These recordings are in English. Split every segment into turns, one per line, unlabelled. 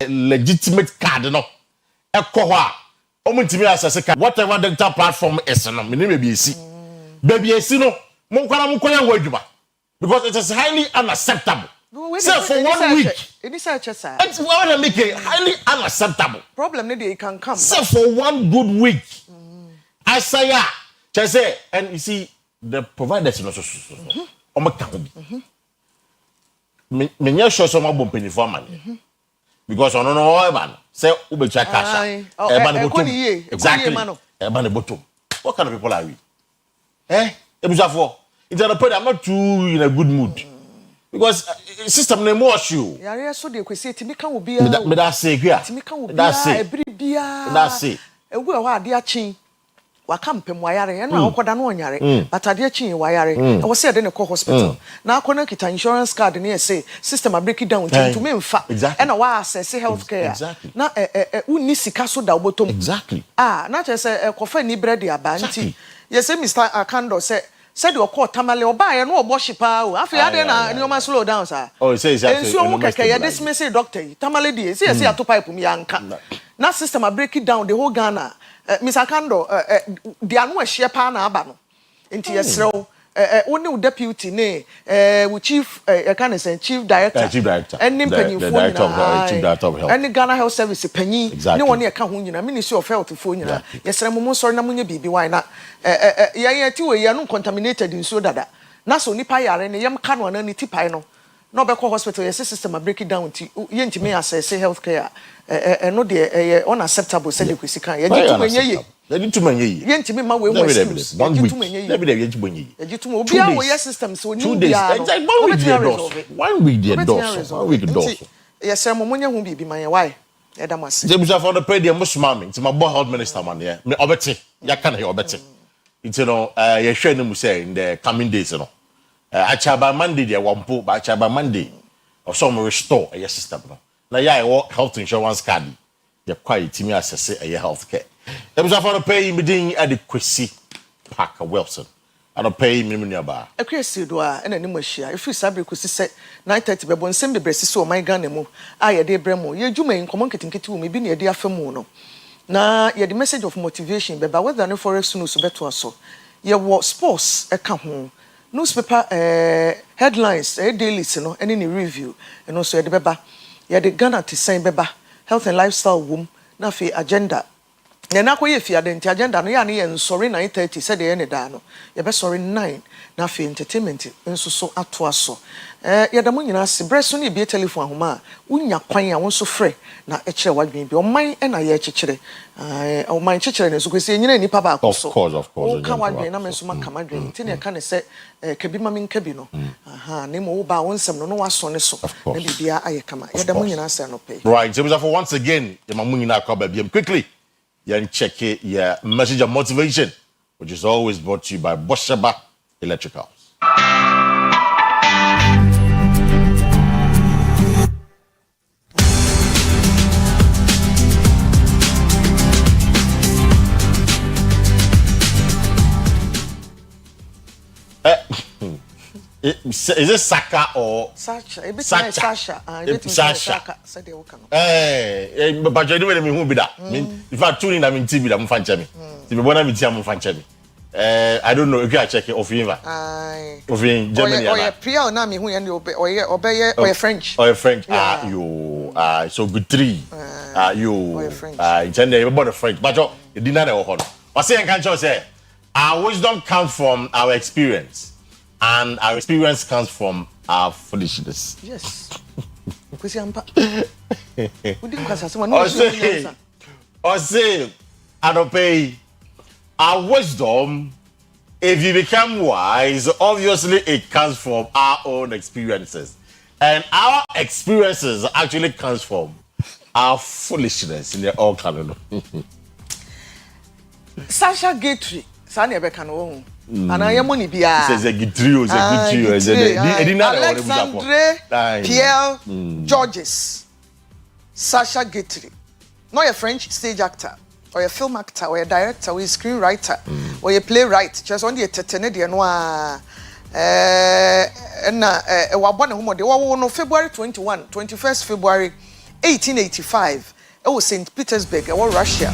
legitimate card no ekọ ho omutimi access card whatever digital platform is no me name be esi baby esi no mo kwanya wo adwuma because it is highly unacceptable. So for 1 week
it's
highly unacceptable.
Problem you can come.
So for 1 good week I say just say and you see the providers no so me sure some abom penifo man because ono no eba say ubecha cash eba ne bottom exactly eba ne bottom. What kind of people are we? Ebusafo it's an appointment. I'm not too in a good mood because system na more issue
yare so de kwesi timi kan obi
me da say gua
timi kan obi ebiri bia
that say
ewu e ho ade achi waka mpem wayare eno akoda no onyare but ade achi wayare e wo say de ne call hospital na akona kita insurance card ne say system a break down to me mfa e na wa access healthcare na unni sika so da obotom
exactly
na che say kofa ni bread aba nti yes Mr. Akando say said your court tamale oba ye no oboshi pa o afi ade na nyoma slow down sir
oh say
ensu o keke ye dismiss doctor tamale die say say ato pipe mi yanka na system a break it down the whole Ghana Mr. Akando the anu ehye pa na aba no enti yesrew woni deputy ne we chief can say chief director any panyinfo nyina
chief director of health
any Ghana Health Service panyin ne woni e ka ho nyina Ministry of Health fo nyina yesre mo sorry na munye bibi wan na ye ti we ye no contaminated in so dada na so nipa yare ne yem ka no na ni tipai no no be call hospital yes system a break it down ti ye ntimi access healthcare no de unacceptable say the kwesi kan ye jitu enye ye ye ntimi ma we mo excuse
1 week let me dey jitu enye
ye jitu obi a we system so ni
2 days exactly 1 week dey dos 1 week dey dos 1 week dos
yes mo munye hu bibi man ye why e da mase
je busa for the pay dey musma me nti ma bo health minister man ye me obeti ya kan he obeti nti no ye hwe ne mu say in the coming days no achaba Monday dey wampo ba achaba Monday or some restore a system no na ya health insurance card ye quite me access a healthcare e was for pay me din at the Kwesi Park Wilson and pay me money ba
Akua Asieduaa na nim ahia if you sabre Kwesi say 9:30 bebo nsem bebresi so my Ghana mu a ye de bremo ye dwuma nkomo nketenkete wo me bi na ye de afamu no na ye the message of motivation beba whether no forex news beto aso ye wo sports e ka ho newspaper headlines dailies no any ni review and also ye de beba ye de Ghana to sign beba health and lifestyle wom na fi agenda na ko ye fi adenti agenda no ya na ye nsori 9:30 said ye ne da no ye be sorry 9 na fi entertainment nso so ato aso ye da mo nyina se breso na bi telephone ahoma unya kwan a wonso frɛ na e kire wadwen bi oman e na ye kikire oman kikire ne so kwesi nyina nipa ba akso
of course
o ka wadwen na me so maka madwen ti ne ka ne se kabi ma min kabi no ne mo wo ba wonsem no waso ne so na bibia aye kama ye da mo nyina se no pay
right so for once again ye ma mo nyina akwa ba quickly you check it your message of motivation which is always brought to you by Bosheba Electricals. Is it Saka or
Sasha?
Sasha.
Said they will come.
But you know me who be that. If I tune in, I'm in TV. I'm fan chemi. If you wanna be TV, I'm fan chemi. I don't know if you are checking of Eva. Of Germany.
Oh, yeah, Priya na me who and or French.
Or French. You so good three. You intend about the French. But you didn't know. But say I can't say our wisdom comes from our experience. And our experience comes from our foolishness.
Yes. Kwesi ampa.
Or say, I don't pay our wisdom. If you become wise, obviously it comes from our own experiences. And our experiences actually comes from our foolishness in the all canon.
Sasha Gatry, Sani Ebekano. And I am money bia.
Says a good trio,
Alexandre Pierre Georges. Sasha Gatry. Not a French stage actor, or a film actor, or a director, or a screenwriter, or a playwright. Just on the tetene de noa na wabɔ ne homode wo no February 21 21st February 1885 was St. Petersburg Russia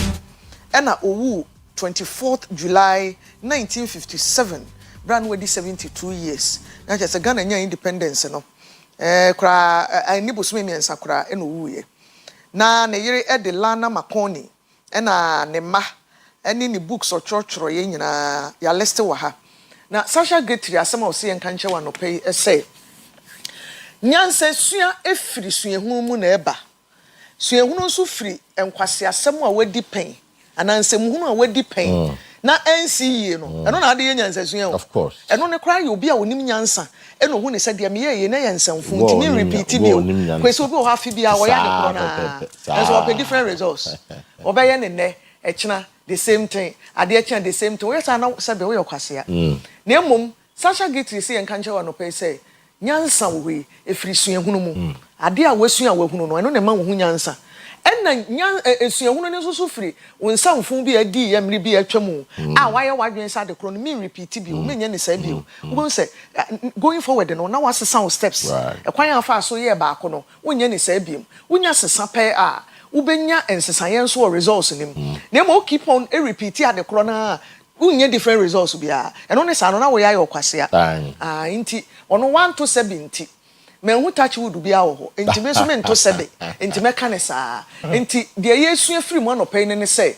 na owu 24th July 1957 brand wedi 72 years na just Ghana nya independence no kra ani bosome miensa kra na owu ye na ne yere Edelana Makoni na ne ma eni ni books or church ye nyina ya list wa ha na Sasha Getri asema o se enka nche wa no pay say nyansa sua efiri suehunu mu na eba suehunu nso firi enkwase asem a wadi pen anansem hunu a wadi pen na NCE no eno na ade ye nyansa sua o
of course
eno ne kra ye obi a onim nyansa eno hu ne se de me ye na yansamfu ntimi repeat bi o kwesi obi o ha fi bi a wo ya de kro na enso o pe different results obeye ne ne echina the same thing ade echina the same thing we say na se be we kwase ya na emom Sasha Getri se enka nche wa no pay say nyansa we efiri suehunu mu ade a wasua wahunu no eno ne ma wo hu nyansa enna suehunu ne so firi wonsamfo bi adi yamri bi atwamu a waye wadwen sa de kro no me repeat bi o me nya ne sa bi o wo say going forward no na wasesa wo steps ekwan afa so ye ba ko no wonya ne sa bi o wonya sesa pe a ubenya ensesaye nso results nim na mo keep on repeat ade kro na unye different results bia eno ne sa no na wo ya yokwase a inti ono 1 to 70 me hu touch wood bia wo ho inti me so me nto 7 inti me ka ne sa inti de yesu afiri mu anopai ne se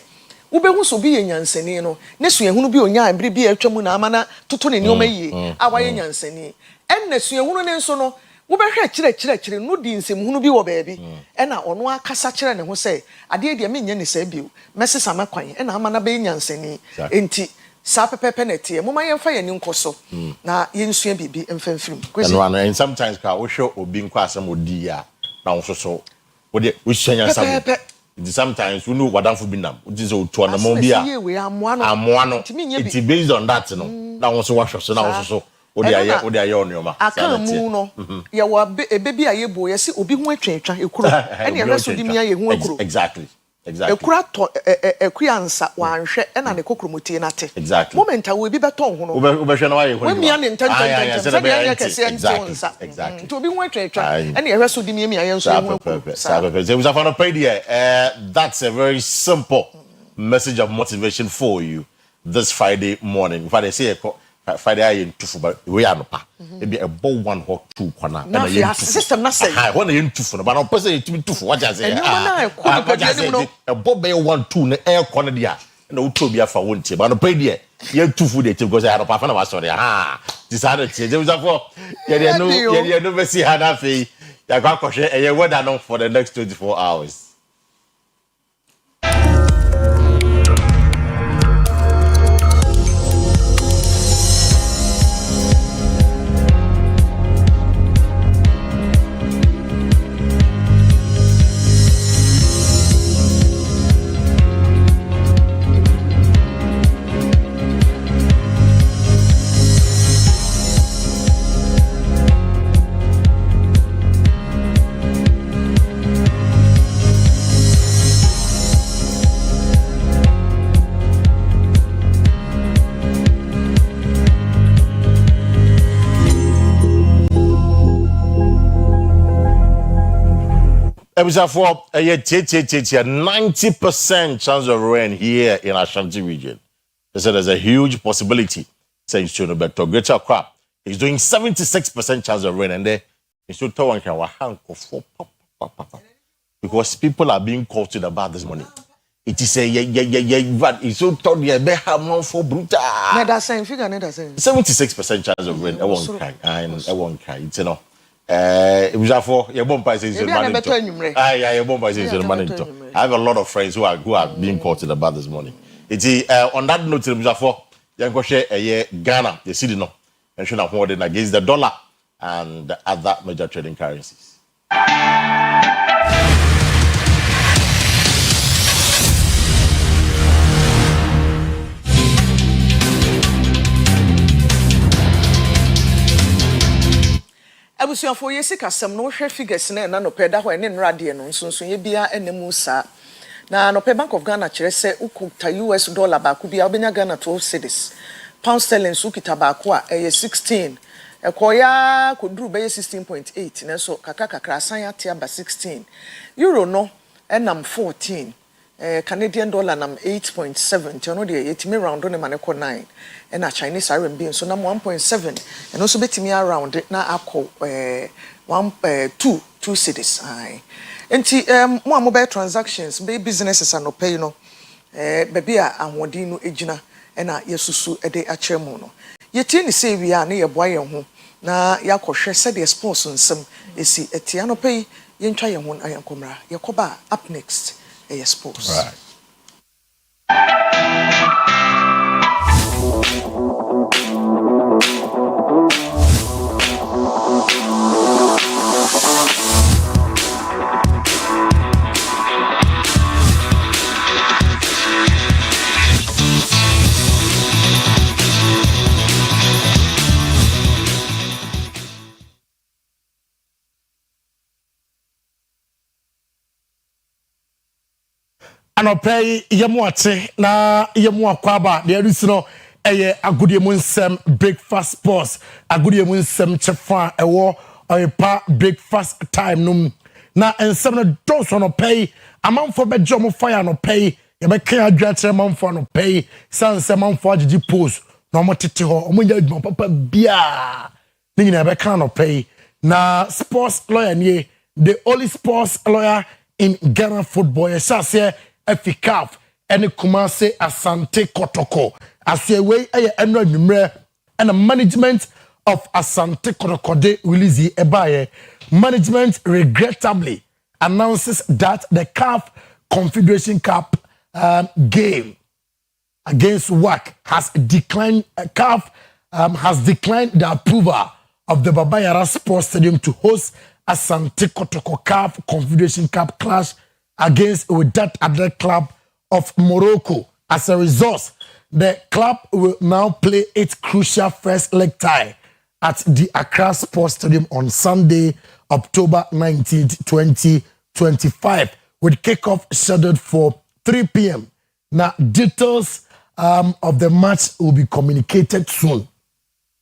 ubehu so bi ye nyansani no ne suehunu bi onya ambiri bi atwamu na amana toto ne nioma yie a waye nyansani enne suehunu ne nso no wobehwe kire no di nsem hunu bi wo baabi na ono akasa kire ne ho se ade de me nya ne sa biu mesesa makwan na amana be nyansani enti sa pepepe na tie moma yemfa ye ni nkoso na yensua bibi emfamfirim
and sometimes ka wo hwe obi nko asem odi ya na wo so wo de wo hyanya sam sometimes we know wadamfo bi nam wo dize otu na mo bi a amoa no it based on that no na wo so wahwe so na wo so odi aye onioma
akamu no ye wa ebebi aye bo ye se obi hu atwetwa ekuro ene ye reso di mia ye hu ekuro
exactly
ekura to ekuyansa wanhwe ena ne kokromotie nate moment a we bi beton ho no
ubehwe na waye hu
we mia ne ntantantan se ye kese ntonsa
exactly
to obi hu atwetwa ene ye reso di mia ye nso hu ekuro
so we have paid here that's a very simple message of motivation for you this Friday morning. If I say Friday I into but we are no pa e be a bow 1 or 2 corner
na your system na say
when you into for but no person you to for what I say a bow be 1 2 na air corner dia na uto bia fa wontie but no pay there you two food it because I don't pa na sorry decided to there was for you no be see how na fe ya kwa kwhwe e weather no for the next 24 hours. For a 90% chance of rain here in Ashanti region. They said there's a huge possibility. Saying to Beto Greater Accra is doing 76% chance of rain, and they should tell one because people are being caught about this money. It is a but it's so told you better for brutal.
That's same figure, that's
76% chance of rain. I won't cry. I won't cry. It's it was for your bomb prices in Manito. Your bomb prices in Manito. I have a lot of friends who are being quoted about this morning. It's on that note, it was for Yankoshe Ghana, the city no, and should have won against the dollar and other major trading currencies.
Abusuan for yesi kasem no hwe figures na no peda ho ene nrade no nso ye bia enemu sa na no pe Bank of Ghana kire se ukuta US dollar ba ku bia obenya Ghana 12 cedis pound sterling su kita ba ku a 16 Ekoya kodru be 16.8 na so kakra asan ate aba 16. Euro no enam 14. Canadian dollar nam 8.7. Tiono de yetimi round on man ko 9. And a Chinese RMB so nam 1.7. And also betimi around na akọ 2 cities. Aye. Enti mo mobile transactions be businesses and pay no baby a ahodi no ejina na yesusu de akyere mu no. Yeti ni say wi a na ye boa ye ho na yakọhwe said the sports nsem esi etia no pay ye ntwa ye ho ayankomra ye koba up next sports.
Right. Anopay yemuate na yemu akwaba de adusino eye agudie mu nsem breakfast sports agudie mu nsem chefa ewo Oyerepa breakfast time num na ensem no dose no pay amanfo be jomo fire no pay ye be kan adwa kire amanfo no pay sanse amanfo agigi pose na omotete ho omonya adwuma papa bia ni nyina be kan no pay na sports lawyer nie the only sports lawyer in Ghana football yesase efikaf ene Kumase Asante Kotoko asyewe eye eno anwumre and management of Asante Kotoko de release ebaye management regrettably announces that the CAF Confederation Cup game against WAC has declined. CAF has declined the approval of the Baba Yara Sports Stadium to host Asante Kotoko CAF Confederation Cup clash against with that other club of Morocco. As a result, the club will now play its crucial first leg tie at the Accra Sports Stadium on Sunday, October 19th, 2025, with kickoff scheduled for 3 p.m. Now, details of the match will be communicated soon.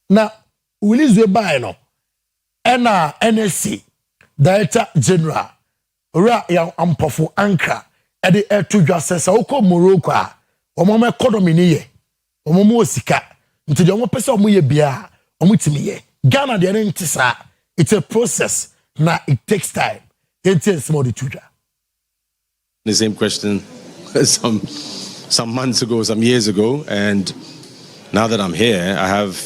Now, Willis Webaino, NSC, Director General, Ora ya ampofo anka e de eto dwase sa okọ Morocco a omo economy ni ye omo osika nti de omo pese omo ye bia omo timi ye Ghana de ne ntisa it's a process na it takes time it is more the tuja.
The same question some months ago, some years ago, and now that I'm here I have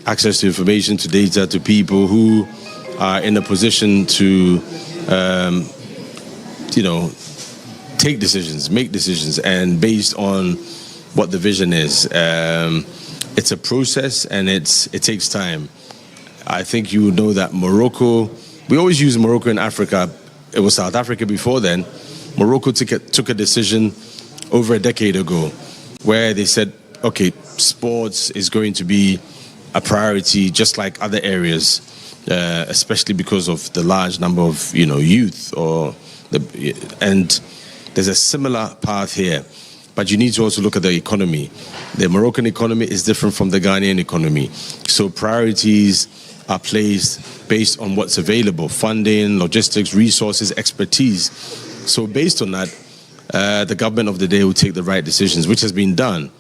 access to information, to data, to people who are in a position to take decisions, make decisions, and based on what the vision is. It's a process and it takes time. I think you know that Morocco, we always use Morocco in Africa. It was South Africa before then. Morocco took a decision over a decade ago where they said, okay, sports is going to be a priority just like other areas, especially because of the large number of youth and there's a similar path here, but you need to also look at the economy. The Moroccan economy is different from the Ghanaian economy, so priorities are placed based on what's available: funding, logistics, resources, expertise. So based on that, the government of the day will take the right decisions, which has been done.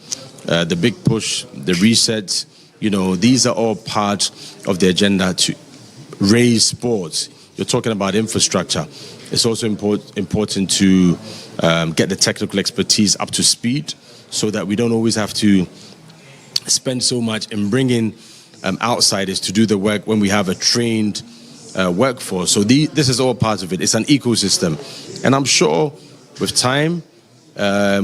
The big push, the reset, these are all part of the agenda to raise sports. You're talking about infrastructure. It's also important to get the technical expertise up to speed so that we don't always have to spend so much in bringing outsiders to do the work when we have a trained workforce. So this is all part of it. It's an ecosystem. And I'm sure with time,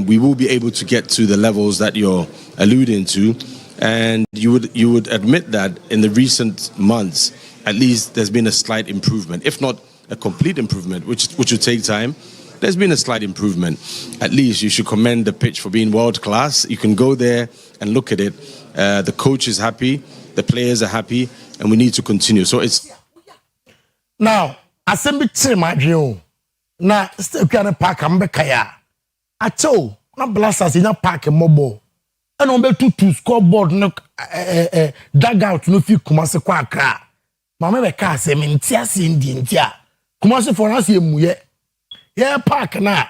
we will be able to get to the levels that you're alluding to. And you would admit that in the recent months, at least there's been a slight improvement, if not a complete improvement, which would take time. There's been a slight improvement. At least you should commend the pitch for being world class. You can go there and look at it. The coach is happy, the players are happy, and we need to continue. So it's
now assembly team adwin na still can park am be kaya acho na blasters in park mobo
and on to scoreboard no dugout no fi Kumasi kwa Accra. Mama be ka se me ntia se ndi ntia. Kumasi for us ye muye. Ye park na.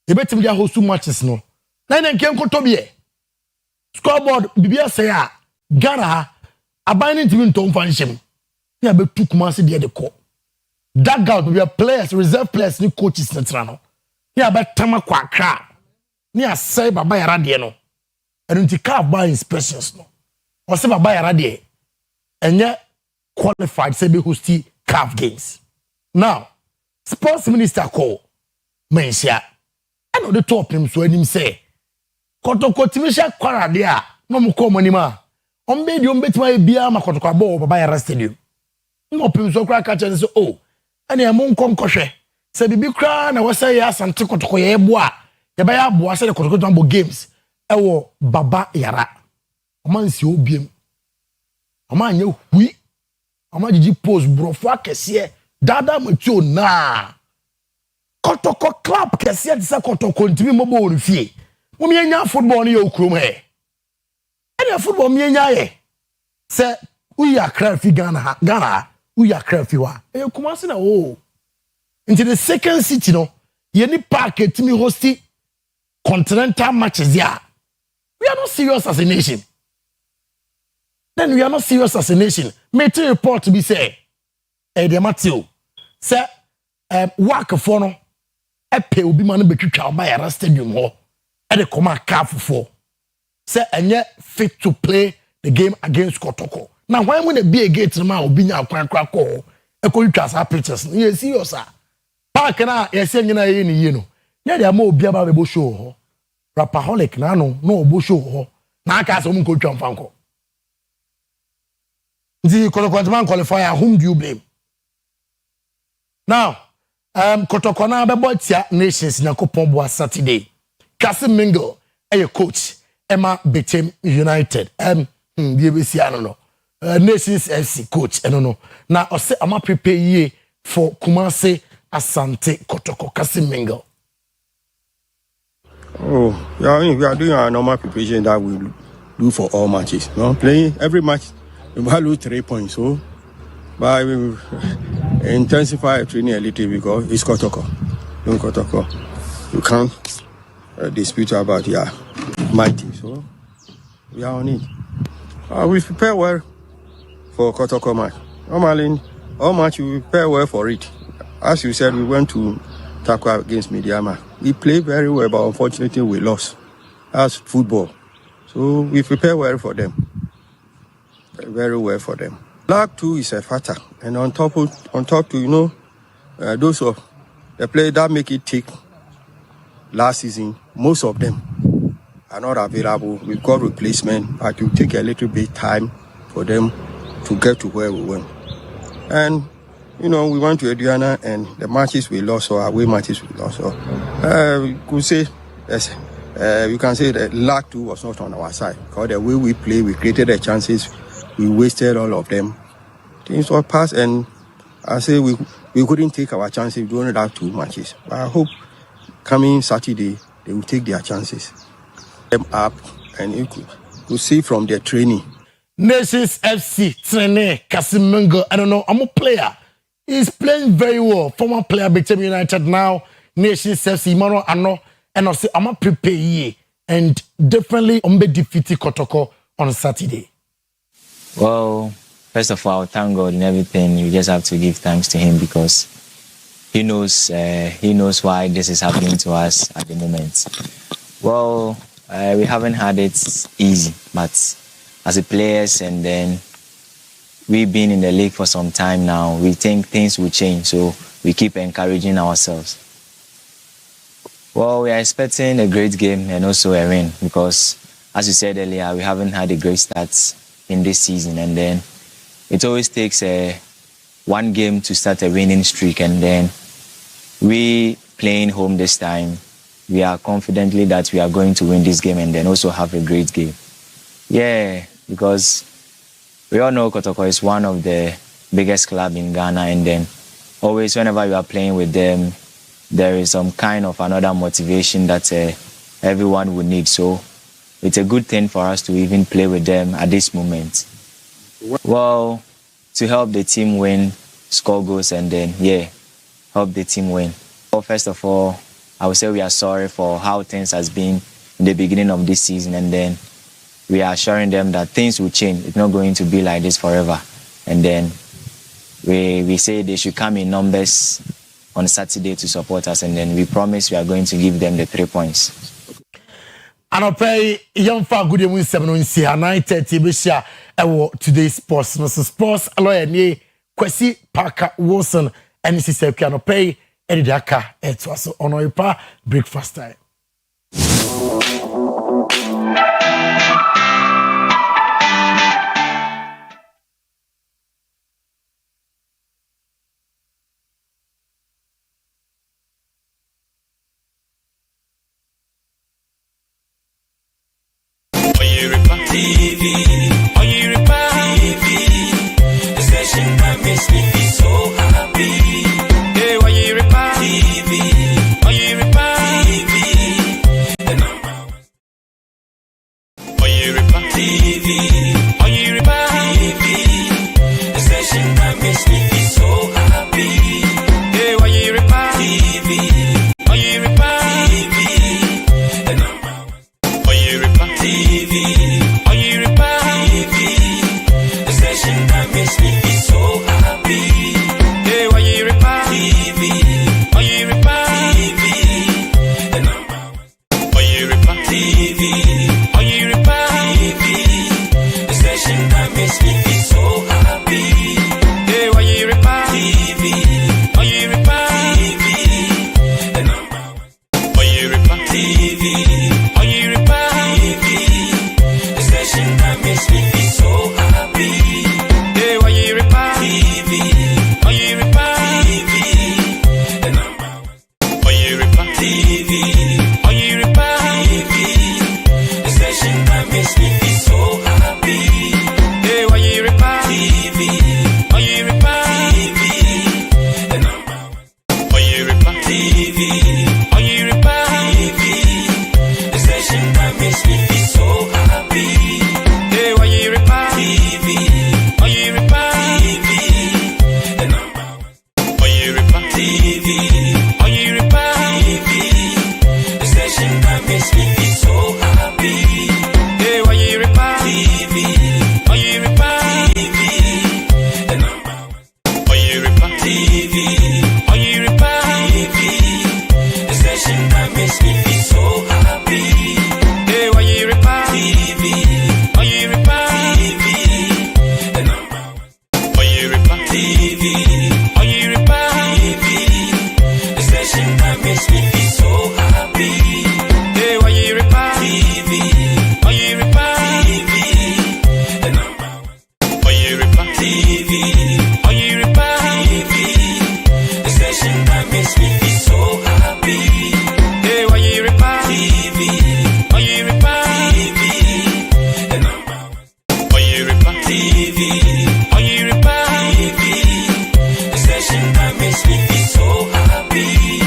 E betim dia host matches no. Na nkem ko tobie. Scoreboard bibia say a Ghana abandon team to mfanhim. Ya be tu Kumasi dia de ko. Dugout be players, reserve players ni coaches na tra no. Ya be tama kwa Accra. Ni asai baba yara de no. Erunti calf by inspections no. O se baba yara de enye qualified say be hosti calf games. Now, sports minister call mensia. And the top him so him say Kotoko timisha kwara de a no mo call money ma. Ombe di ombetima e bia ma Kotoko abo baba yara stadium. No pim so kra ka chen so oh. Ene am nkom kohwe. Se bibi kra na wasa ya asante Kotoko ye bo a ye ba ya bo ase de Kotoko tambo games. Ewo baba yara omansi obiem amanye hui amajiji post brofo akese dada matuo na Kotoko club kese disa Kotoko ntimi mobo orifie mo mienya football ni okrom he ene football mienya ye se uya Accra fi Ghana uya Accra fi wa Kumasi na o into the second city no ye ni park etimi hosti continental matches ya. We are not serious as a nation. Then we are not serious as a nation. Mete report to be say, de Matthew, say, work for no, pay will be man betwitwa by a stadium ho, the command calf for. Say, and yet fit to play the game against Kotoko. Now, why would it be a gate to my obinya crack call? A contrast our pictures. Yes, you sir. Park and I, yes, you know. Yeah, they are more be about the show. Rapaholic na no obosho ho na aka so mun ko twam fanko the Kotoko qualifier whom do you blame now Kotoko na be botia nations na kopon bo Saturday Kasi Mingle coach Emma Betem United BBC no Nations FC coach no na ose ama prepare ye for Kumasi Asante Kotoko Kasi Mingle.
Oh, yeah, we are doing our normal preparation that we do for all matches. You know, playing every match, we will lose 3 points. So, but we will intensify training a little because it's Kotoko. Don't Kotoko. You can't dispute about your mighty. So, we are on it. We prepare well for Kotoko match. Normally, all match we prepare well for it. As you said, we went to Akua against Mediama. We played very well, but unfortunately we lost. That's football. So we prepare well for them. Very well for them. Black 2 is a factor. And on top to, you know, those of the players that make it take last season, most of them are not available. We've got replacement, but it will take a little bit time for them to get to where we went. And you know, we went to Adriana and the matches we lost, or away matches we lost. So we could say, yes, you can say that luck too was not on our side. Because the way we play, we created the chances, we wasted all of them. Things were passed, and I say we couldn't take our chances. We only have 2 matches. But I hope coming Saturday, they will take their chances. Them up, and you could see from their training.
Nations FC trainer Kasi Mingle, I don't know, I'm a player. He's playing very well. Former player Betem United now. Nations FC Mano Ano. And I say I'm a prepare ye. And definitely be defeated Kotoko on Saturday.
Well, first of all, thank God in everything. You just have to give thanks to him because he knows why this is happening to us at the moment. Well, we haven't had it easy, but as a players and then we've been in the league for some time now. We think things will change, so we keep encouraging ourselves. Well, we are expecting a great game and also a win because, as you said earlier, we haven't had a great start in this season. And then it always takes one game to start a winning streak. And then we playing home this time, we are confidently that we are going to win this game and then also have a great game. Yeah, because we all know Kotoko is one of the biggest clubs in Ghana, and then always whenever you are playing with them, there is some kind of another motivation that everyone would need. So it's a good thing for us to even play with them at this moment. Well, to help the team win, score goals, and then, help the team win. Well, first of all, I would say we are sorry for how things has been in the beginning of this season, and then we are assuring them that things will change. It's not going to be like this forever. And then we say they should come in numbers on Saturday to support us, and then we promise we are going to give them the 3 points.
Anopay young fa good emu 9:30 besia ewo today's sports no sports lawyer ni Kwesi Parker Wilson and Sisi Anopay ediaka eto so Oyerepa breakfast time.
TV, Oyerepa TV, the station that makes me feel so happy. Hey, Oyerepa TV, Oyerepa TV, the number one. Oyerepa TV, Oyerepa TV, the station that makes me feel so happy. Hey, Oyerepa TV, Oyerepa TV, the number one. Oyerepa TV. Makes me feel so happy. Hey, Oyerepa TV, Oyerepa TV, the number one. Oyerepa TV, Oyerepa TV, the station that makes me feel so happy. Hey, Oyerepa TV, Oyerepa TV, the number one. Oyerepa TV, Oyerepa TV, the station that makes me feel so happy. Oyerepa TV, Oyerepa TV, the number one. Oyerepa TV, Oyerepa TV, the station that makes me feel so happy. Hey, Oyerepa TV, Oyerepa TV, the number one. Oyerepa TV, Oyerepa TV, the station that makes me feel so happy. Hey, Oyerepa TV. Oyerepa TV, the number one. Oyerepa TV, Oyerepa TV, the station that makes me feel so happy. Hey, Oyerepa TV, Oyerepa TV, the number one. Oyerepa TV, Oyerepa TV, the station that makes me feel so happy. Hey, Oyerepa TV, Oyerepa TV, the number one. Oyerepa TV, Oyerepa TV, the station that makes me feel so happy. Hey, Oyerepa TV, Oyerepa TV, the number one. Oyerepa TV, Oyerepa TV, the station that makes me feel so happy. Hey, Oyerepa TV, Oyerepa TV, the number one. Oyerepa TV, Oyerepa TV, the station that makes me feel so happy.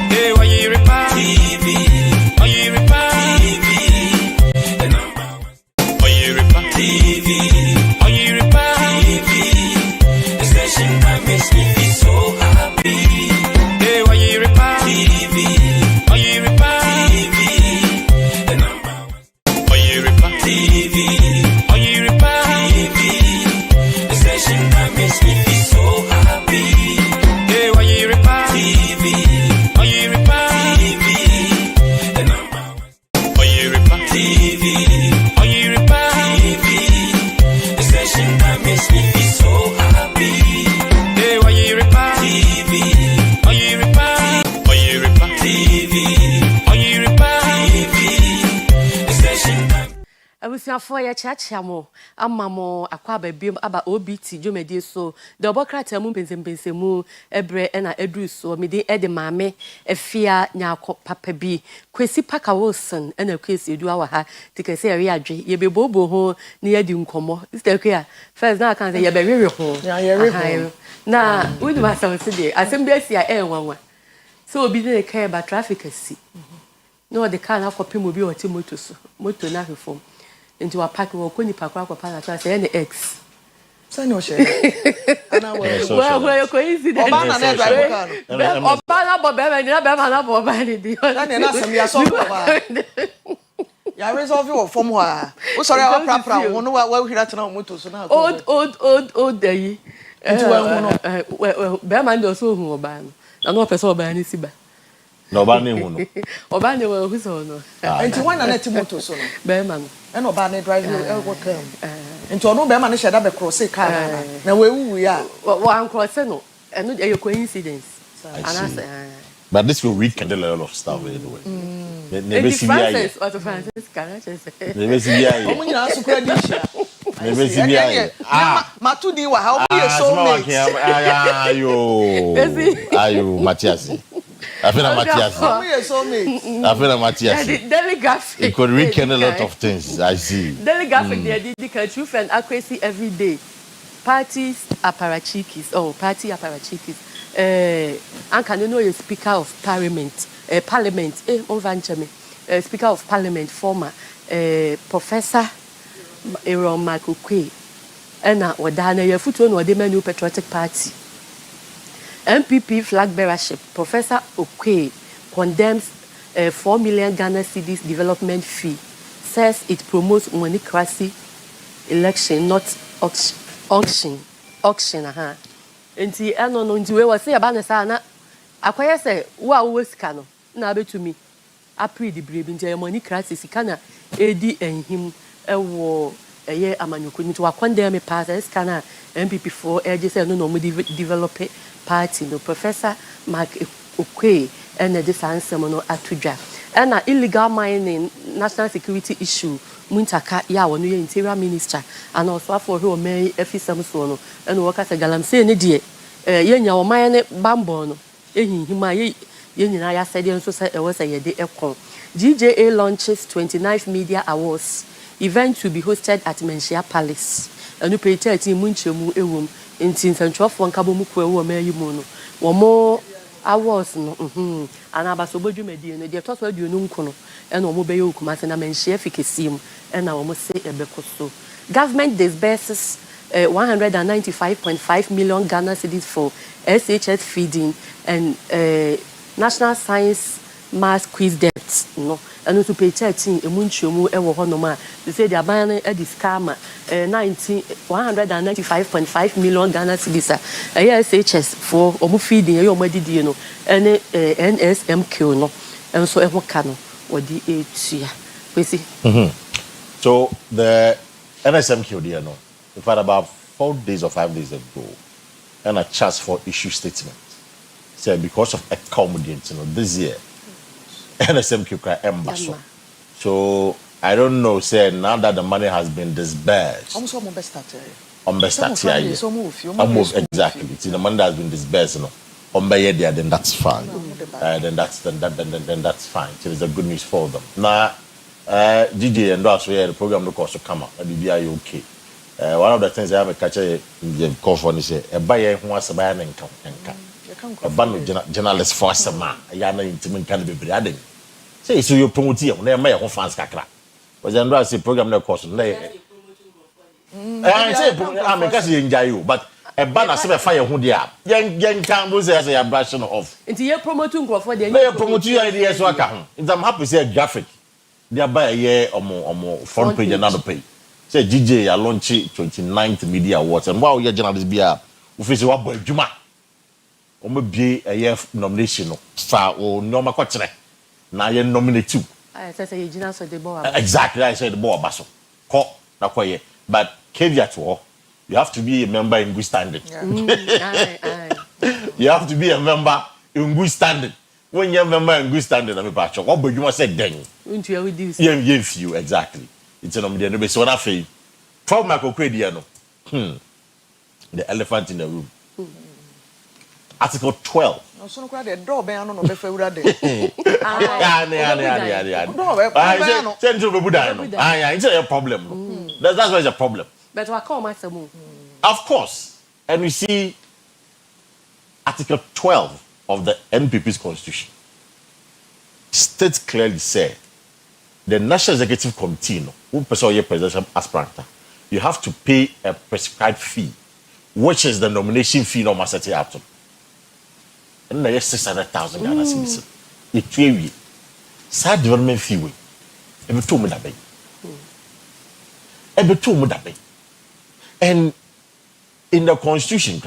Hey, Oyerepa TV, Oyerepa TV, the number one. Oyerepa TV, Oyerepa TV, the station that makes me feel so happy. Hey, Oyerepa TV, Oyerepa TV, the number one. Oyerepa TV, Oyerepa TV, the station that makes me feel so happy. Hey, Oyerepa TV, Oyerepa TV, the number one. Oyerepa TV, Oyerepa TV, the station that makes me feel so happy. Hey, Oyerepa TV, Oyerepa, Oyerepa TV, Oyerepa TV, the station that.
Abusiafo ya chiachiamo amamo akwa babiem aba OBT dwomedi so de obokrata mu mpensempensemu ebre na edru so mede ede maame efia nyako papa bi Kwesi Parker Wilson na Akua Asieduaa wa ha tikese yare adwe ye bebobo ho ne yadi nkomo sister Akua first na kan say ye bewere ho
ya yare ho
na we do myself today asem bi asia enwanwa so obi dey care about traffic asi No, the car na for mo bi o ti moto so. Moto na hwefom. Nti wa park wo ko nipa kwa pa na so say na X.
Say no share. Ana
well, coincidence.
Oba na na drive car no.
Oba na bo be ma ni na be ma na bo ba ni di.
Na na asem ya so ba. Ya resolve your form wa. O sorry wa pra wo no wa hira tena moto so na.
Old day.
Nti wa hu no.
Well, be ma ndo so hu oba no. Na no person oba ni si ba.
No ba ne hu no.
Oba ne wa hu so no.
Nti wa na ti moto so no.
Be ma no.
E no ba na drive you go come. Nti ono be ma ne sheda be cross car na we wu ya.
Wa cross no. Eno dey coincidence.
But this will rekindle a lot of stuff anyway.
Maybe Francis or Francis can I just say.
Maybe CBI.
Omo nyina so kura di hia.
Maybe CBI.
Ma tu di wa how be so mate.
Ayo Matthias. Afena Matthias. Afena Matthias.
Daily graphic.
It could rekindle a lot of things. I see.
Daily graphic they did the truth and accuracy every day. Parties apparatchikis. Oh, party apparatchikis. Anka no know Speaker of Parliament. Parliament. Speaker of Parliament former Professor Aaron Michael Kwesi. Ena wadana ye futu no de New Patriotic Party. MPP flag bearership. Professor Kwesi condemns 4 million Ghana cedis development fee. Says it promotes monocracy election, not auction. Enti eno no nti we wose ya ba ne sa na akwaya se wo a wo sika no na betumi apre di brebi nti e money crisis sika na edi enhim ewo eye amanyoko nti wa condemn me pass sika na MPP for eje se no mo develop party no Professor Mark Kwesi and the answer no atudwa and illegal mining national security issue muntaka ya wono ye interior minister and also for who may efisam so no and work as a galamsey ne de yenya wo man ne bambo no ehihima ye nyina ya said nso say e was ye de ekon GJA launches 29th media awards event to be hosted at Menchia Palace anu pay 13 munchemu ewom intin centrofo nkabo mu ko ewo mayi mu no wo mo awards no and abasobodwu medie no de to so aduonu nko no and wo mo be ye okumase na Menchia fikesim and na wo mo say ebekoso government disburses 195.5 million Ghana cedis for SHS feeding and national science mass quiz debts no and to pay 13 emunchumu ewo ho no ma they say the aban e discama 195.5 million Ghana cedis SHS for omu feeding e omu adidie no ene NSMQ no and so e ho ka no odi etua Kwesi.
So the NSMQ there no in fact about 4 days or 5 days ago and a chance for issue statement said because of accommodate this year NSMQ cry embassy. So I don't know say now that the money has been disbursed
Almost on
best exactly see the money that has been disbursed on by there then that's fine then that's fine so it's a good news for them now DJ and also the program look also come up and be okay. One of the things I have a catch in the call for is a buyer who wants to buy an income. A band of journalists for some man, a yana intimate can be breading. Say, so you promote here, never may have fans crack. Was the say program no cost. I say, I'm because you enjoy you, but a band of fire who they are. Young Campbell says a brushing off. Into your promoting for the promote your ideas. So I can. If I'm happy, say a graphic. They are by a year or more front page another page. Say GJ I launch 29th media awards and wow your journalists be a official what boy juma o me be a year nomination no fa o no makotre na ye nominate you
I say you jina so the boy
exactly I said the boy baso ko na koye but caveat to you have to be a member in good standing you have to be a member in good standing when you're a member in good standing na me pa cho what boy juma said then
into you with this
you exactly. It's an omdia no be so na fe 12 Michael Kwesi no the elephant in the room article 12
no so no kwa the door be no be fa wura de
say to be buda no it's a problem that's why it's a problem
but what come my semu
of course and we see article 12 of the NPP's constitution states clearly say the National Executive Committee, no, who person your presidential aspirant, you have to pay a prescribed fee, which is the nomination fee no matter what. And there is 600,000 Ghana cedis. It will sad development fee way. Every 2 minutes. Every 2 minutes. And in the constitution,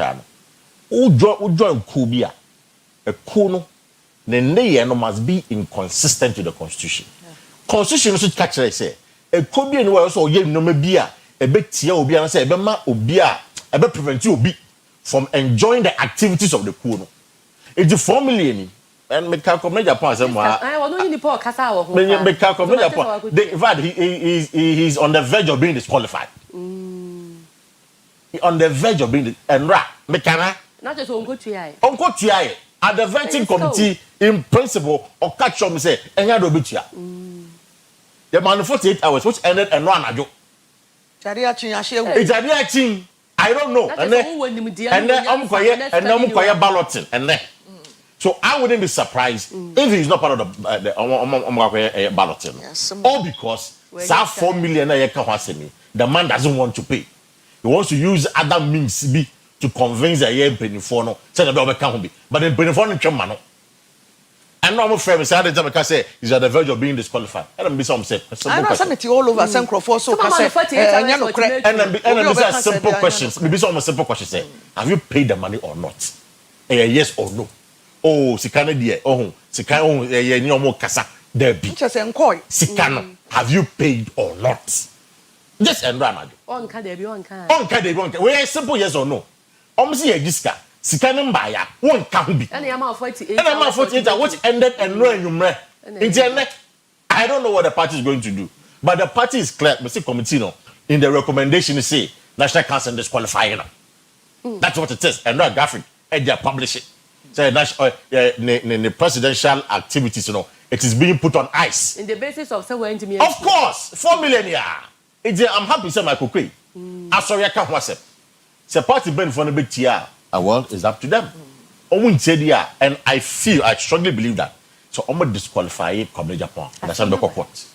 who join Kubia, a kuno, the name must be inconsistent with the constitution. Constitution should catch it, say, a Kubia and also ye no mebia, a bit tia obia and say, a bema obia, a bit prevent you from enjoying the activities of the kuno. It's the 4 million. And me calculate upon some more.
I want to know Kasa.
Me calculate upon. In fact, he's on the verge of being disqualified. On the verge of being and me kana.
Not just Uncle T.I.
Uncle T.I. At the vetting committee, in principle, or catch on me say, and you do bitia. The man 48 hours, which ended and run a joke. I don't know. And then I'm quiet, and I'm quiet balloting, and then. So I wouldn't be surprised if he's not part of the balloting. All because 4 million the man doesn't want to pay. He wants to use other means to convince a year Benifono, said about the but then Benifono Chamano. And normal friends say he's at the verge of being disqualified. And I'm some say
I know something all over some Crawford so
and simple questions. Maybe some simple questions say, have you paid the money or not? Yes or no? Oh, Sikana dear, oh, Sikano, no more Casa, there be. Sikano, have you paid or not? Yes, and Ramad.
On Kadebi, on Kan.
On Kadebi, where simple yes or no. Almost a disca, Sikanan Baya, one can be.
And the amount 48.
And the amount 48, which ended and no, you may. I don't know what the party is going to do, but the party is clear, Mr. Committee, in the recommendation, say National Council disqualifying. That's what it is, and not graphic, and they publish it. Say the presidential activities, it is being put on ice.
In the basis of someone to me.
Of course, 4 million yeah. I'm happy to say Michael Cray. I'm sorry, I can't watch it. The party been for a bit here. Well, it's up to them. And I strongly believe that. So I'm going to disqualify it come to Japan. That's on the court.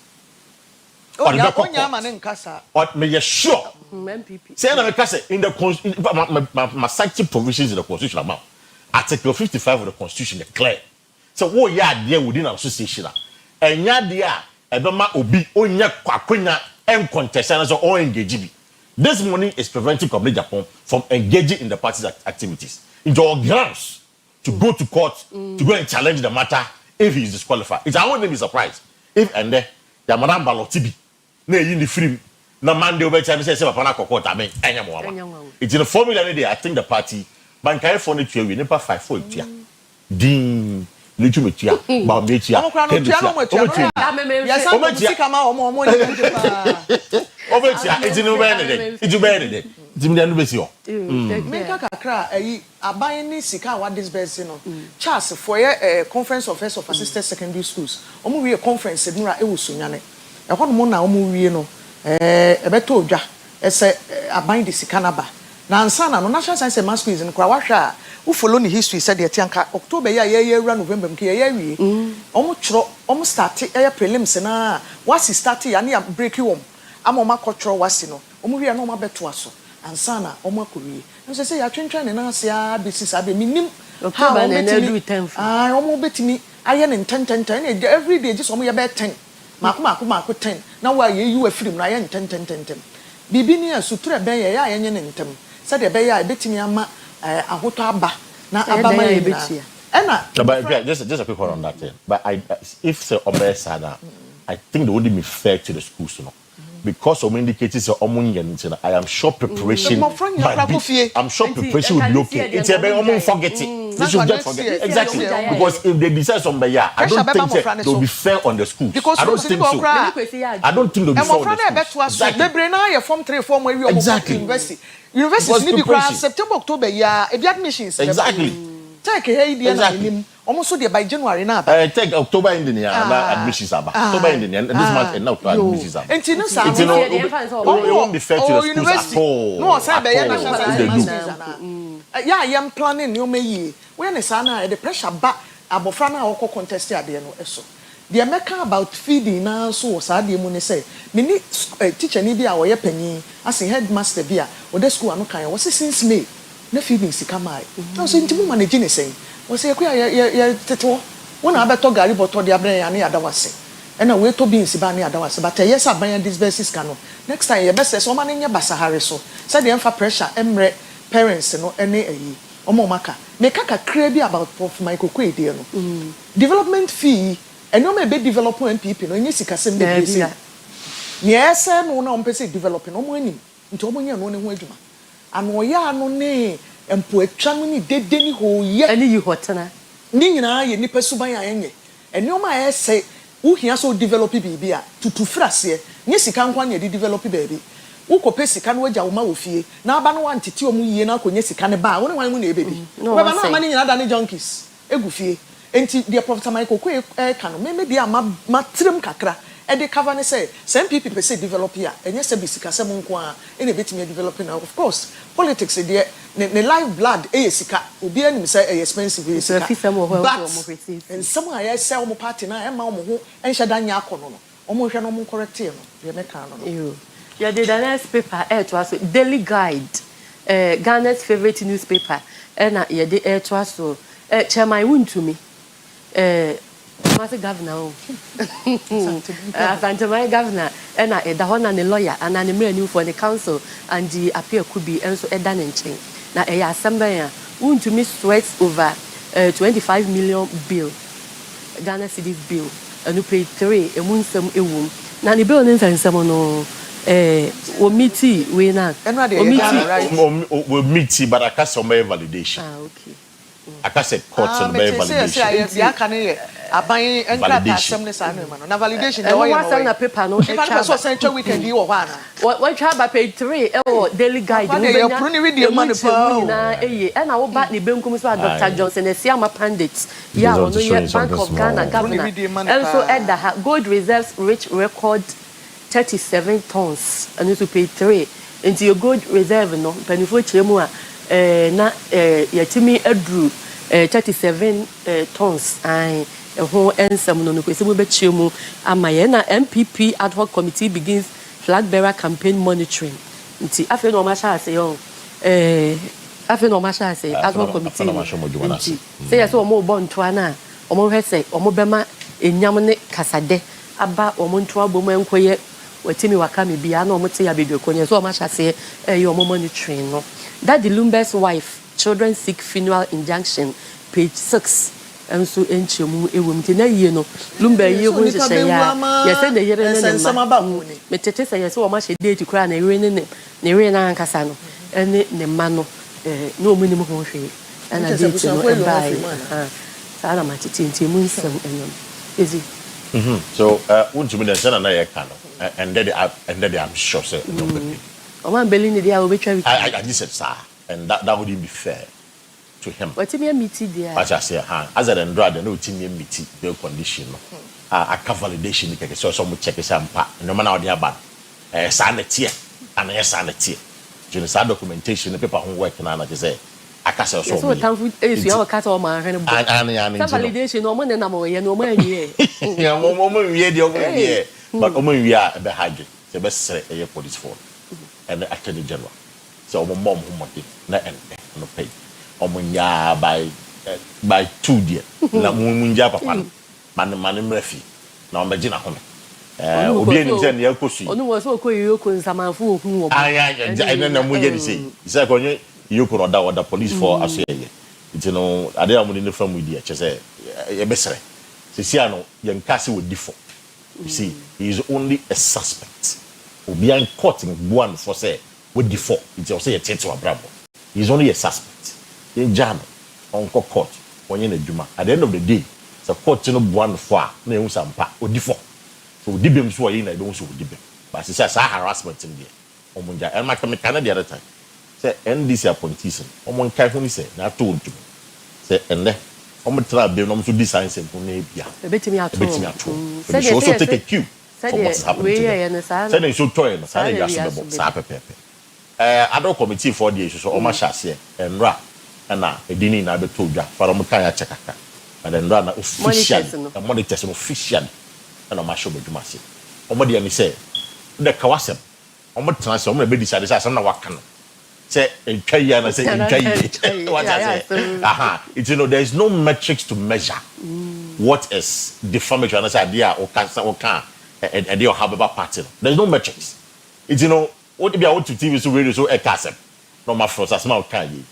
What may you sure? Say in the my citing provisions in the constitution amount. Article 55 of the Constitution declare. So what ya there within an association? And ya there, Ebema Obi, Onya Kwakwenya, and contestants or engaging. This money is preventing Company Japan from engaging in the party's activities. Into all grounds to go to court to go and challenge the matter if he is disqualified. It's I wouldn't be surprised if and there, the Madame Balotibi, nay in the film, no man the over Chinese say Papa Court, I mean, it's in the 4 million. I think the party. Bankai for the we never 5 4 tia. Ding little metia, but metia. Yes, it's in the way. It's bad. It's in the end.
Make a cry a buying Sika what this best, Charles for a conference of heads of assistant secondary schools. We a conference in Nura Ewusunyane. A 1 month now, a beto ja, as a bind the Sikanaba. Na ansana no national science and math quiz in kwa wahwa who follow the history said the tianka October year November mke year omo chro omo start prelims na wasi start ya na break you ama ma kotro wasi no omo wi na omo beto aso ansana omo akowie no say ya twentwen ne na asia bisis abe minim
October na do 10
omo betimi aye ne 10 every day just omo ye be 10 mako 10 na wa ye you afrim na aye 10 bibi ni asuture ben ye ya yenye ne ntem said the bear betting ama a hotaba na abama betia.
But just a quick one on that thing. But if the obey sada, I think they wouldn't be fair to the schools, because of indicators of I am sure preparation. I'm sure preparation will be okay. It's a forgetting. They should just forget exactly because if they decide on the year, I don't think they'll be fair on the schools.
Because
I don't think so. I don't think they'll be fair on the schools.
Exactly. Form 3 form where we are university. University need be September October year. If admissions
exactly.
Take exactly. Almost the by January now.
Take October in the year admissions are October in the end. This month and now admissions are.
And
it won't be fair to the schools at all.
No, yeah, I am planning new May. When is Anna the pressure back abofrana or contest at the end so. the America about feeding now so sad mu ne say me teacher ni bi a woye panyin as headmaster bi a wo the school anu kan wo since May na feeding sika mai na so ntimu manage ne say wo say ku ya tetewo wo na abeto gari boto de abran ya ne adawase na we to beans ba ne adawase but yes aban disburses kano next time ye best so man nya basahare so say the emfa pressure emre parents no ene ayi omo maka me kaka kra bi about Prof Michael Kwede no development fee and no be development MPP no nyi sika sem be say yes no na ompese developing omo anim nti omo nya no ne ho adwuma ano ya no ne empo atwa no ni dede ni ho ye
ani yi hotena
ni nyina ye nipa suban ayenye eni omo aye say wo hia so develop bibi a tutu frase nyi sika nkwa nya di develop baby wo kope sika no agya wo ma wo fie na aba no wantete omo yie na akonya sika ne ba wo ne wan mu na ebebi baba na amani nyina da ne junkies egu fie enti the Professor Michael Kwe ka no me bia ma trem kakra e de cover ne say some people per say develop here enye say bisika say monko a e na betimi developing now of course politics dey ne live blood e sika obi anim say e expensive e sika and some I say omo party na e ma omo ho enhye da nya akono no omo hwe no omo correct no de me ka no
yeah the next paper to us daily guide Ghana's favorite newspaper na yeah the to us chairman wuntumi Master Governor, Santamai Governor, and the Hona the lawyer, and an new for the council, and the appeal could be also a done and chain. Now, a assembly, to me sweats over 25 million bill, Ghana City bill, and you pay 3 a moon some a womb. Now, the bill and someone or meaty, we now,
we'll meet, but I can't submit validation.
Ah, okay.
I said courts and validation.
Yeah, can you? Aban enkrata assembly sa no na validation
the way no na paper no
e try so central weekend yi wo hwa na
what try by page 3 daily guide
no be your pruni video man pa
na eye na wo ba ne benkum so Dr. Johnson Esiama Pandit ya ono ye Bank of Ghana governor also at the gold reserves reach record 37 tons and to page 3 into your gold reserve no panifo chemu a na yatimi adru 37 tons and ho ensam no kwesi mo bechiemu amaye na MPP ad hoc committee begins flag bearer campaign monitoring nti afi no ma sha ase yo afi no ma sha ase ad hoc committee nti say yes o mo bo ntoa na o mo hwese o mo bema enyam ne kasade aba o mo ntoa bo mo enkoye watimi wakame bia na o mo te ya bedo konye so o ma sha ase o mo monitoring no that the Lumber's wife children seek funeral injunction page 6 and so enchemu ewum ti na yie no Lumber yie ho hye ya ye say the yere ne ma me tete say yes o ma hye date kura na yere ne yere na ankasa no ene ne ma no no omunim ho hwe ana date no e bai sa na ma tete nti mu nsem enyam ezi
so wontumi den sana na ye ka no and then I'm sure say no be
o man beli ne dia obetwa wi
I just said sir and that wouldn't be fair to him.
What me meet there?
As I say, as I endure the no team meet the condition. A validation because so some check is ampa. No man out there bad. Sanity and yes sanity. You know, documentation the paper homework and I say I can say so.
So time is your cat or man and validation no man na mo ye no man ye.
Yeah, mo ye the over here. But we are a hydro. The best say a police for and the attorney general. So my mom who money na end no pay. Omunya by 2 dear. Na munja papa man mrefi. Na omegina home. Obi enim say na yakosu.
Onu wo so koyi yoko nsamanfo ohun wo.
I na mu ye say. Say konye yoko order police for aseye. You know, ade amuni ne from with here say ye besere. Se sia no ye nkase we defo. You see, he is only a suspect. Obi an court in one for say we defo. It say ye tete wa brabo. He is only a suspect. In Jam on court when in a Juma. At the end of the day, the court no one for na ehun sampa odifo. So dibem so yin na don so dibem. But say say harassment in there. Omunja and my Canada the other time. Say NDC appointees omon kai hu ni say na to ntu. Say ende omo tra be no so design sem ko na bia.
Ebetimi ato.
So she also take a cue for what's happening. Say they so toy no say ya so be sa pepepe. Adult committee for the issue so o ma sha se enra na edini na beto dwa fara mo kan ya chekaka and then run official monitors official and on my show with Masi. Omodi and say the Kawasem. Omod transfer, I'm be decided as I'm not working. Say in Kaya and I say in Kaya. What I say? Aha. It's there is no metrics to measure what is defamatory and I say idea or cancer or can and they have about party. There's no metrics. It's what be out to TV so radio so a casem. No my first as my can.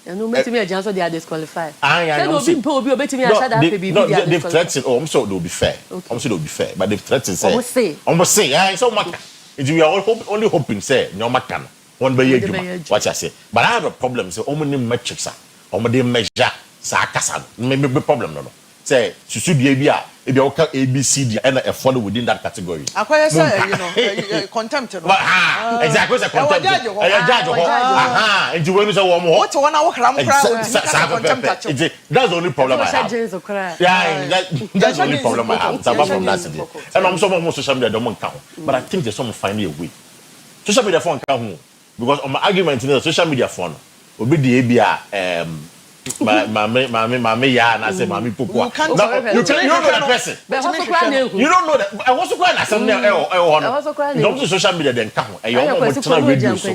And no matter me, so they are disqualified.
No, they've threatened. Oh, I'm sure they'll be fair. I'm sure they'll be fair, but they've threatened. Almost say, yeah, it's all matter. We are only hoping, say, no matter. One by year, what I say. But I have a problem. So, only metrics are. Only measure. Sarcasm. Maybe the problem, no. Say, should be if you okay ABCD and follow within that category.
Akwa say, contempt.
Exactly, it's a contempt. Aha, and you when you say one more.
What one hour
that's the only problem I have. Yeah, that's the only problem I have. Apart from that, and I'm someone who social media don't count, but I think there's someone finding a way. Social media phone count because on my argument in the social media phone will be the ABR Mami ya na say mami pokwa. You don't know that person. You don't know that. I was so crying as something you don't social media then come. I want to radio so.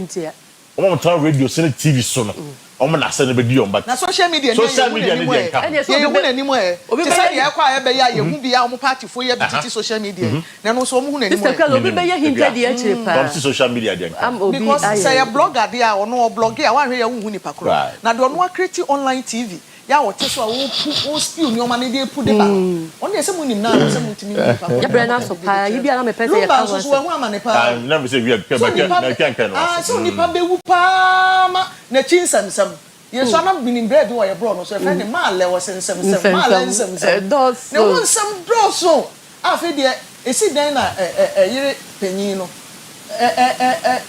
I want to radio so TV so no. I want to send video but
na social media
then come.
You won anymore. Obi say ya kwa ebe ya hu bia omo party fo ya bititi social media. Na no so omo hu anymore.
Mr. Obi be ya hinta de akire pa.
Come social media then come.
Because say a blogger there ono blogger wa hwe ya hu ni pakro. Na do no create online TV. Ya wote so wo spill ni o ma ne dey pu de ba. Oni ese mu nim na ese mu timi ni pa.
Ya brand na so pa, yi bia na me pese ya
ka. So wo ama ne pa.
I never say we are na kan no.
So ni pa be wu pa ma na chinsam. Yes, so na binim bread wo ya bro no so friend ma le wo sensem ma le sensem. Ne won sam bro so. Afi de esi den na yire panyin no.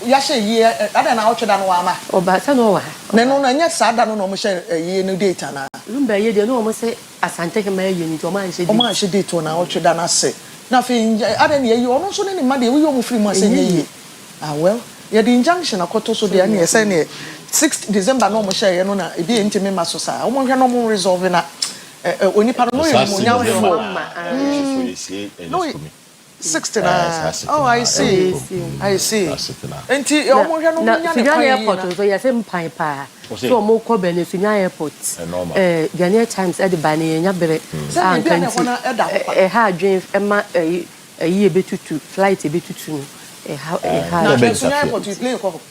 Ya she ye ada na otweda no wa ma.
Oba se no wa.
Ne no na nya sa da no no mo she ye no data na.
Lumba ye de no mo se asante ke ma ye ni to ma she date.
O ma she date na otweda na se. Na fe ada ne ye ono so ne ma de wo yo mo free mo se ye. Well, ye the injunction akoto so de na ye say ne 6th December no mo share no na e bi entime ma so sa. O mo hwe no mo resolve na onipa no ye mo nya wo. No 69. Oh, I see. Enti o mo hwe no mo nya ne
kwa airport so ye say mpan pa. So mo ko be ne Sunya airport. Ghanaian Times e de ba ne nya bere.
Say bi na ko na e da ko.
Ha adwen e ma e betutu flight e betutu.
Ha Sunya airport you play ko.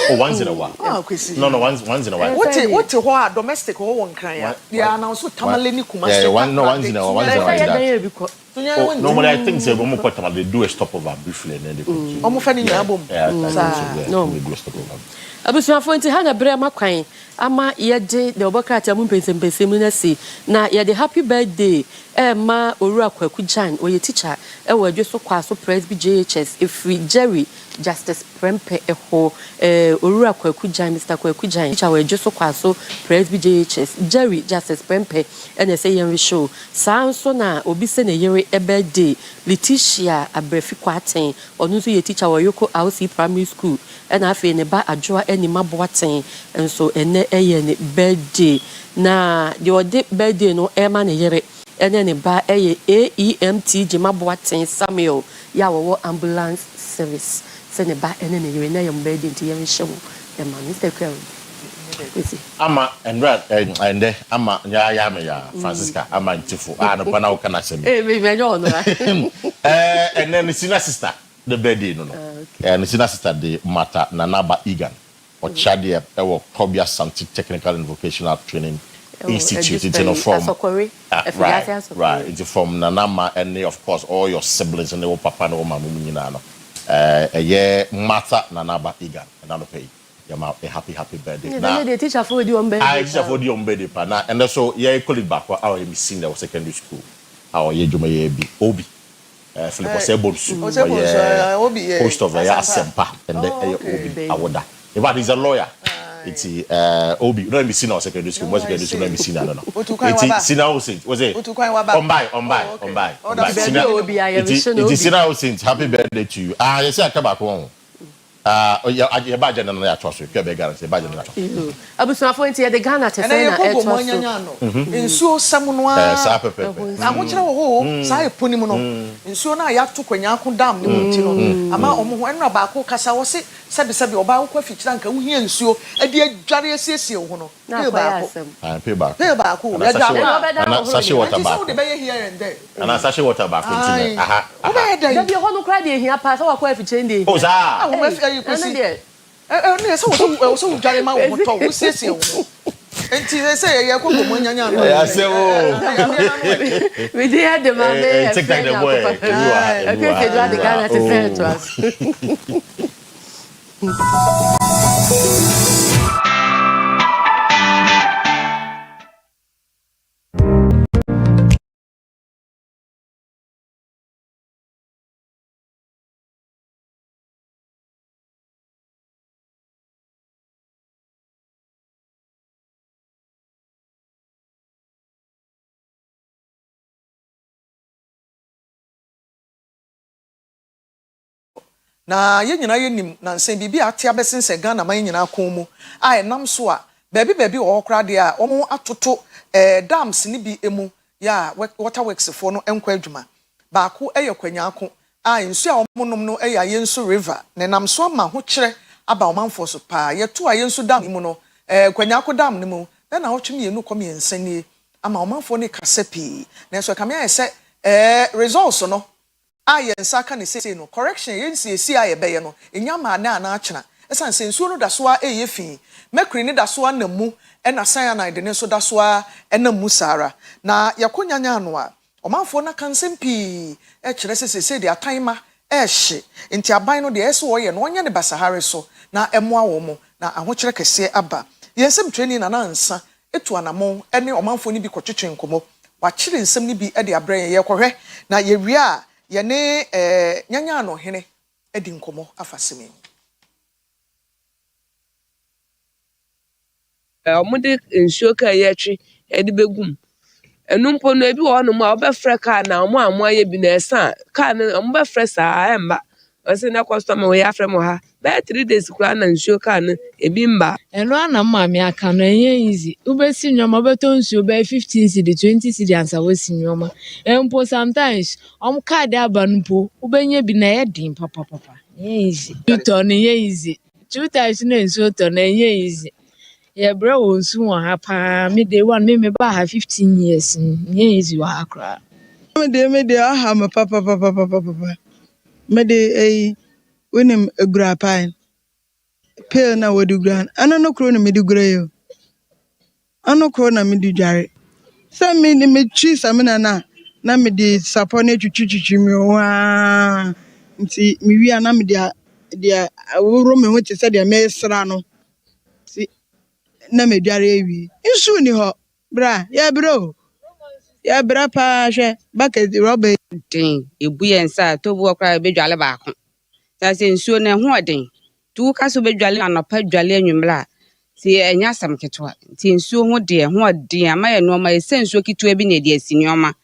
Oh, once in a while.
Oh, Kwesi.
No, once in a while.
What ho domestic ho won kran ya. They are now so tamale ni kuma.
Yeah, once in a while. Normally I think say we put they do a stopover briefly and then they continue.
Omo fa ni nya bom.
No, we do a stopover.
Abusuafo nti ha na bere makwan ama ye de the obokrata mu mpensempensem na si na ye de happy birthday ma Owura Kwaku Jan oye teacher e wo adwe so kwa so Presby JHS Efri Jerry Justice Prempe eho Owura Kwaku Jan Mr. Kwaku Jan teacher wo adwe so kwa so Presby JHS Jerry Justice Prempe ene say yen show sanso na obi se na yere birthday Letitia Abrefi Kwaten onu so ye teacher wo Yoko RC Primary School ena afi ne ba adwoa eni maboaten enso ene eye ne birthday na de ode birthday no ema ne yere ene ne ba eye AEMT Jimaboaten Samuel ya wo ambulance service se ne ba ene ne yere na yem birthday nti yem hyewo e ma Mr. Kwesi
ama and ama ya me ya Francisca ama ntifo no pa na wo kana sem
me nyo no
and then the senior sister the birthday no and the senior sister the matter Nanaba Egan or Chadia or Kobia Santi Technical and Vocational Training Institute. It's from right. It's from Nanama and of course all your siblings and the papa and mama muninano. A year matter Nanaba Egan and I'll pay. A happy birthday.
Now the teacher for you on birthday.
I teacher for you on birthday pa and also call it back our missing the secondary school. Our ye Jumaye be Obi. Philip was able to
Obi
post of a sempa and the Obi Awoda. In fact, he's a lawyer. It's Obi. You don't be seen our secondary school. What's secondary school? Don't be seen. I don't know. It's Sina Hussein. Was it? On by. It is Sina Hussein. Happy birthday to you. Yes, I come back home. Your budget and I trust you. You're guarantee budget.
Abusafo nti de Ghana te say na
eto so nsuo samunwa ahokyere wo ho sai poni mu no nsuo na ya to kwanya ko dam ne mu ti no ama omo ho enra ba ko kasa wo se sebi oba ko afikyira nka wo hia nsuo ade adware asiesie wo ho no
pay back
ya
and sachet water back
so de be here and there
and sachet water back continue
da bi ho no kra de hia pa so wa ko afikyire ndi
o za
wo ma fi kwesi ne so dware ma wo to wo siesie wo enti say ye ko mo nyanya no
ya se wo
we dey had the man
take that the boy
okay Ghana the Ghana to fair to us
na ye nyina ye nim na nsen bibi ate abesense Ghana man nyina kon mu a enam so a baabi wo kra de a omo atoto dams ni bi emu ya water works fo no enkwa adwuma ba ko kwanya ako a nsu a omo nom no ya yensu river na nam so ama ho kire aba omanfo so pa ye to a yensu dam mu no kwanya ako dam ni mu na hotwem ye nu kom ye nsani ama omanfo ne kasepi na so kamia ye se results no aye nsaka ne say no correction yensi esi aye beye no enyama na na achena esan sensuo no dasoa eye fi mekri ne dasoa na mu na cyanide de ne so dasoa na mu sara na yakonyanya no a omanfo na kansempi kire sese de atanma ehye nti aban no de ese wo ye no onye ne basahare so na emoa wo mu na ahokyere kese aba yensem training na nansa etu anamon ne omanfo ni bi kwotwetwe nkomo wakire nsem ni bi de abrɛ ye kɔhwɛ na ye wi a ye ne nyanya no hene edi nkomo afasemi
omude nsuo ka ye twi edi begum enumpo no ebi wo no ma obefre ka na omo amoye bi na esa ka na omo befre sa emba ose na customer we afre mo ha be 3 days kwa na nsuo ka na ebi mba
eno ana mama aka no enye easy ubesi nyoma beto nsuo be 15 cd 20 cd ansa wesi nyoma empo sometimes card abanpo ubenye bi na ye din papa easy to no ye easy 2 times na nsuo to na enye easy ye bra wonsu won ha pa me day one me ba ha 15 years nye easy wa ha kra
me dey aha me papa me dey unim egura pan pay na wodi gran no kro na me di gura yo ano kro na me di dware so me chi samina na me di sapone twitwitwi me wa nti me wi na me dia aworo me ho te se dia me sra no ti na me dware ewi nsu ni ho bra ya bro ya bra pa hwe bucket rubber
den ebu yensa to bu okra be dwale ba ko ta se nsuo na ho den tu ka so be dwale anopa dwale anwumla ti enya sam ketwa ti nsuo ho de ho den ama ye no ma ese nsuo kitwa bi na de asinioma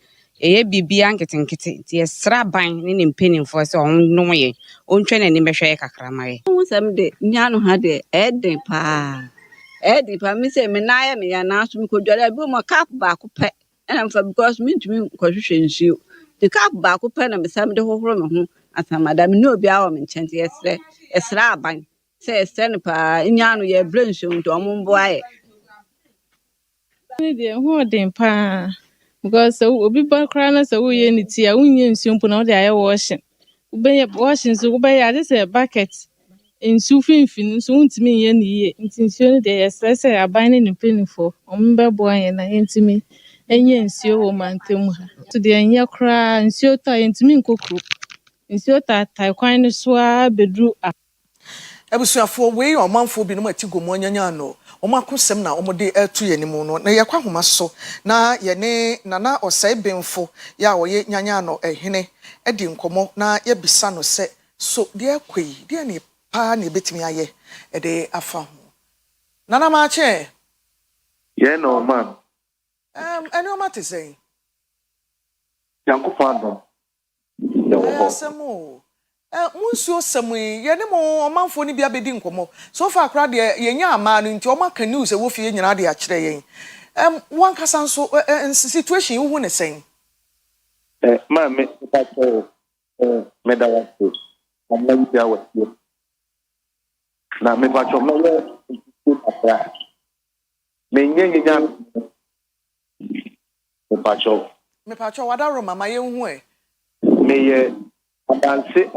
eye bibia nketenkete ti esra ban ne mpenimfo se on no ye ontwe na ni behwe kakra ma ye
ho sam de nya no ha de eden pa mi se me na ya me ya na so mi ko dwale bi mo cap ba ko pe and for because me to me kwahwehwe nsuo the cap ba ko pe na me sam de hohoro me ho asamada me no bi awo me nkyente esra aban se esene pa nya no ye brensuo nto omo mbo aye
ni de ho den pa because obi ba kra na so ye ni ti a unye nsuo mpo na o de aye washing ubenye washing so ubenye ade se bucket nsuo finfin so untimi ye ni ye nsuo ni de esese aban ni penifo ombebo anye na yentimi enye nsuo wo mantem ha to de enye kra nsuo ta yentimi nkokro nsuo ta kwan ni so a bedru
ebusuafo we omanfo bi no mati gomo nyanya no omakosem na omode atu yenimu no na yekwa homa so na ye ne nana osai benfo ya oye nyanya no ehene edi nkomo na ye bisa no se so de akwei de ne pa na betimi aye ede afa ho nana ma che
ye no man
eni o mate sei
yanko fando
semo Munsuo samui ye ne mo omanfo ni bia bedi nkomo so far kra de ye nya ama no nti o maka news e wo fie nyina de a kire yen wan kasa nso situation wo ne sen
ma me pato me da wato amma ya wato na me pato me ye akra me nyenye nya me
pato wada ro mama ye hu
me ye adanse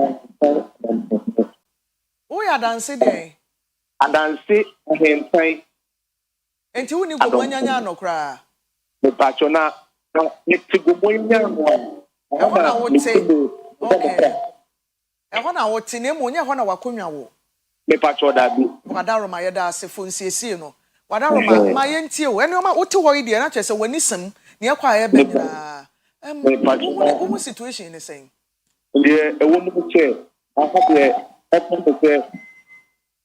o ya danse de
adanse ahentan
enti woni gomanyanya no kra
me pato na ti gomanya no
na wote okay na wote ne mo nya ho na wakonwa wo
me pato da bi
wada ro ma ye da asefo nsiesie no wada ro ma ye ntie wo ene ma wote wo ide na chese wani sem ne akwa ye ba nyina wo situation ne sen
de ewo mu che aka de open de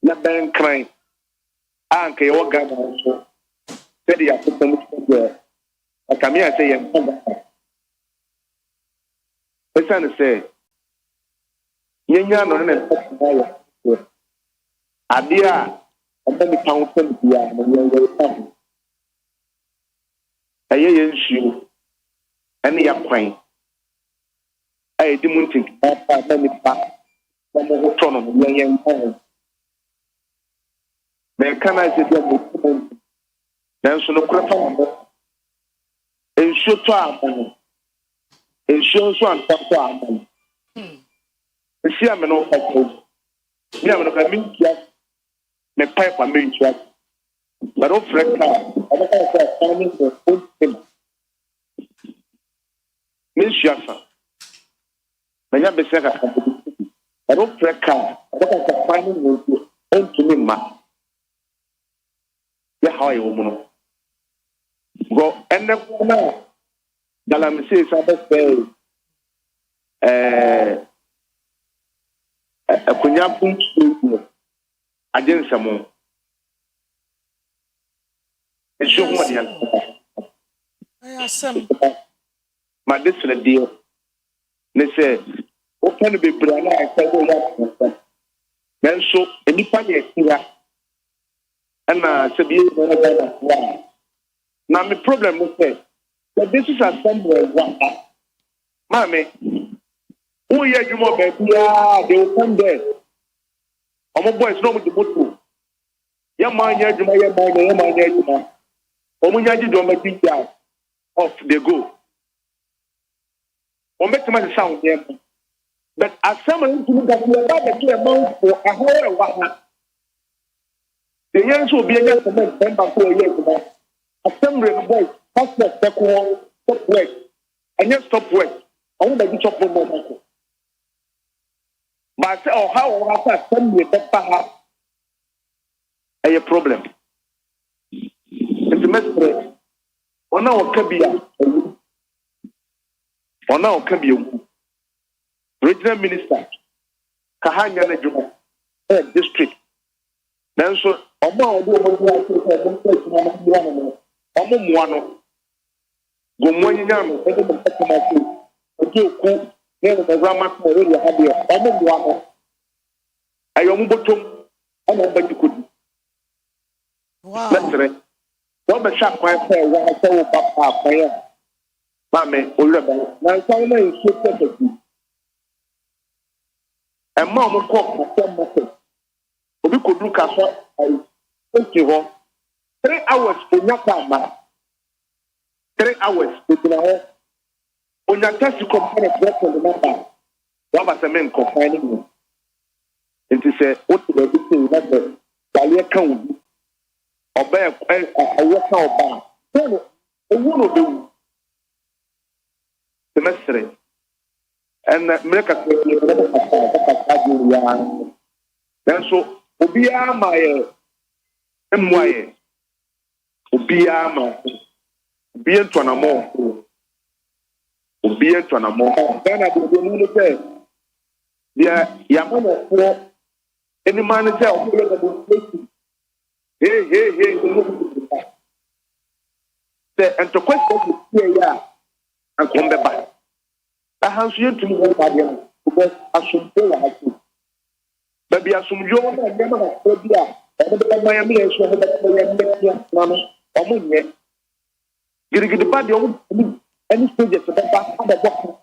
na ben kran anke yo ga na so se de akoto mu de akamia se ye mpa esa ne se yenya no ne na ya adia aba mi kan so bia na ye pa aye ye nsu ene ya kwan ai di muntin pa na mi pa na mo ho tono mo ye mpa me kana se dia mo nanso no kura fa mo ensu to amano ensu so anta to amano esi ameno fa ko ni ameno ka mi kia me pipe a me ntua but o freka aba ka sa fani ko o me shiafa na ya bese ka ka but o freka aba ka sa fani ko o ntumi ma ya hawo yo mu no go enne ko na dala mi se sa be akunya puntu agensamo ejo ho dia
asem
ma desle dio ne se o panu be bra na aka go ya nanso enipa ne akira ana se bi no na ga na me problem mo say that this is assembly what mame who ye jumo be bia they will come there omo boys no mo di moto ya manya juma juma omo nyaji do ma tinja off they go o make ma sound there but assembly into that we about the amount for a whole wa the young so be a comment member for a year assembly boys pastor stop work and just stop work I want to chop more but say oh how after assembly better a problem it's mestre ona okabia regional minister kahanya na juma district nanso omo muano gomwanya no ede mo takamasi oku ne no grama ko area hade omo muano ayo mo botom ana mbajikodi
wow
mestre do be sha kwan fa wa sa wo papa kwan mame Oyerepa na nsan na nso tete emma mo ko ko obi ko du ka so ai oki ho 3 hours onyaka ma 3 hours otina ho onyaka si compare break on the number wa ba se men ko fine ni nti se o ti be ti na be dale kan wu oba awo ka oba so owu no be wu semestre en mreka ko ni ka ya nanso obi ama ye emwaye obi ama obi entonamo kana de ni se ya mo ko eni man se o ko le ko hey se ento question ya an ko be ba hansu yentu mo ba dia because asomdwe wa hapo baby asomdwe wa na nyama na probia ebe ba ya mi enso ebe ba ya mi na no omunye girigidi ba de omu any stage to ba ada boko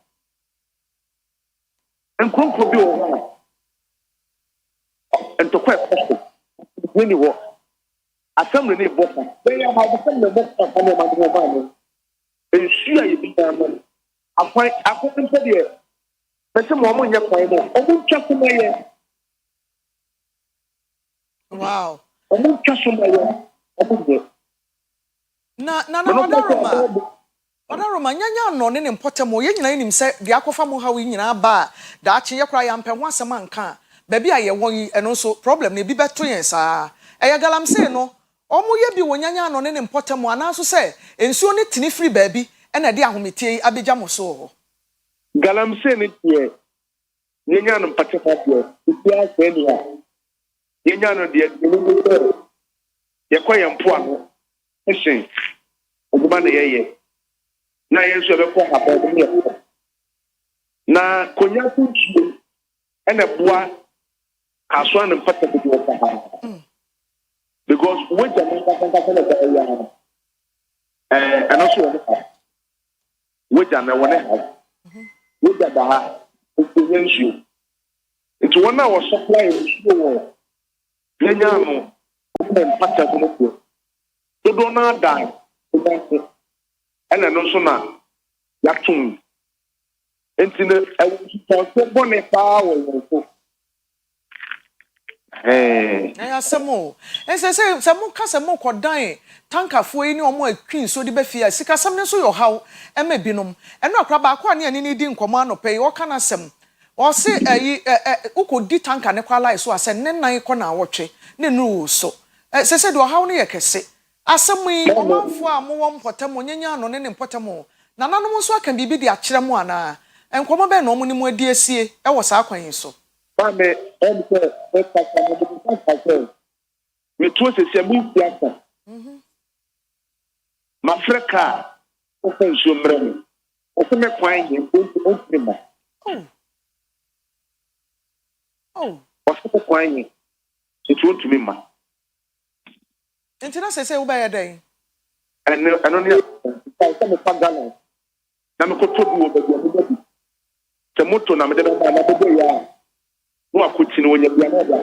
enkonko bi o ha ento kwa question ni wo assembly ni boko be ya ha assembly boko ka no ma do ba no ensu ya bi na mo akwan mpe de pese mo mo nya kwan mo omu twa so maye
wow
omu twa so maye omu de
na Roma nyanya no ne mpotemo ye nyina nim se de akofa mo hawo nyina ba da ache ye kra ya mpɛ ho asɛm anka ba bi aye won yi eno so problem na bi beto yen saa ɛyɛ galamse no ɔmo ye bi wonyanya no ne mpotemo anaso se ensuo ne tini free ba bi ɛna de ahometie abegya mo so
galamse ne tie nyanya no mpatema tie bia se ni ha nyanya no de ye koye mpo ano ehyen oguma na ye na yesu be ko haba de ye na konya kunchi ena boa kaso na mpata de wo ka ha because we jam ka na ka ya and also we jam na wona ha we jam da ha o kunyensu it one na was supply nsu wo yenya no mpata de ko do na da ena no so na yatum entine so bone pa wo wo
asemo ese se mo ka se mo kodan tankafo yi ni omo atwin so de ba fia sika sam ne so yo haw e ma binom eno akra ba akwa ne ani di nkomo anope wo kana sem wo se ukodi tanka ne kwala so ase ne nan ko na awotwe ne nu so se do haw ne ye kese asemi omanfo a mo won potamo nyanya no ne potamo na nanom so aka bibi di akere mo ana enkomo be no mo ni mo adi asie e wo sa akwan so
mame emse me to se se mu fiasa ma freka o fe nso mrem o fe me kwan ye o prima o fe kwan ye e to ntumi ma
entina se wo ba ya den
eno ne ka me pagana na me ko to bi wo ba bi te moto na me de ba na bo ya no akuti no nya bia na da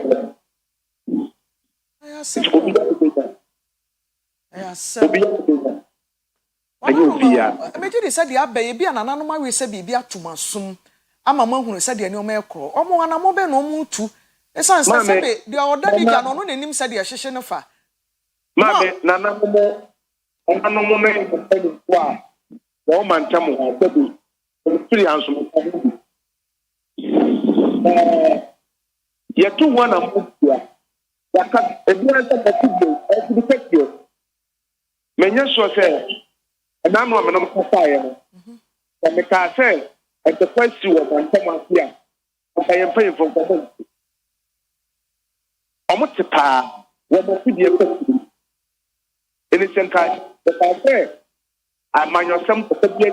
Imagine said the abbey be an anonymous said be a tumasum. I'm a man who said the anoma cro. Omo and a mobe no mutu. A son said the order no name said the ascension of her.
Mamma, Nana Momo, and no moment of the woman Tamu, baby, and 3 hours. Yet 2 1 of Mutia. That a different of the picture. Many so say, and I'm not a fire. And the car said, at the first 2 of my summer here, I am paying for the Omotipa, what must be a innocent kind, the car said, I mind yourself to be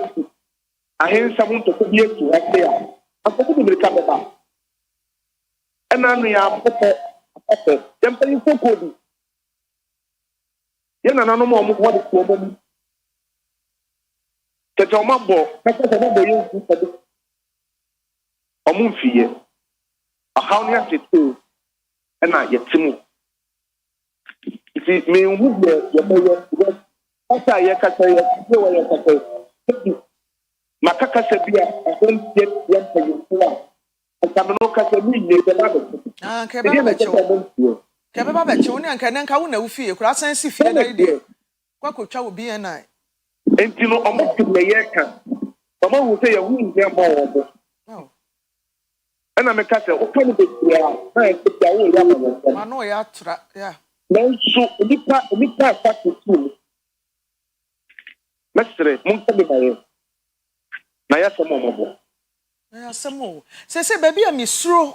I hear someone to be to right there. I'm going to recover back. And now we are jumping for code. Yen and no more what is woman. That your mambo, that's a number you for this. A moon fear. A how near it too. And I yet to it is me who your after I can say, Makaka Sabia, I don't get young for you. And some no Casabia,
Kebaba becho ni anka nanka wo na wo fie kura san si fie dai de kwakotwa wo bi enai
entino omo me yeka omo wo se ya hu nje ma wo bo ana me ka se o kan be tia na e tia wo ya ma
ma no ya tra ya
nanso nipa fa tu mestre mun ka be baye na ya samo mo bo
na ya samo se baby a misro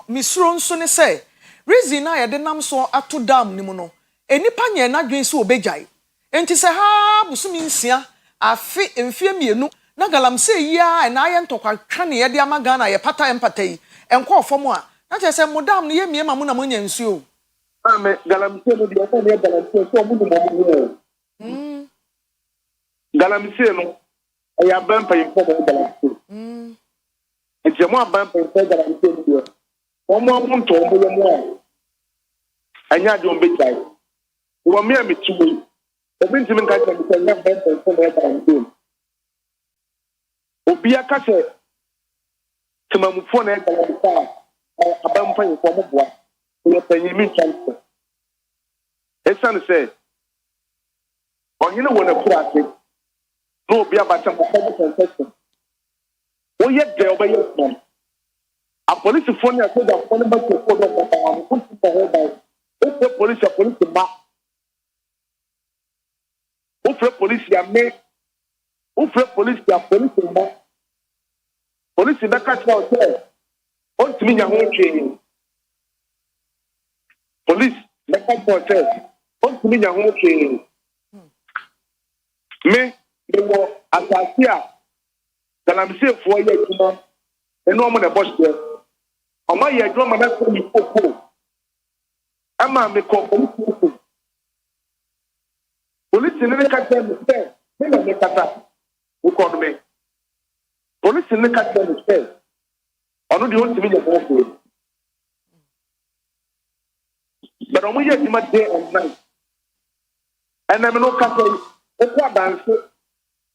nso ne se reason na yede nam so ato dam ni mu no enipa nye na dwen so obejai enti se ha busumi nsia afi emfie mienu na galamse ya na aye ntokwa twa ne yede amaga na ye pata empata yi enko fom a na che se modam no ye mie ma mo na mo nya nsuo
ame galamsey no de o ne galamsey so mo no galamsey no ya ban pa yin fo galamsey enti mo aban pa yin galamsey no de o mo nto mo ye mo anya de o be jai wo me ametuwe obi ntimi nka che me nya ban pa yin galamsey obi aka che timamufo na galamsey aban pa yin fo mo boa o panyin mi chance esan say onyine wona kurate no obi abata mo ko contestant o ye de obaye man a police phone ya so da phone ba ko do ba ba mo ko ti ho ba o police ma o police ya me o police ya police ma police da ka twa o say o ti mi nya ho twe police da ka twa o say o ti mi nya ho twe me wo asase a galamsey fo ye adwuma eno mo na boss there o ma ye adwuma na ko ni popo ama me ko police ne ka tell me say me na me kata wo ko no me police ne ka tell me say onu di on ti me ye bo ko but o mo ye adwuma day and night and me no ka say o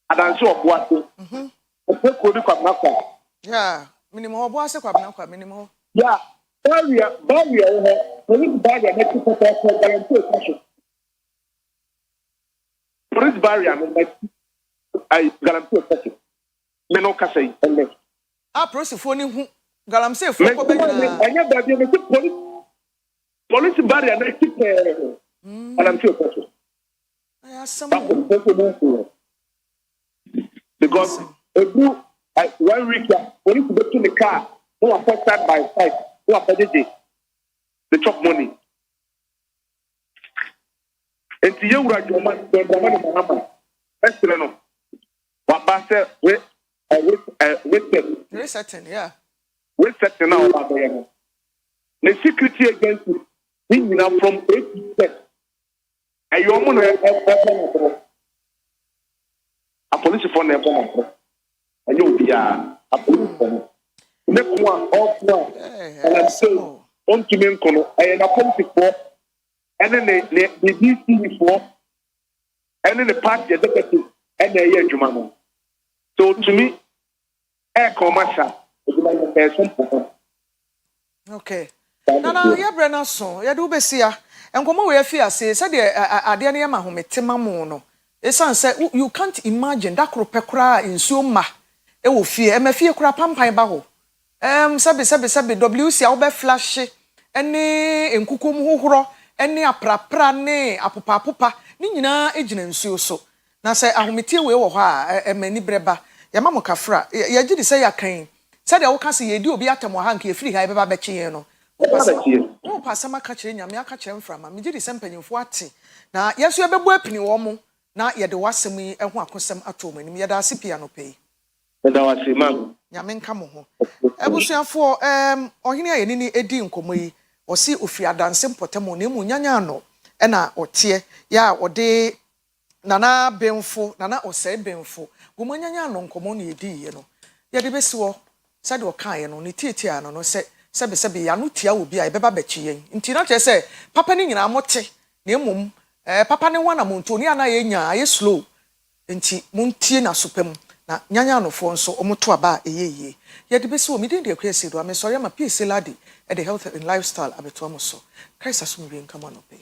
adanse oboase o ko bi kwa nakwa
yeah minimum oboase kwa nakwa minimum
yeah barrier police barrier na ti ko guarantee question police barrier na I guarantee question me no ka say ele
police fo ni hu galamsey fo ko be na
anya da bi me police barrier na ti guarantee question because one week police go to the car who are side by side who are the chop money and to you right your man the money mama first no what pass with
certain yeah
with certain now about the security agency from 8 to 10 and you want a police phone never and you be a police phone next one off now and I'm saying on to me kono and a police for and then the DC for and then the party executive and the year jumano so to me air commercial
okay na ya brena so ya do besia enkomo we afia say de ade na ya ma homete mamu no esan say you can't imagine that kropekra insuo ma e wo fie e ma fie kura pampan ba ho sabe WC a wo be flash ene enkukom hohoro ene aprapra ne apopa ni nyina ejina nsuo so na say ahomete we wo ho a emani breba ya ma mokafra ya gidi say ya kan say de wo ka say ye di obi atamo ha nka efiri ha e beba beche yen no wo pasama ka kire nyame aka kire mframa me gidi sempanyimfo ate na yeso ye bebo apini wo mo na ye de wasem yi ho akosem ato manim ye da asipia no pei
ye da wasemam
nyame nka mo ho ebusuafo ohene aye ni edi nkomo yi osi ofi adanse mpotemo na emu nyanya no e na otie ya ode nana benfo nana osai benfo gomo nyanya no nkomo na edi ye no ye de besiwo sade o kan ye no ni tietia no sebe ya no tia obi a e beba bechi yen nti na che se papa ni nyina mote na emum papa ne wana monto ni ana ye nya ye slow nti montie na sopem na nyanya no fo nso omoto aba eyeye ye de besi o mi de Kwesi do amesori ma PSC lady e the health and lifestyle abeto amoso Christ asumwe nkama no pe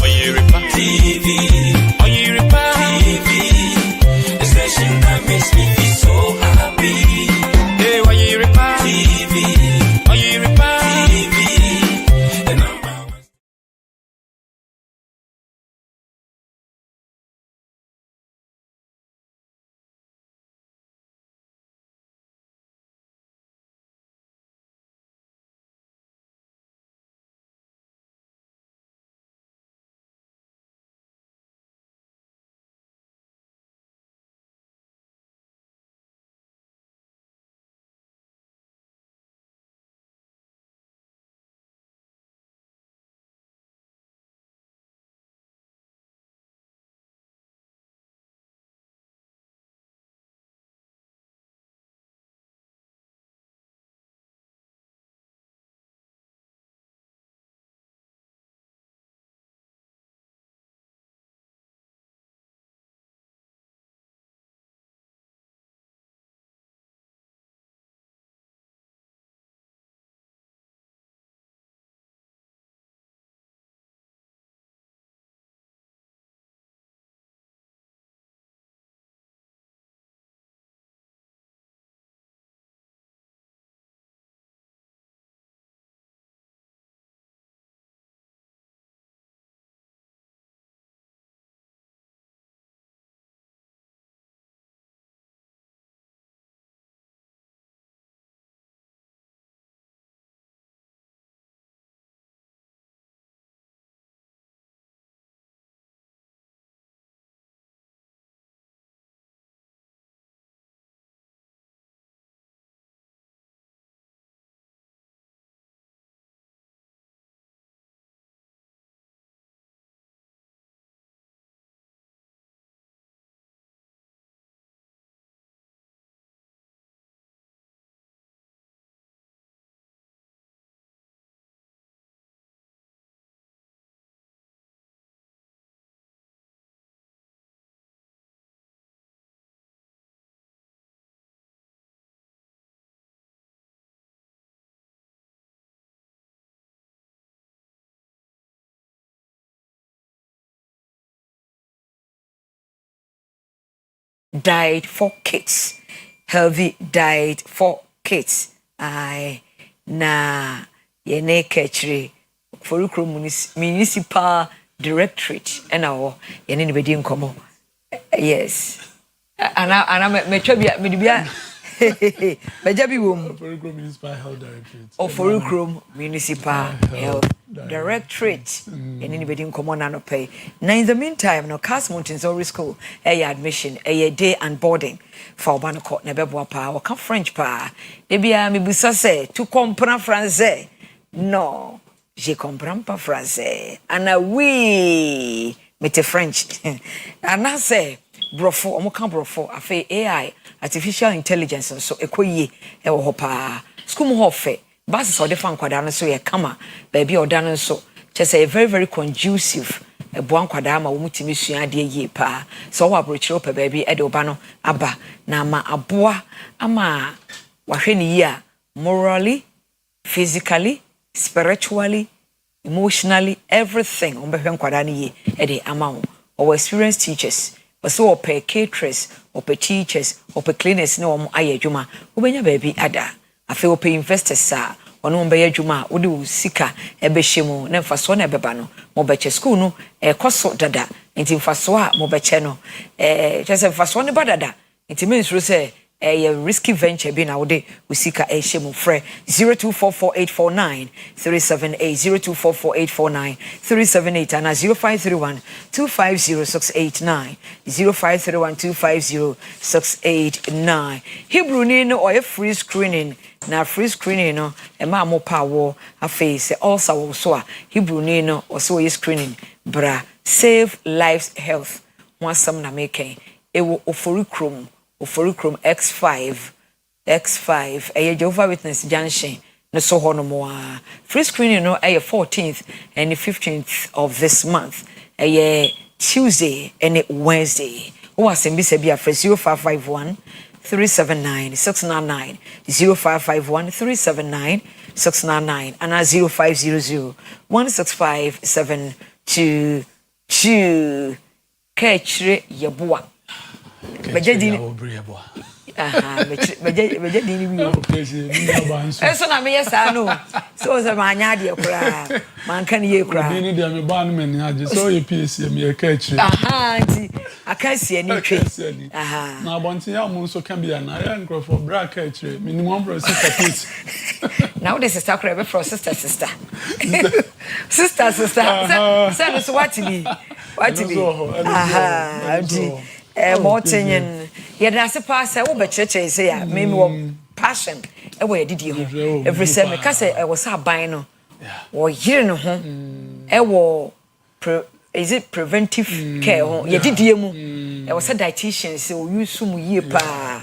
Oyerepa TV, Oyerepa TV, the station that makes me feel so happy. Hey, Oyerepa TV.
diet for kids. Healthy diet for kids. Aye. Na yene kechre Forukro Municipal Directorate. And our yene nibedi nkomo. Yes. Ana me Bajabi wom.
Forukro Municipal Health Directorate.
Forukro Municipal Health Directorate. Anybody in common and pay. Now in the meantime, no Cass Mountains Ori School, admission, day and boarding for Banako, Nebeboa pa, or come French pa. Debia mi busa se, tu comprends français. No, je comprends pas français. Ana oui, mete French. Ana se, brofo, omo kan brofo, afe AI, artificial intelligence, so ekoye, ewo hopa. School mo hofe. Basis or the fan kwadana so ye kama baby or dana so just a very very conducive a buan kwadama wo mutimi sua de ye pa so wa brochiro pa baby e de oba aba na ma aboa ama wahwe ni ya morally, physically, spiritually, emotionally, everything on behwe kwadana ye e de ama our experienced teachers so or pay caterers or pay teachers or pay cleaners no am aye adwuma wo benya baby ada afi wo pay investors sa ono mbe adwuma wo de sika ebehye na mfaso na ebeba no mo beche school no koso dada nti mfaso a mo beche no chese mfaso ne badada nti me nsuro se risky venture bi na wo de sika ehye mo frɛ 0244849378 0244849378 and 0531250689 0531250689 Hebrew ni no or free screening na free screening no ma mo pa wo afi se also wo so a Hebrew ni no o so screening bra save lives health wansam na meken ewo Oforikrom X5 Jehovah Witness Junction no so hono mo free screening no 14th and the 15th of this month Tuesday and Wednesday o asembi se bia 0551 379 699 0551 379 699 and 0500 165 722 Kechre Yeboa Bejedi bejedi ni mi eso na me yesa no so se ma anya de kura man kan ye kura
ni de me ba no mani age so ye PSC me e Kechre
nti akansi ani twe
na abontin ya mu so kan bia na ya nkrofo bra Kechre minimum bro sister
now this is takra be for sister sister so what be motenyen yeda se pass wo be cheche say ya me wo passion e wo yedidi ho every say me ka say e wo sa ban no wo yire no ho e wo is it preventive care ho yedidi mu e wo say dietitian say wo use mu yie pa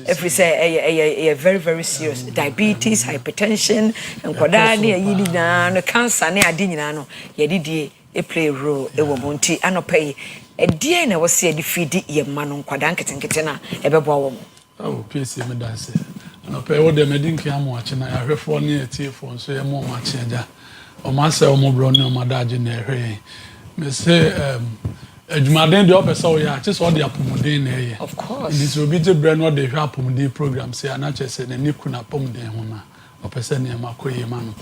every say very very serious diabetes hypertension enkoda ne yidi na no cancer ne ade nyina no yedidi e play role e wo monti anopai die na wo se de feed ye ma no nkwada nketenkete na ebeboa wo mo
PSC me dance anopai wo de medinki amo ache na ahwefo ne etiefo nso ye mo ma ache ja o ma se o mo bro ne o ma daje na ehwe me se adwumaden de opesa o ya ache so de apomuden na eye
of course
this will be the brand no de hwa apomuden program se ana che se na niku na apomuden ho na opesa ne ma koye ma no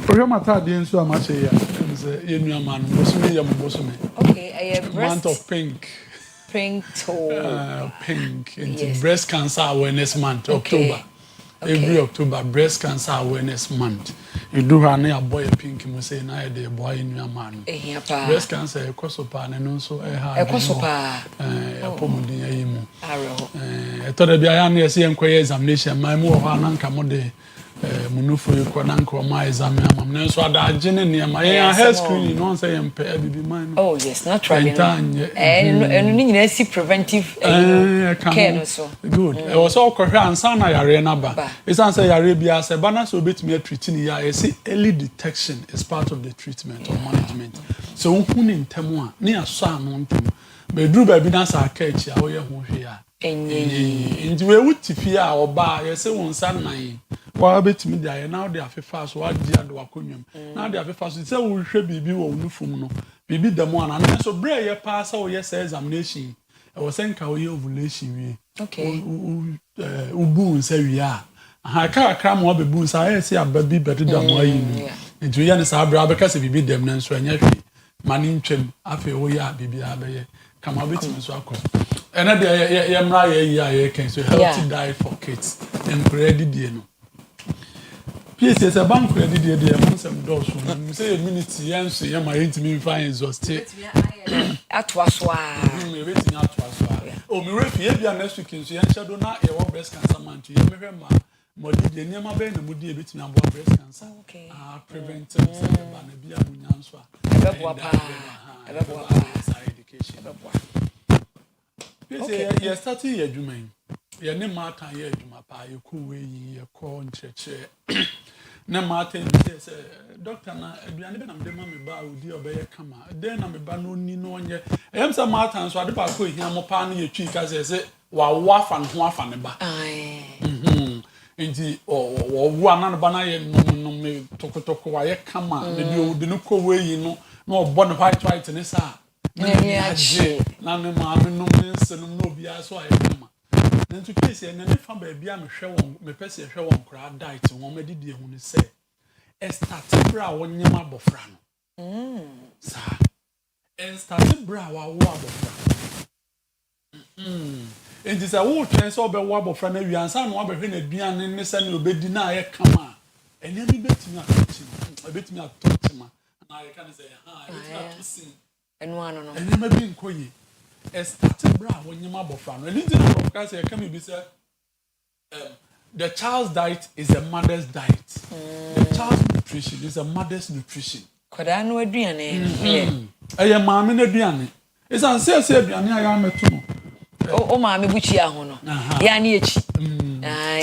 program atade nso amache ya se ye nua ma no bosome ya mo bosome
okay
month of pink
to
pink into breast cancer awareness month October every October breast cancer awareness month you do have a boy pink mo say na e boy nua ma no breast cancer e kosopa na no so e ha
kosopa
apomuden ayi mu e to da bia ya na se enkoye examination my mo ho ananka mo de munufo yiko na nko ma examine amam na so adaje ne ne ma ya health screening no say empe abibi man
oh yes naturally enu ni nyina si preventive care no so
good e was all kohwe ansa na yare na ba isan say yare bia say bana so betimi treating ya e say early detection is part of the treatment or management so hu ni ntemu a ne aso anu ntemu be duru ba bi na sa ka echi a wo ye hu hwe ya nti we wuti fi a oba ye say won sa nan wa betimi dia ye na de afefa so wa dia do akonwam na de afefa so say wo hwe bibi wo nufum no bibi demo ana na so bre ye pa sa wo ye say examination was saying ka we ovulation we
okay
ubu nsa wi a ha ka kra mo be bu nsa e se ababi bedu da mo ayi ni nti ya ne sa abra be ka se bibi dem na nso anya hwe mani ntwem afi wo ya bibi abeye kama betimi so akọ ena de ye mra ye kan so healthy diet for kids and credit die no PSS a bank credit die de am sem do so say minute yen so ye ma yentimi fa exhausted
atwaso a
me betimi atwaso a o me refi e bia next week so yen shadow na ye wo breast cancer man to ye me hwe ma mo di niam be na mo di e betimi abo breast cancer preventive say ba na bia mo nyanso a
ebeboa pa
education ye start ye adwuma ye ne mata ye adwuma pa ye ko we ye ko ncheche na mata say doctor na aduane be na me ma me ba odi obeye kama den na me ba no ni no nye em say mata so ade ba ko hia mo pa na ye twi ka say wa afa ne ho afa ne ba nti wo ana ba na ye no me tokotoko wa ye kama me bi odi no ko we yi no na obo ne white ne sa na me ma me no me nsenu no bia so ayema na ntu kesi na ne fa ba bia me hwe won me pese hwe won kra diet won me didi ehunu se start bra wonyem abofra no sa start bra wa wo abofra enti sa wo twen so be wo abofra na wiansa no abehwe na duane ne se na obedi na aye kama enya mi betimi atotima na aye kan se betimi atosin
enu ano no
enya ma bi nkoyi start bra wonyem abofra no enti na abofra se ka me bi se the child's diet is a mother's diet. The child's nutrition is a mother's nutrition.
Koda no aduane
eye maame na aduane isan se aduane aya meto no
o maame buchi aho no ya na echi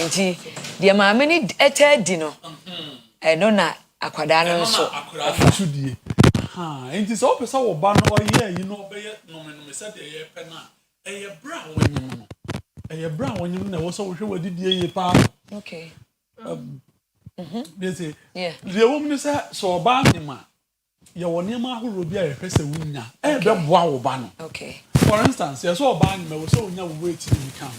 nti de maame ni eta di no no na akwada no so
akwada so die nti so pesa wo ba no oye yi no obeye no me se de ye pe na eye bra wonyem no eye bra wonyem na wo so wo hwe wadidie ye pa
okay
Bese the woman say so ba nyima ye woni ma ahoro bi a ye pese wunya e be boa wo ba no
okay
for instance ye so ba nyima wo so wunya weight ni kan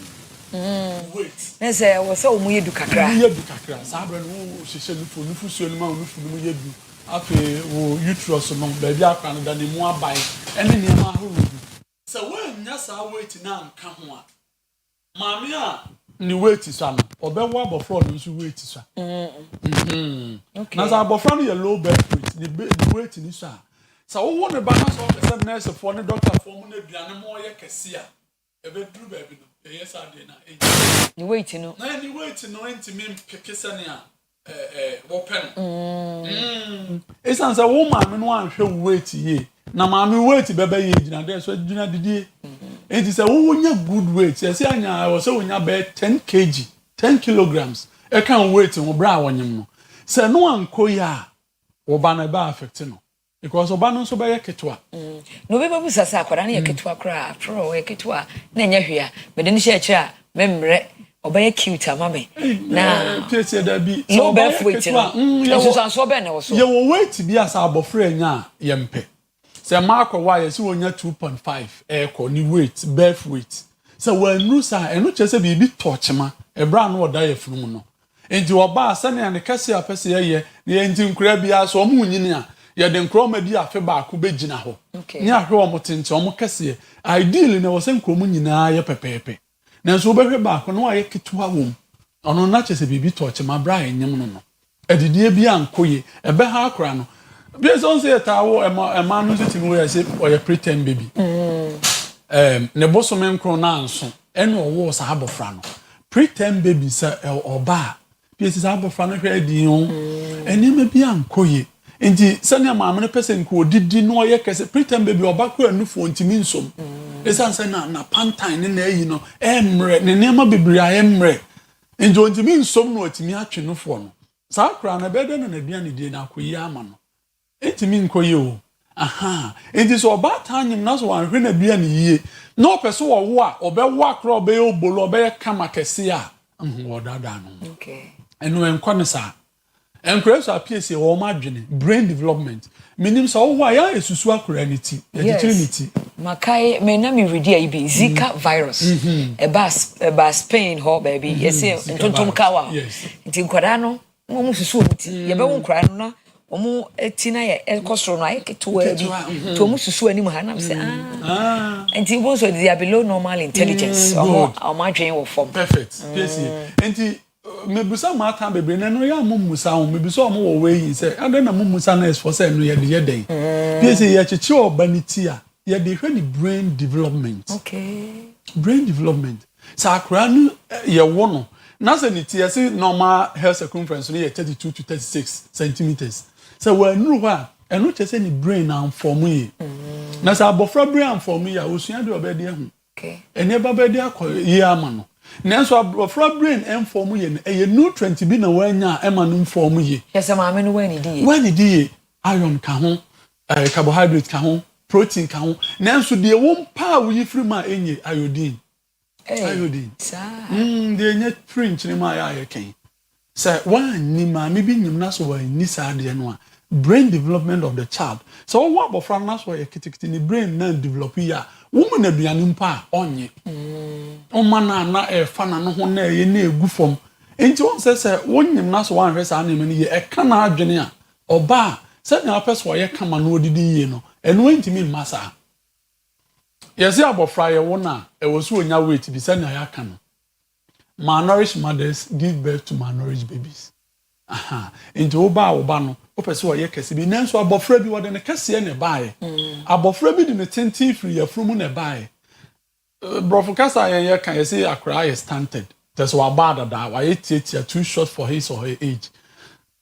weight
na say wo so mu yedu kakra
sa bra no wo hihye nufu suo no ma nufu no mu yedu afi wo uterus no ba bi akra no da ne mu abai ene ne ma ahoro bi so wunya sa weight na nka ho a maame a ni weight so no obewo abofro no so weight so okay na za abofro no ye low birth weight the weight ni so sa wo ne ba na so person nurse for ne doctor for mu na duane mo ye kese a ebe duru ba bi no ye sa de na
ni weight no
na ni weight no ntimi kekese ne a wo pen esan sa wo ma me no anhwe weight ye na ma me weight bebe ye gina de so gina didie enti say wo nya good weight say anya wo say wo nya be 10 kg 10 kilograms e kan weight wo bra wonyem no say no anko ya wo ba na ba affect no because oba no so be ye ketwa
no be babu sasa akwara na ye ketwa kra afro ye ketwa na nya hwea be de ni she kira memre oba ye cute amame na
pese da bi
so be weight no so so be na wo so
ye wo weight bi asa abofra nya ye mpe se marko wa ye si wonya 2.5 ko ni weight birth weight se wanu sa enu chese bibi tochema ebra no oda ye funu no enti oba asane ane kase apese ye ye enti nkura bia so omu nyini a ye de nkro ma bi afe ba ko begina ho ni ahwe omo tente omo kase ideally na wo se nkro mu nyina ye pepepe na so obehwe ba ko no aye ketua wom ono na chese bibi tochema bra enyem no no edidie bia ankoye ebe ha akra no because on say tawo a man no sit me say or a pretend baby ne boso men kro na anso eno wo sa abofra no pretend baby say oba because sa abofra no hwe di on eni me bi ankoye enti sane ma me person ko didi no ye kese pretend baby oba ko anufo ntimi nsom esan say na pantan ne na yi no emre ne nema bibiri a emre enti ntimi nsom no otimi atwe no fo no sa kra na bede no na duane die na akoyi ama no etimi nkoye o enti so oba tanyim na so wanhwe na bia ne yie na opeso wo a obewo akra obe obolo obe kama kese a odada no
okay
eno enko ne sa enkre so apese wo ma dwene brain development minim so wo ya esusu akra niti e titiri niti
Makai me na me ready ibi Zika virus. Eba Spain ho baby. Yes, ntontom kawa. Nti nkwada no mo susu nti ye be won kwada no na omo etina ye ekosoro no aye ketewa bi to omo susu anim ha na say nti bo so they are below normal intelligence omo adwen wo form
perfect yes nti mebusa mata bebre na no ya musa ho mebusa omo wo we say ade na musa na is for say no ye de ye den yes ye chichi obaniti a ye de hwe ni brain development brain development sakra no ye wo no na say ni tie say normal hair circumference no ye 32 to 36 centimeters so when you ha eno che say ni brain am form ye na say abofra brain am form ye osua de obedi ehu ene babedi akoye ama no nanso abofra brain am form ye no eye nutrient bi na wanya ema no form ye
yes ma me no wani
di iron ka ho carbohydrate ka ho protein ka ho nanso de won pa wo yifiri ma enye iodine iodine de enye fringe ni ma ya ken say one ni ma me bi nyim na so wa ni sa de no a brain development of the child so what abofra na so ye kitikiti ni brain na develop ya woman aduane mpa onye na e fa na no ho na ye na egu fom enti won say wonyim na so wan hwe sa na me ye e ka na adwene a oba say na person ye kama na odidi ye no eno ntimi masa yesi abofra ye wona e wosu onya weight bi say na ya ka no malnourished mothers give birth to malnourished babies enti oba no opese oye kese bi nanso abofra bi wode ne kese ne baaye abofra bi di ne tenti free ya from ne baaye brofo kasa ye kan yesi akra is stunted that's why bad that why it too short for his or her age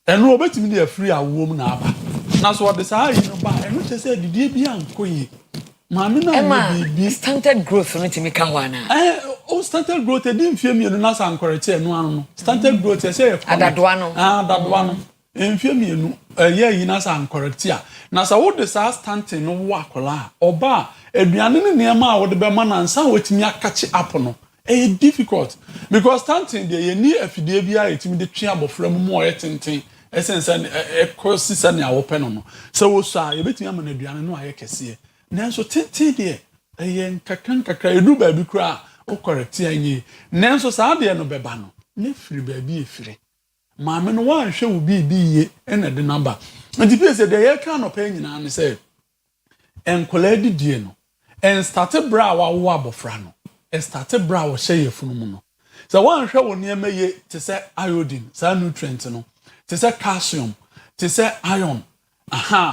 eno obetimi dey free awom na aba na so wode say you no ba eno che say didie bi ankoyi maame na bi
stunted growth no timi ka wana
stunted growth e di mfie mienu na san correct enu anu no stunted growth e say
adadoa
no mfie mienu ye yi na san correct a na sa wo de sa stunting no wo akola oba aduane ne niam a wo de be ma na nsa wotimi akachi up no e difficult because stunting de ye ni afidie bia etimi de twe abofra mu mo ye tenten essence e kosi sa ne awope no so wo so a ye betimi ama na aduane no aye kese nanso tenten de ye nkakra edu ba bi kra o correct anyi nanso sa de no beba no ne firi ba bi efiri maame no wan hwe wo bi ye ena de number nti pese de ye ka no pa nyina ne say enkola didie no en start bra wa wo abofra no en start bra wo hye ye funu mu no so wan hwe wo ne emaye te say iodine sa nutrient no te say calcium te say iron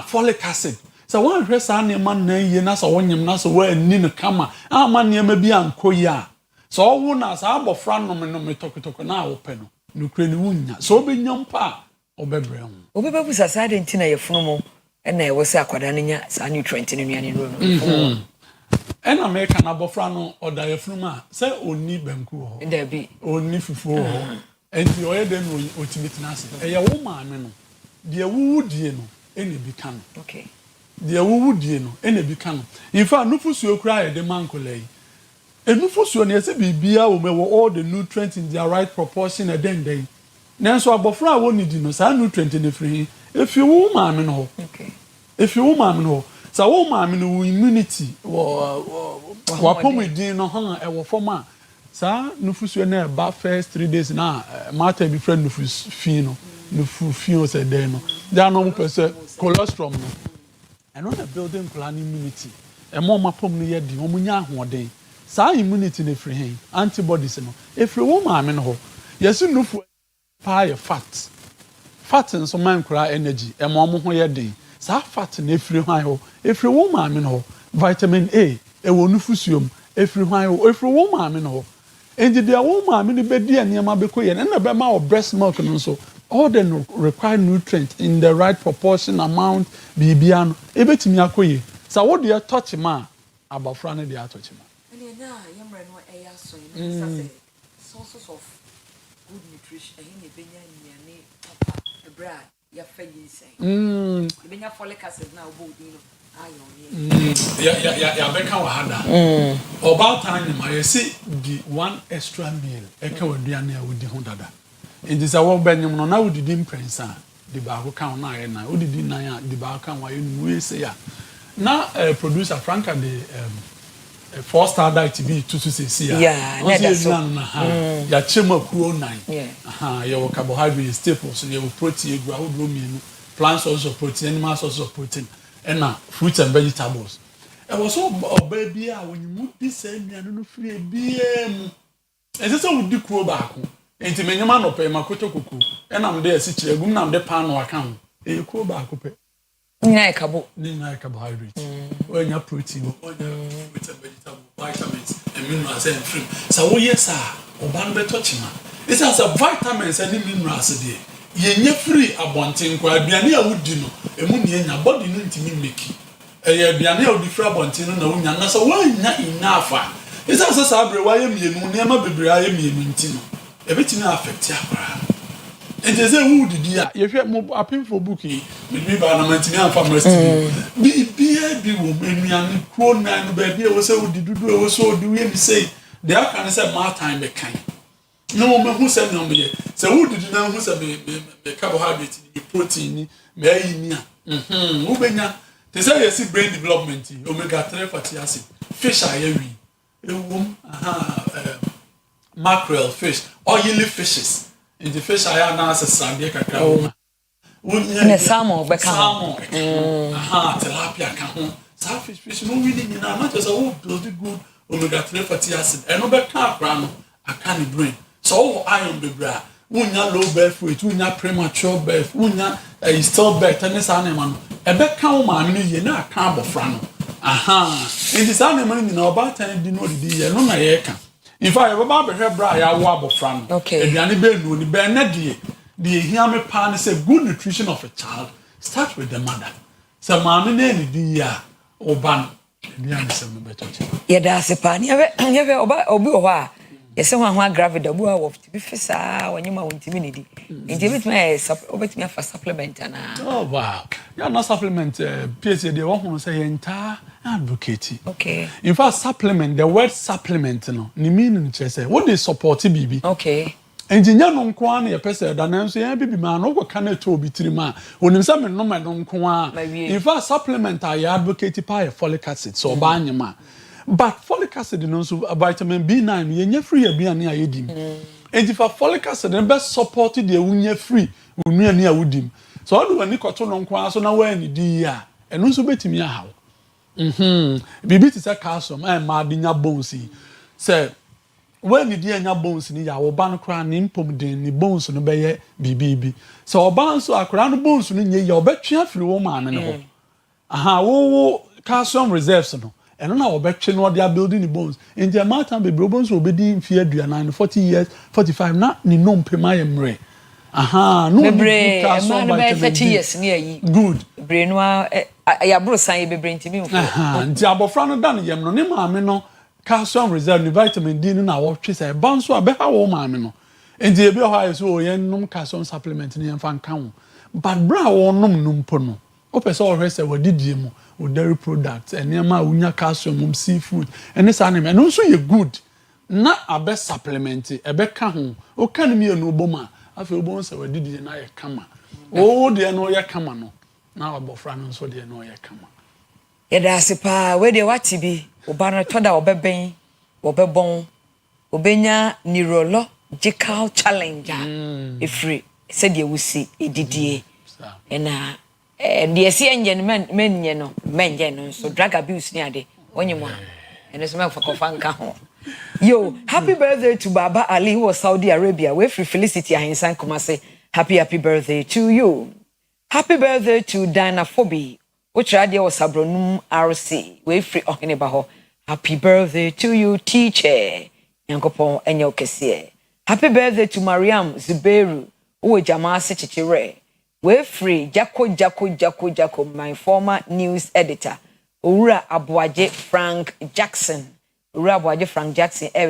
folic acid so wan hwe sa ne man na ye na so wonyem na so wa ani no kama ama ne ema bi ankoyi a so wo na sa abofra no me tokotoko na wo pe no nukre ni wunya so obenyam pa obebre ho
obebebu sasade ntina ye funu mu na ye wo se akwada nya sa nutrient no nuane no
ena me kana abofra no oda ye funu ma se oni banku ho
nda bi
oni fufu ho enti oye den otibitina ase eye wo maame no de wuwu die no ene bi kan
okay
de wuwu die no ene bi kan in fact nufusu okura ye de mankolai enufusu ne ese bibia wo mewo all the nutrients in their right proportion and then nanso abofra a woni di no sa nutrient ne free if you woman no
okay
if you woman no sa wo man no immunity wa pomidin no han e wo forma sa nufusu na ba first 3 days na matter be friend nufusu fi no nufu fi o se den no da no person cholesterol no and on the building plan immunity e mo mapom no ye di omunya ahoden sa immunity ne free hen antibodies no if you woman no ho yesu nufu pa fat nso man kura energy e mo ho ye den sa fat na free han ho if you woman no ho vitamin A e wo nufusuom e free han ho if you woman no ho and the woman no be di aniama be koye na be ma breast milk no so all the required nutrients in the right proportion amount bibia no e betimi akoye sa wo de touch ma abafra no de touch ma
sources of good nutrition and benya nyane papa ebra ya fayi say benya folic acid na obodi no iron
ya beka wa hada about time ma yesi di one extra meal e ka waduane a wodi ho dada enti sa wo benyum no na wodi di imprensa di ba ko kan na ye na wodi di nan a di ba kan wa ye nu we say ya na producer Franca the 4-star diet be to see
yeah
that's ya chema kuo 9 your carbohydrate staples your protein ground plant source of protein animal source of protein and fruits and vegetables e was so baby when you move this same no free bm ese so wudi kuo baako enti menyama no pe makoto kuku e na mde esi kire gum na mde pan no aka ho e kuo baako pe Nina carbohydrate. When you protein, when you vegetable, vitamins, and minerals and fruit. So yes, sir. Oban be touching man. This has a vitamins and minerals there. Ye free abontin kwa aduane a wudi no. Emu ne nya body no ntimi make. Eh aduane a wudi free abontin no na wonya na so wanya enough. This has a sabre why mienu ne ma bebre aye mienu ntino. E betimi affect akara. And they say, who did you? If you have a painful bookie, maybe by a maintenance from rest. Be woman, and crone and baby was so did you also do we say they are kind of say my time be kind. No woman who said no me. So who did you know who said the carbohydrate, the protein, me? Who benya? They say you see brain development, omega-3 fatty acid, fish are heavy. Mackerel fish, oily fishes. In the fish I am now as a Sunday cacao.
Salmon,
tilapia can fish no reading in our not as a whole bloody good omega-3 fatty acid and no better crown a canny brain. So iron be bra. Unya low birth weight, unya premature birth, unya a still birth, and this animal. A better cow man, you know, a carb of frano. In this animal in our batten, you know the year, no, I can. In fact, I remember her bra ya wabo fran.
Okay.
And the benu the benedi. The hear me pan is a good nutrition of a child. Start with the mother. So mommy ne di ya oban. The answer me better.
Yeah, that's a pan. You obi owa. Yes, someone gravid obi owa to be fisa when you ma untimidi. Intimate me obet me for supplement na.
Oh wow. You not supplement PhD they want say entire advocate.
Okay.
In fact, supplement, the word supplement, no, ni meaning say what they support bibi.
Okay.
Engineer no nko na ye pese da na nso ya bibi ma no go kana to obi tirima. Onim say me no ma no nko a. In fact, supplement I advocate pa folic acid so ba anyama. But folic acid no so vitamin B9 ye nya free aduane a yedim. Enti fa folic acid the best support the wunya free unuane a wudim. So all do ni koto no nko a so na wa ni di ya. Eno nso betimi ahaw. Bibi ti say calcium ma dinya bones say when you dey nya bones ni ya wo ban kra ni mpom den ni bones no be ye bibi so oban so akra no bones no nye ya obetwe afiri wo ma ne ho wo calcium reserves no eno na obetwe no they are building the bones in the matter be bones obedi mfi aduana 40 years 45 na ni no mpema ye mre no
bebre man be 30 years ni ayi
good
bebre no ya bro san ye bebre ntimi mfo
nti abofra no dan yem no ne maame no calcium reserve vitamin D na wo twe say ban so abeha wo maame no nti ebi ho ayi so ye num calcium supplement ne yemfa nka ho but bra wo num numpo no o pese o hwese wadidie mu o dairy products enema unya calcium seafood ene sa ne no so ye good na abe supplement ebe ka ho o kan mi enu oboma afi obon se wadidie na ye kama o de no ye kama no na abofra no so de no ye kama
yeda sepa we de wati bi oba no toda obeben obebon obenya neurological challenge ifri said you will see edidie ena the esi enye menye no so drug abuse ni ade onyemo ene so me for kofanka ho yo happy birthday to Baba Ali who was Saudi Arabia we free Felicity Ahinsan Kumase happy birthday to you. Happy birthday to Dana Phoebe which radio was Sabronum RC we free ohineba ho. Happy birthday to you teacher Yankopon enyo kese. Happy birthday to Mariam Zuberu who jamaa se chichire we free Jacko my former news editor Ura Abuaje Frank Jackson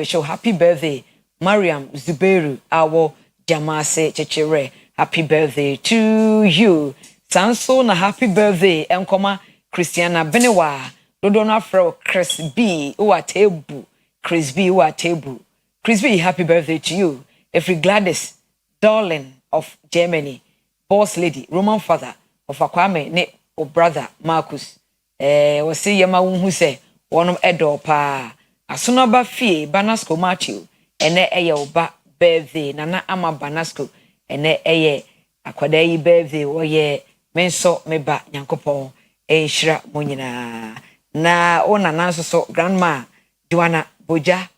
show happy birthday Mariam Zuberu our jamaa se chichire happy birthday to you. Sanso na happy birthday enkoma Christiana Benewa Dodona Fro Chris B who are table Chris B who are table Chris B happy birthday to you. Every Gladys darling of Germany boss lady Roman father of Akwame ne o brother Marcus we see yema wo hu se wonom edo pa asono ba fie Banasco Matthew ene eye oba birthday nana ama Banasco ene eye akwada yi birthday wo ye menso meba Nyankopon ehira mo nyina na ona nanso so grandma Joanna Boja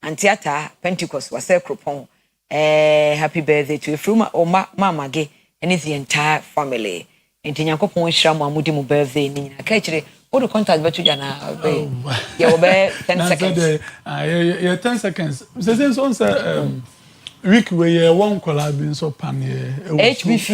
Antiata Pentecost wase kropon happy birthday to Efruma Oma Mama Ge and the entire family. And Nyankopon hira mo amudi mo birthday ni nyina ka kire what do contact betu jana be ya wo be 10 seconds
yeah 10 seconds since on say week where one collab so pan
HPV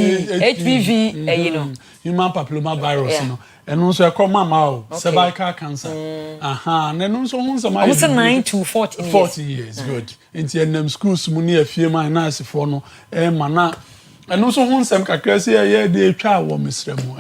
you know
human papilloma virus no and also a common mouth cervical cancer aha and then also who some
9 to 14
years good into them schools mu near fear my nice for no mana and also who some kakra say yeah dey twa wo mesremu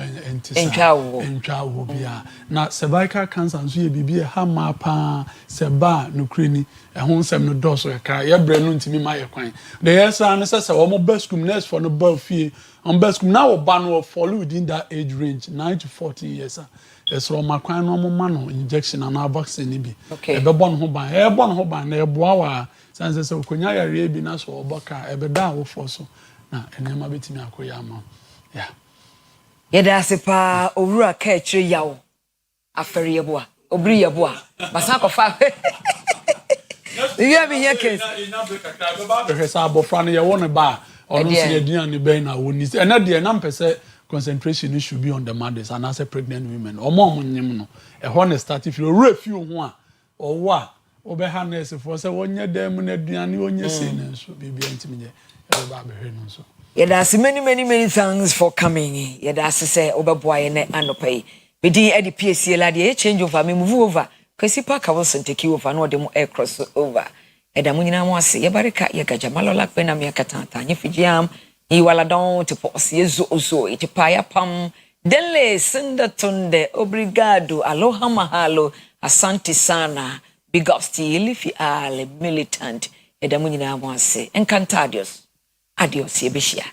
entwa wo bia na cervical cancer nso ye bibie ha ma pa seba no kreni ehun sem no doso ka ye bre no ntimi ma ye kwan the yes an say wo mo baskum nurse for no ba fie on baskum na wo ba no fall within that age range 9 to 40 years yes ro ma kwan no mo ma no injection and vaccine bi e be bon ho ban na e boa wa san say okonya yare bi na so oboka e be da wo for so na enema betimi akoya ama yeah
yeda sepa owura ka ekire yawo afere yeboa obri yeboa basa kofa you be here case
ina be kakra be ba be sa abofra no ye won ba onu se aduan be na woni ena de na mpese concentration should be on the mothers and as a pregnant women omo nyim no e ho na start if you refi ho a owo a obe ha nurse for say wonye dem na aduan wonye se na so bibia ntimi ye ba be hwe no so
Yedas many thanks for coming. Yedas say obeboa ye ne anopai. Bedi e di PSC la de change over me move over. Kwesi pa ka won take over no dem air cross over. Eda mu nyina mo ase ye barika ye gaja malola pe na me katanta nye fijiam. I wala don te po se zo iti pa ya pam. Dele senda tunde obrigado aloha mahalo asante sana. Big ups to Lifi Ale militant. Eda mu nyina mo ase. Encantadios. Adios, Yebishia.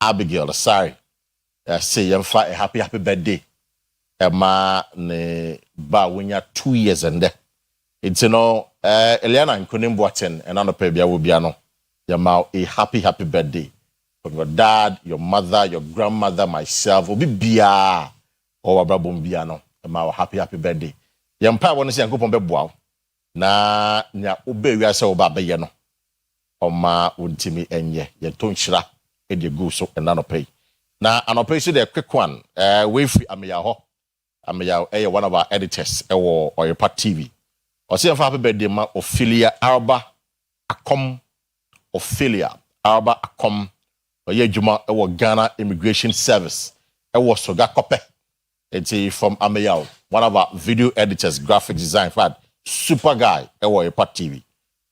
Abigail sorry say yemfa a happy birthday Emma ne ba winya 2 years and there it's Eliana nkonim boaten and anope bia wo bia no yema a happy birthday from your dad, your mother, your grandmother, myself obi bia o abrabom bia no yema happy birthday yempa won say yankopon beboa na nya obe wiase wo ba beye no oma wontimi enye ye tonhira e de go so and anope na anope so the quick one we free ameya one of our editors ewo Oyerepa TV Osi happy birthday ma Ophelia Arba Akom Ophelia Arba Akom Oye Juma ewo Ghana Immigration Service ewo Soga Kope it's from Ameyao one of our video editors graphic design fad super guy ewo Oyerepa TV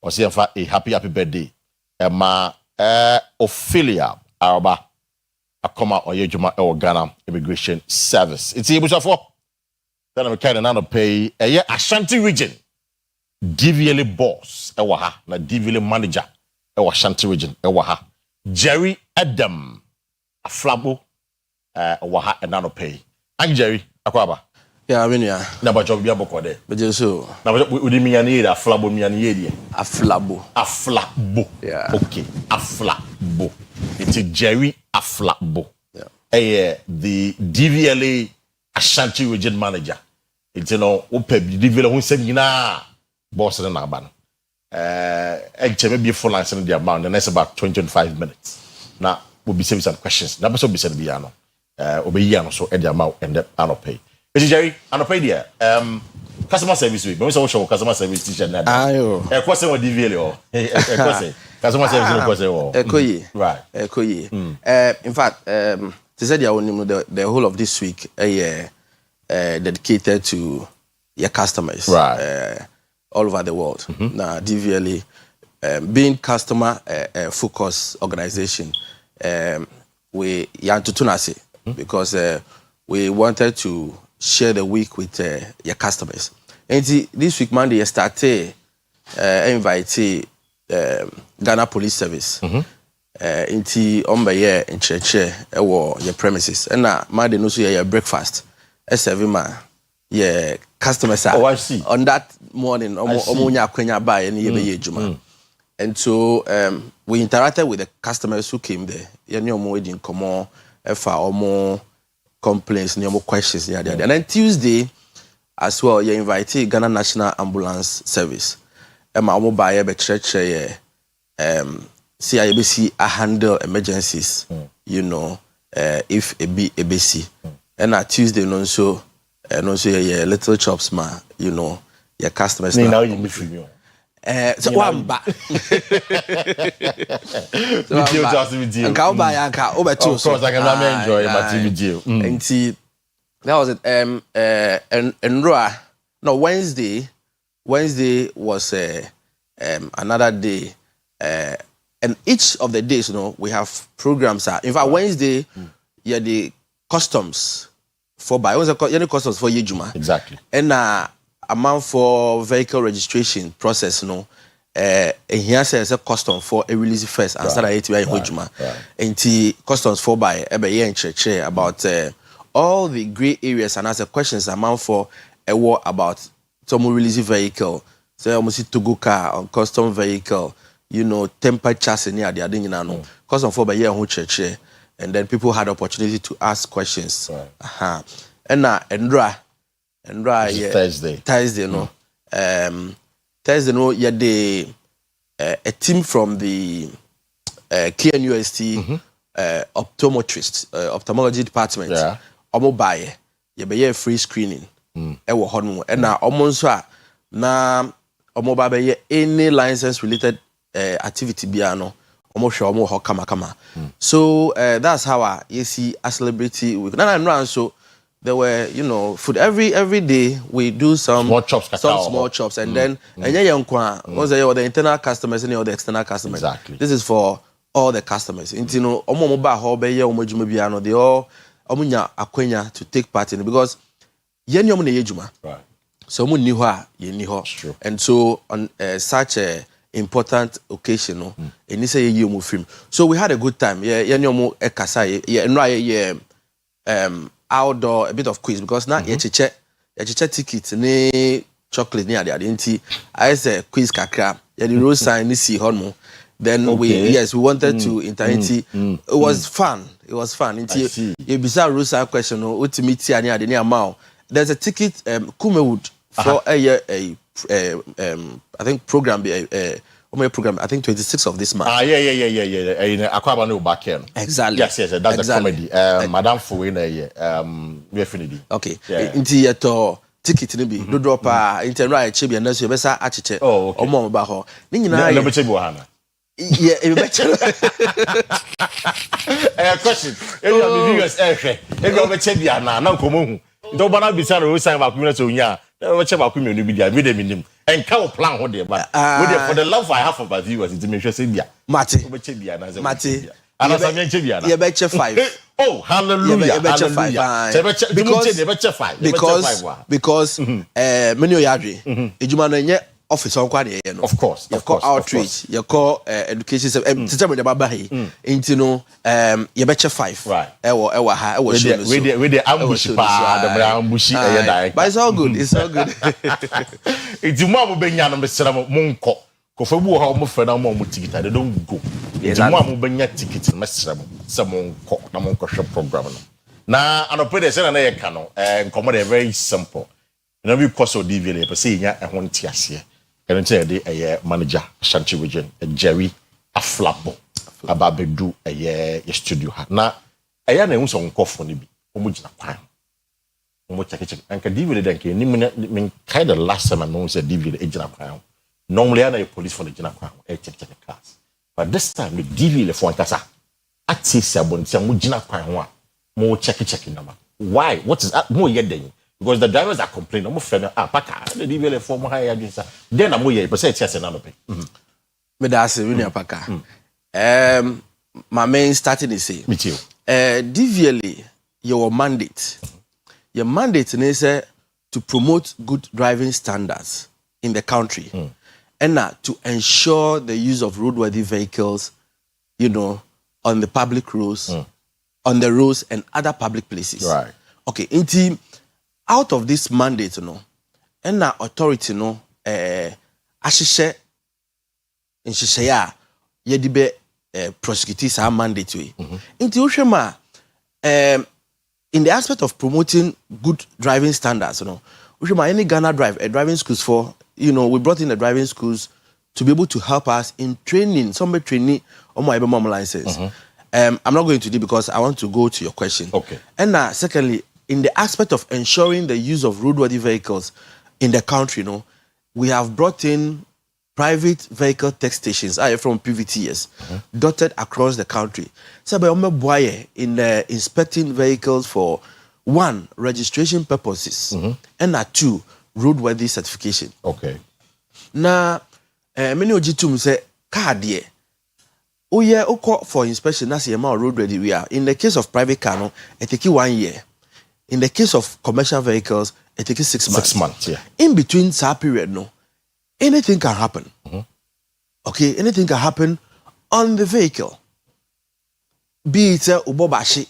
Osi a happy birthday ma Ophelia Arba Akoma Oye Juma ewo Ghana Immigration Service it's ibusafo then we kind of pay Ashanti region DVLA boss ewa ha na DVLA manager ewa Ashanti region ewa ha Jerry Adam Aflabo ewa ha enano pay and Jerry akwaba
yeah I mean yeah
na ba job bia boko de
be so
na ba udi miani ere Aflabo miani ere
Aflabo
yeah okay Aflabo it's Jerry Aflabo yeah the DVLA Ashanti region manager it's ope DVLA hu sem nyina boss na ban cheme be full answer in the amount the next about 25 minutes now we'll be saving some questions na person be said be ano obeyi ano so the amount and the anopay Jerry anopay there customer service week we say show customer service teacher na
ayo
question what DVL o question customer service no question o
ekoyi
right
ekoyi in fact they said the whole of this week dedicated to your customers
right
all over the world. Now, DVLA, being customer focused organization, we yantutunasi because we wanted to share the week with your customers. And this week Monday, you started invite Ghana Police Service into Ombaye in church or your premises. And now Monday no so your breakfast. S7 yeah, customers are on that morning omunya kwenya buy any ye juma. And so we interacted with the customers who came there. Any omo in common efa omo complaints, any omo questions there. And then Tuesday as well you invited Ghana National Ambulance Service. Emma omo buy be church see IBC handle emergencies, you know, if a BC. And at Tuesday no so and also your little chops ma you know your customers
now you meet me
so one back and can buy anka over two
of course I can enjoy my TV deal
and see that was it and no Wednesday was another day and each of the days you know we have programs in fact Wednesday yeah the customs for by any customs for Yejuma.
Exactly.
And amount for vehicle registration process, no. Here says a custom for a release first and start at Yejuma. And the customs for by in church about all the grey areas and answer questions amount for a war about some release vehicle. So almost to go car on custom vehicle, you know, temper chassis near the adinano. Custom for by year church. And then people had opportunity to ask questions. And Endra, yeah, Thursday, no. Thursday, no, yeah, a team from the KNUST ophthalmology department.
Yeah.
Omo buy, yeah, be free screening. Ewo hono. And now almost na omo buy any license related activity biano. So that's how you see a celebrity week. So there were, you know, food every day we do some small chops and then and the internal customers and the external customers.
Exactly.
This is for all the customers. You know, they all to take part in it because right. So and so on such a important occasion, no. And this year you film. So we had a good time. Yeah, no outdoor a bit of quiz because now you check tickets, ne chocolate near the identity. I say quiz kakra. Yeah, the road sign ni see hormo. Then we wanted to internet. It was fun. It was fun. Until you bizarre road sign question. No, ultimately near the near mouth. There's a ticket Kumewood for a year I think program program I think 26th of this month.
Yeah. In Akua Asieduaa back here.
Exactly.
Yes. That's the comedy. Madam Fuwena we finity.
Okay. Until to ticket ni bi do drop inter right chebi and so besa achiche.
Oh, okay.
Omo ba ho. Ni nyina
no be chebi hana.
Yeah, e be chebi.
Question. If you viewers if you be chebi hana na nkomo hu. Ndo bana bisa ro sign ba kumina so nya. We check ba kumina no bi dia me dem nim. Enka wo plan ho de ba. For the love I have for my viewers it make sure say bia.
Mate.
We chebi hana say.
Mate.
Ana sa me chebi hana.
You be check 5.
Oh, hallelujah.
Because many oyadwe ejuma no nye office on kwa de no.
Of course.
Outreach, you call education system we dey baba here. Into no you be check 5.
Right.
Ewa ha ewa show.
We dey ambush pa the ambush direct.
But it's all good. It's all good.
Ejuma mo benya no mesra mo nko. Kofabu ha mo fe na mo ticket they don't go. Ejuma mo benya ticket mesra mo se mo nko na mo nko program no. Na anope de se na ye ka no nkomo dey very simple. Na we course of DVL per say nya ehon tiase. Kene tell dey manager Ashanti region Jerry Aflabo ababedu ye studio ha. Na na ehun so nkofo ne bi. Omo gina kwan. Omo check anka DVL den ke ni men kind of last time I know say DVL gina kwan. Normally, I police for the general crowd. Check the cars. But this time, the DV for Kasa. At Sabon, some general crowd. More checking number. Why? What is more yet then? Because the drivers are complaining. I'm afraid Paka, the DV for more higher. Then I'm more yet, but say it's another pay.
But that's really Paka. My main starting is say,
me too.
DVL, your mandate. Your mandate is to promote good driving standards in the country. And to ensure the use of roadworthy vehicles, on the public roads, on the roads and other public places.
Right.
Okay, out of this mandate, and authority, ashishe yedibe prosecute our mandate way. In the aspect of promoting good driving standards, any Ghana driving schools for. We brought in the driving schools to be able to help us in training, somebody training on my mom license. I'm not going to do because I want to go to your question.
Okay.
And secondly, in the aspect of ensuring the use of roadworthy vehicles in the country, we have brought in private vehicle tech stations, from PVTS, dotted across the country. So, in inspecting vehicles for 1, registration purposes, and 2, roadworthy certification.
Okay.
Na many ojitum say car there. For inspection that's the amount roadworthy we are. In the case of private car, it takes 1 year. In the case of commercial vehicles, it takes 6 months.
6 months, yeah.
In between that period, anything can happen. Okay, anything can happen on the vehicle. Be it a ubobashi,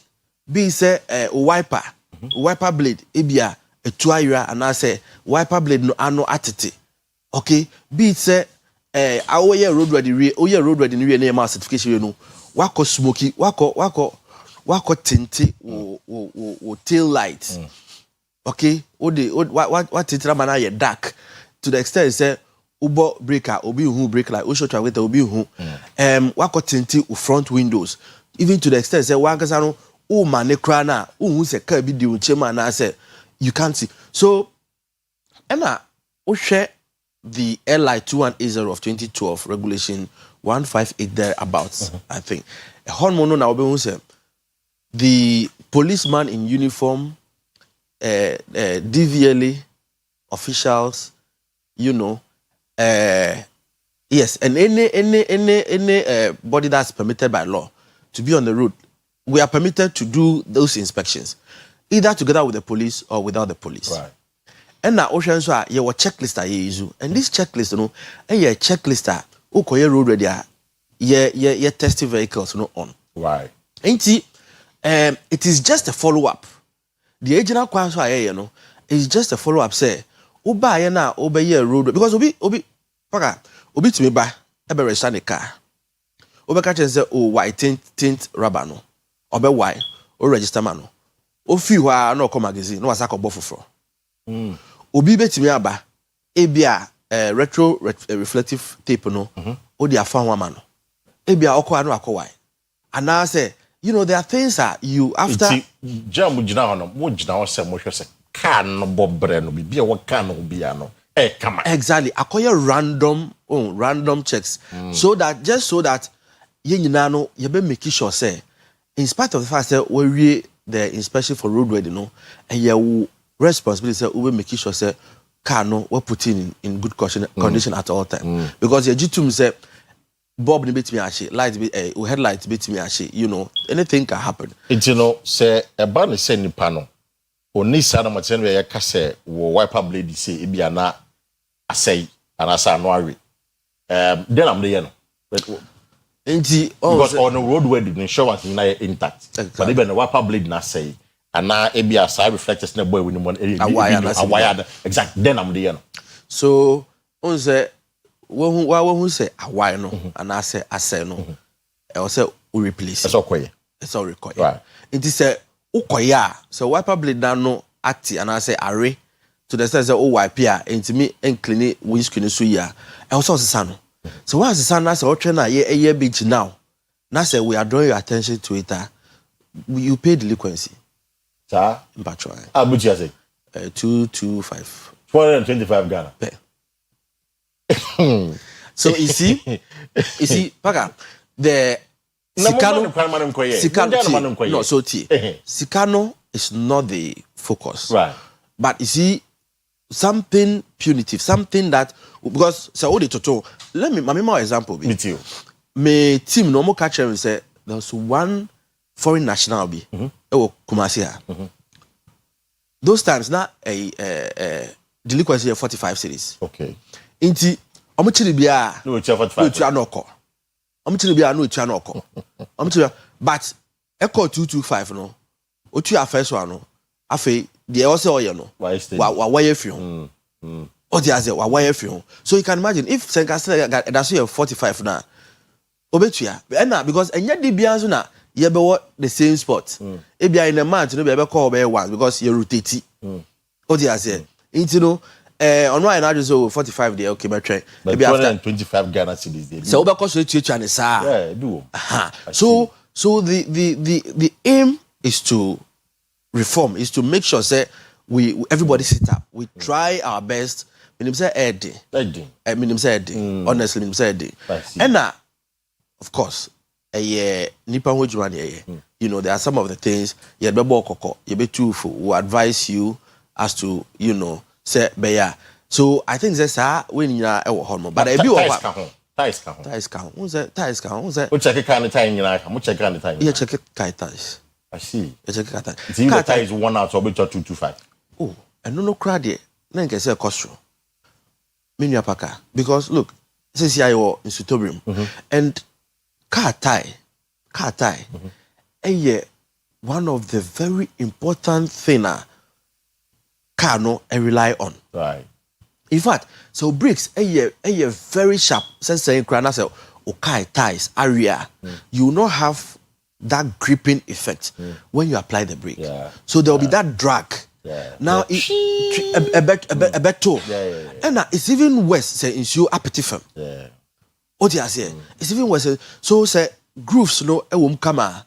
be it a wiper blade, ebia a tuaira and I say wiper blade no ano atete. Okay, be it say our year road ready name certification wako smoky wako tinti o tail light. Okay, what titra mana ye dark to the extent say ubo breaker obi hu brake light o show traffic obi hu wako tinti o front windows, even to the extent say wakasa no o mane kra na o hu se car bi di o chema na say you can't see. So, Emma, we share the LI 2180 of 2012 regulation 158 thereabouts, I think. A hormone now be say the policeman in uniform, DVLA officials, yes, and any body that's permitted by law to be on the road, we are permitted to do those inspections, either together with the police or without the police.
Right.
And now, ocean so you checklist I use, and this checklist, a checklist ukoye road ready ye testing vehicles no on.
Right.
It is just a follow up. The original kwan so aye no is just a follow up say uba ye na obey road because obi to me ba ebe register the car. Obi catch say oh white tint rubber no. Obi why o register man no. O fi wa no come magazine no wasa ko bofofro. Obi betimi aba ebia retro reflective tape no o di afa ho man no. Ebia okwa no akọ why. And now say you know there are things that you after
jam jina hono mo jina wo se mo hwe se car no bobre no bibia wo car no bia no kama
exactly akoye random checks so that ye nyina no ye be make sure say in spite of the fact that we the inspection for roadworthy no and your responsibility say we make sure say car no we put in good condition at all time because ye jitum say Bob ni bit me ashi light be headlight bit me ashi you know anything can happen
you know say e ba no say nipa no oni sa na maten we ka say wo wiper blade say e bia na asai anasa no awe then am dey no because on the roadway the insurance na intact but even the wiper blade na say ana e bia side reflectors na boy we ni mo awire exact then am dey no
so on say who say awire no and I say no I say we replace
it's okay
right it is say ukoya so wiper blade na no ati and I say array to the sense oh wipe here into me and clean windscreen so ya I also say no so once the sun na say what na ye beach now say we are drawing your attention to it you pay delinquency
sir
impatro
much you say
225
225 Ghana
so you see Paka the Sikano is not the focus
right
but you see something punitive something that because so the toto let me my example
me too
me team no more catch and say there's one foreign national be Kumasi those times na a delinquency of 45 cities
okay
inti omuchiri bia
no 45
no tua noko omuchiri bia no tua noko omuchiri but echo 225 no otua first one no afi the also oye no wa wire fi ho o dia say wa wire fi ho so you can imagine if Senkasina that's 45 na obetua na because enya de bia so na ye be what the same spot e bia in a month no be call be one because you rotate o dia say into no on why na just 45 there okay but
maybe after 25 Ghana cedis there
so we cause to and sa
yeah do
so the aim is to reform is to make sure say we everybody sit up we try our best minimum say minimum say honestly minimum say and of course nipa ho juma you know there are some of the things you be bokoko you be too who advise you as to you know say beya so I think that's when you are home but I be
ties count who say check can time you like check can time
yeah check ties
I see
you check ties
see the ties one out of 225
oh and no crowd there na nke say cost menu apaka because look since you are in Sutobrium and car tie one of the very important thing car no rely on
right
in fact so brakes very sharp sense saying crana say okay ties area you will not have that gripping effect when you apply the brake so there will be that drag now a better and it's even worse say ensure appetite what you say it's even worse so say grooves no come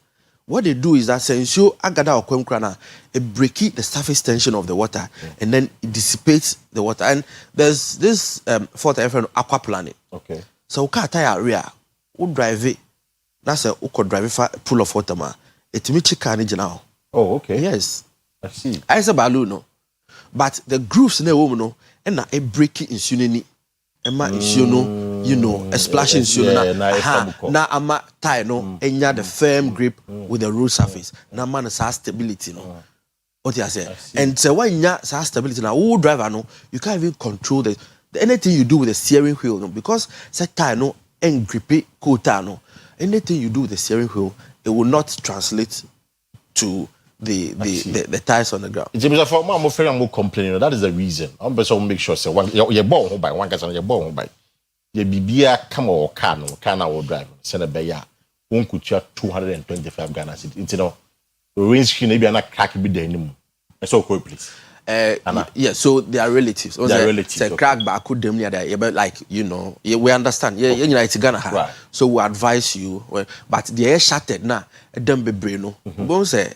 what they do is that since you agada okwemkrana it breaks the surface tension of the water and then it dissipates the water and there's this fourth aquaplaning
okay
so car tire area who drive it that's a who drive for pool of water ma it me chika ni now
oh okay
yes
I see
I say balloon no but the grooves na wo no and na it break insulini ema insuno you know a splashing na ama tie no enya the firm grip with the road surface na man has stability no what you say and so when you has stability now who driver no you can't even control the anything you do with the steering wheel no because set tie no and grippy quota no. Anything you do with the steering wheel, it will not translate to the tires on the ground.
It's a for more afraid I'm complaining. That is the reason. I'm just make sure say one your ball by one person your ball by your bibia come or can or drive. Send a beya. One could charge 225 Ghana cedis. It's the range screen maybe not crack be there anymore. So cool, please.
Yeah, so they are relatives.
They are relatives.
Say crack back could them near there, but like we understand. Yeah, you know it's Ghana. Right. So we advise you. But the air shattered now. Them be brain no. Say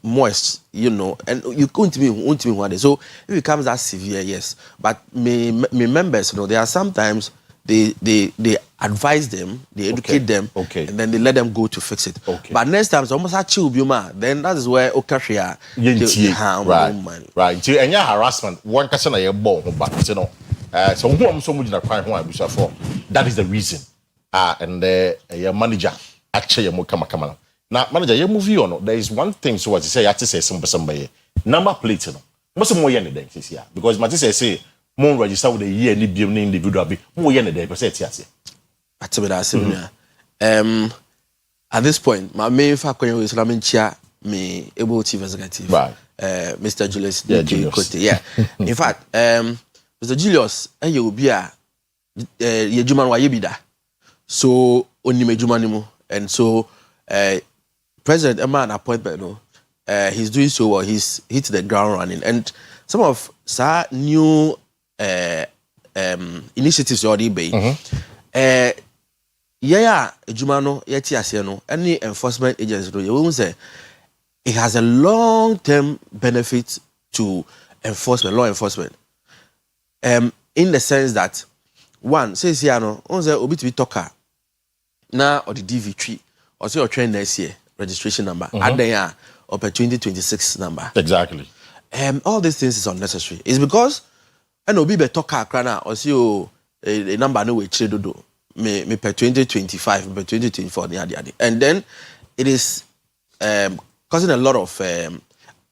moist, and you couldn't me one day. So it becomes that severe, yes. But me members, there are sometimes they advise them, they educate them, and then they let them go to fix it. But next time, it's almost a chill then that is where Okashia
right. And your harassment, one person I born, but so who I'm so much in a crime who I wish for. That is the reason. And your manager actually come. Now, manager, you move on. There is one thing, so what you say, I have to say somebody number plate, most more yen than this year. Because my say, more register with a year, any individual be more yen than yes.
At this point, my main fact is me able chief executive,
right?
Mr. Julius,
yeah.
In fact, Mr. Julius, and you will be a Yejuman Wayebida. So only Mejumanimu, and so President Emma appointment, he's doing so well. He's hit the ground running, and some of new initiatives already be. Jumano yeti asiano. Any enforcement agency, you won't say it has a long-term benefit to law enforcement. In the sense that one says yano, on the obituary talker now or the DV3 or say your train next year registration number and then up a 2026 number.
Exactly.
All these things is unnecessary. It's because I know be talker crana or see a number no way do me per 2025 per 2024 and then it is causing a lot of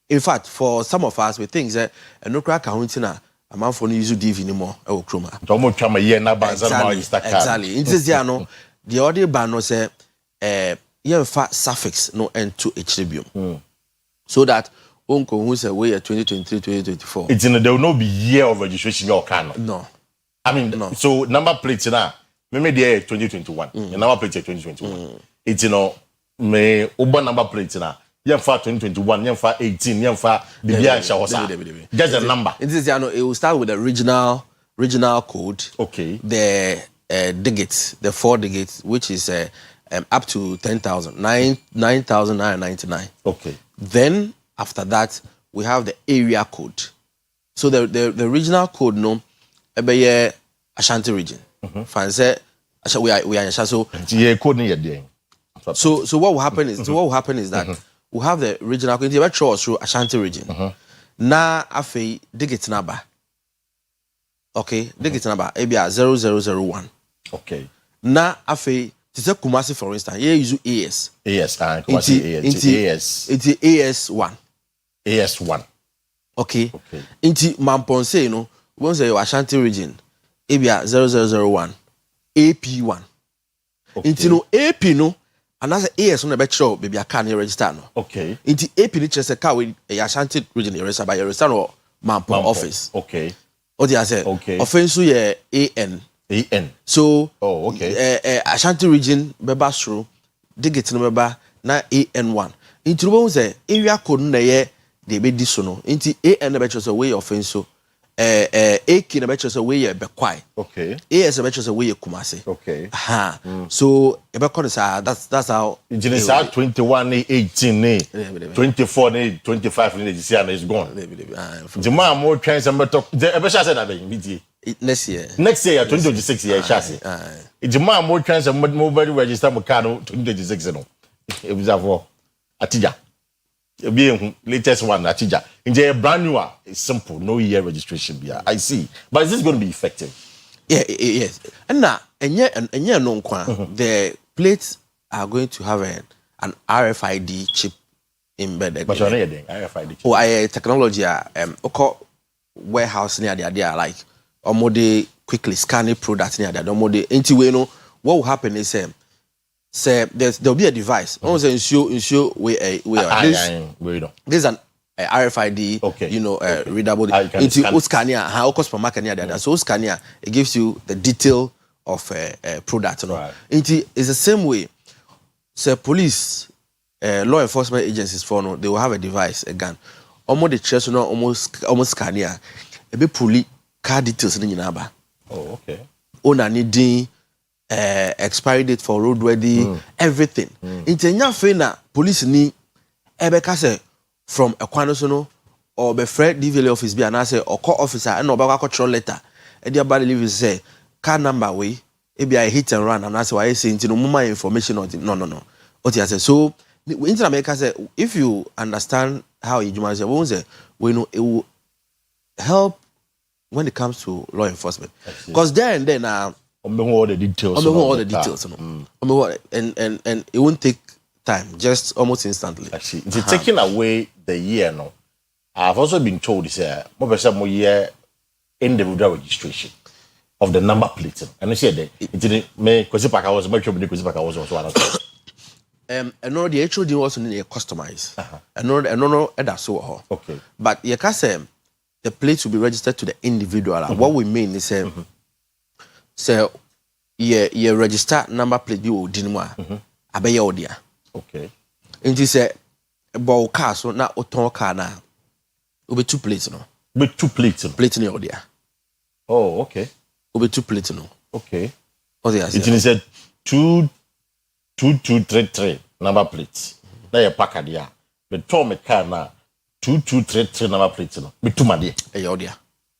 in fact for some of us we think that no crack accounting a man for no use DV anymore chroma exactly it is the audio ban no say suffix no end to HTBM so that uncle who say we 2023 2024
it's in there will not be year of registration your can
no
I mean no. So number plate now maybe the 2021 the number plate 2021 it's me uber number plate now for 2021 for 18 for bibia shawosa just a number
it is it will start with the regional code the digits the 4 digits which is up to 10,000 9,999 then after that we have the area code so the regional code no ebe Ashanti region fancy we are in so what will happen is that we have the regional code the metro through Ashanti region na afi digit number digit number ebia 0001 na afi tise Kumasi for instance here use
Kumasi
it's AS1 into Mamponse no once your Ashanti region ebia 0001 AP1 into no AP no and as AS on the back show baby I can register no into AP ni chese car with Ashanti region register by register or Mampon office what do you say offense ye AN so Ashanti region beba through digit no beba na AN1 into one say area code na ye de be disono into AN na be chose way offense so AK na be chose way ye be kwai AS na be chose way ye Kumasi so e be call that's how
it's 21 18 24 25 this year is gone the man more chance and talk e be say that be
next year
2026 year chassis it's man more chance and mobile register mo car 2026 no e be for atija be latest one atija in a brand new it's simple no year registration I see but is this going to be effective
yes and now no the plates are going to have an RFID chip embedded
but you're not RFID chip
I technology warehouse near there like almost quickly scanning products near there almost into we no what will happen is say there'll be a device. Almost ensure this is an RFID, okay. Readable. It's scanner. How cost per market near so scanner it gives you the detail of a product. Right. It's the same way. So police, law enforcement agencies they will have a device, a gun. Almost the chest, almost scanner. A bit pulley car details in the
Oh, okay.
Owner needing expiry date for roadworthy, everything. It's a new police need say from a quanosono or be Fred DVL office be an answer or call officer and no control letter. And the body leave say car number way, it be a hit and run and that's why I say no more information or no. What you say so in America say if you understand how you say we know it will help when it comes to law enforcement. Because there and then
all the details.
And it won't take time, just almost instantly.
I see. It's taking away the year no. I've also been told this more year individual registration of the number plate. And I said it didn't make Kwesi Parker was much of the Kwesi Parker was also
and no, the actual deal also need to customize. And no, that's so.
Okay.
But you can say the plate will be registered to the individual. What we mean is so you register number plate you dinwa abeya odia.
Okay.
And you say about car so na oton car na ube 2 plates no.
Be 2 plates.
Plate ni odia.
Oh, okay.
Ube 2 plates no.
Okay.
What they
it is a 2233 number plates. Na your pack dia. But Tom car na 2233 number plates no. Be 2 made.
E odia.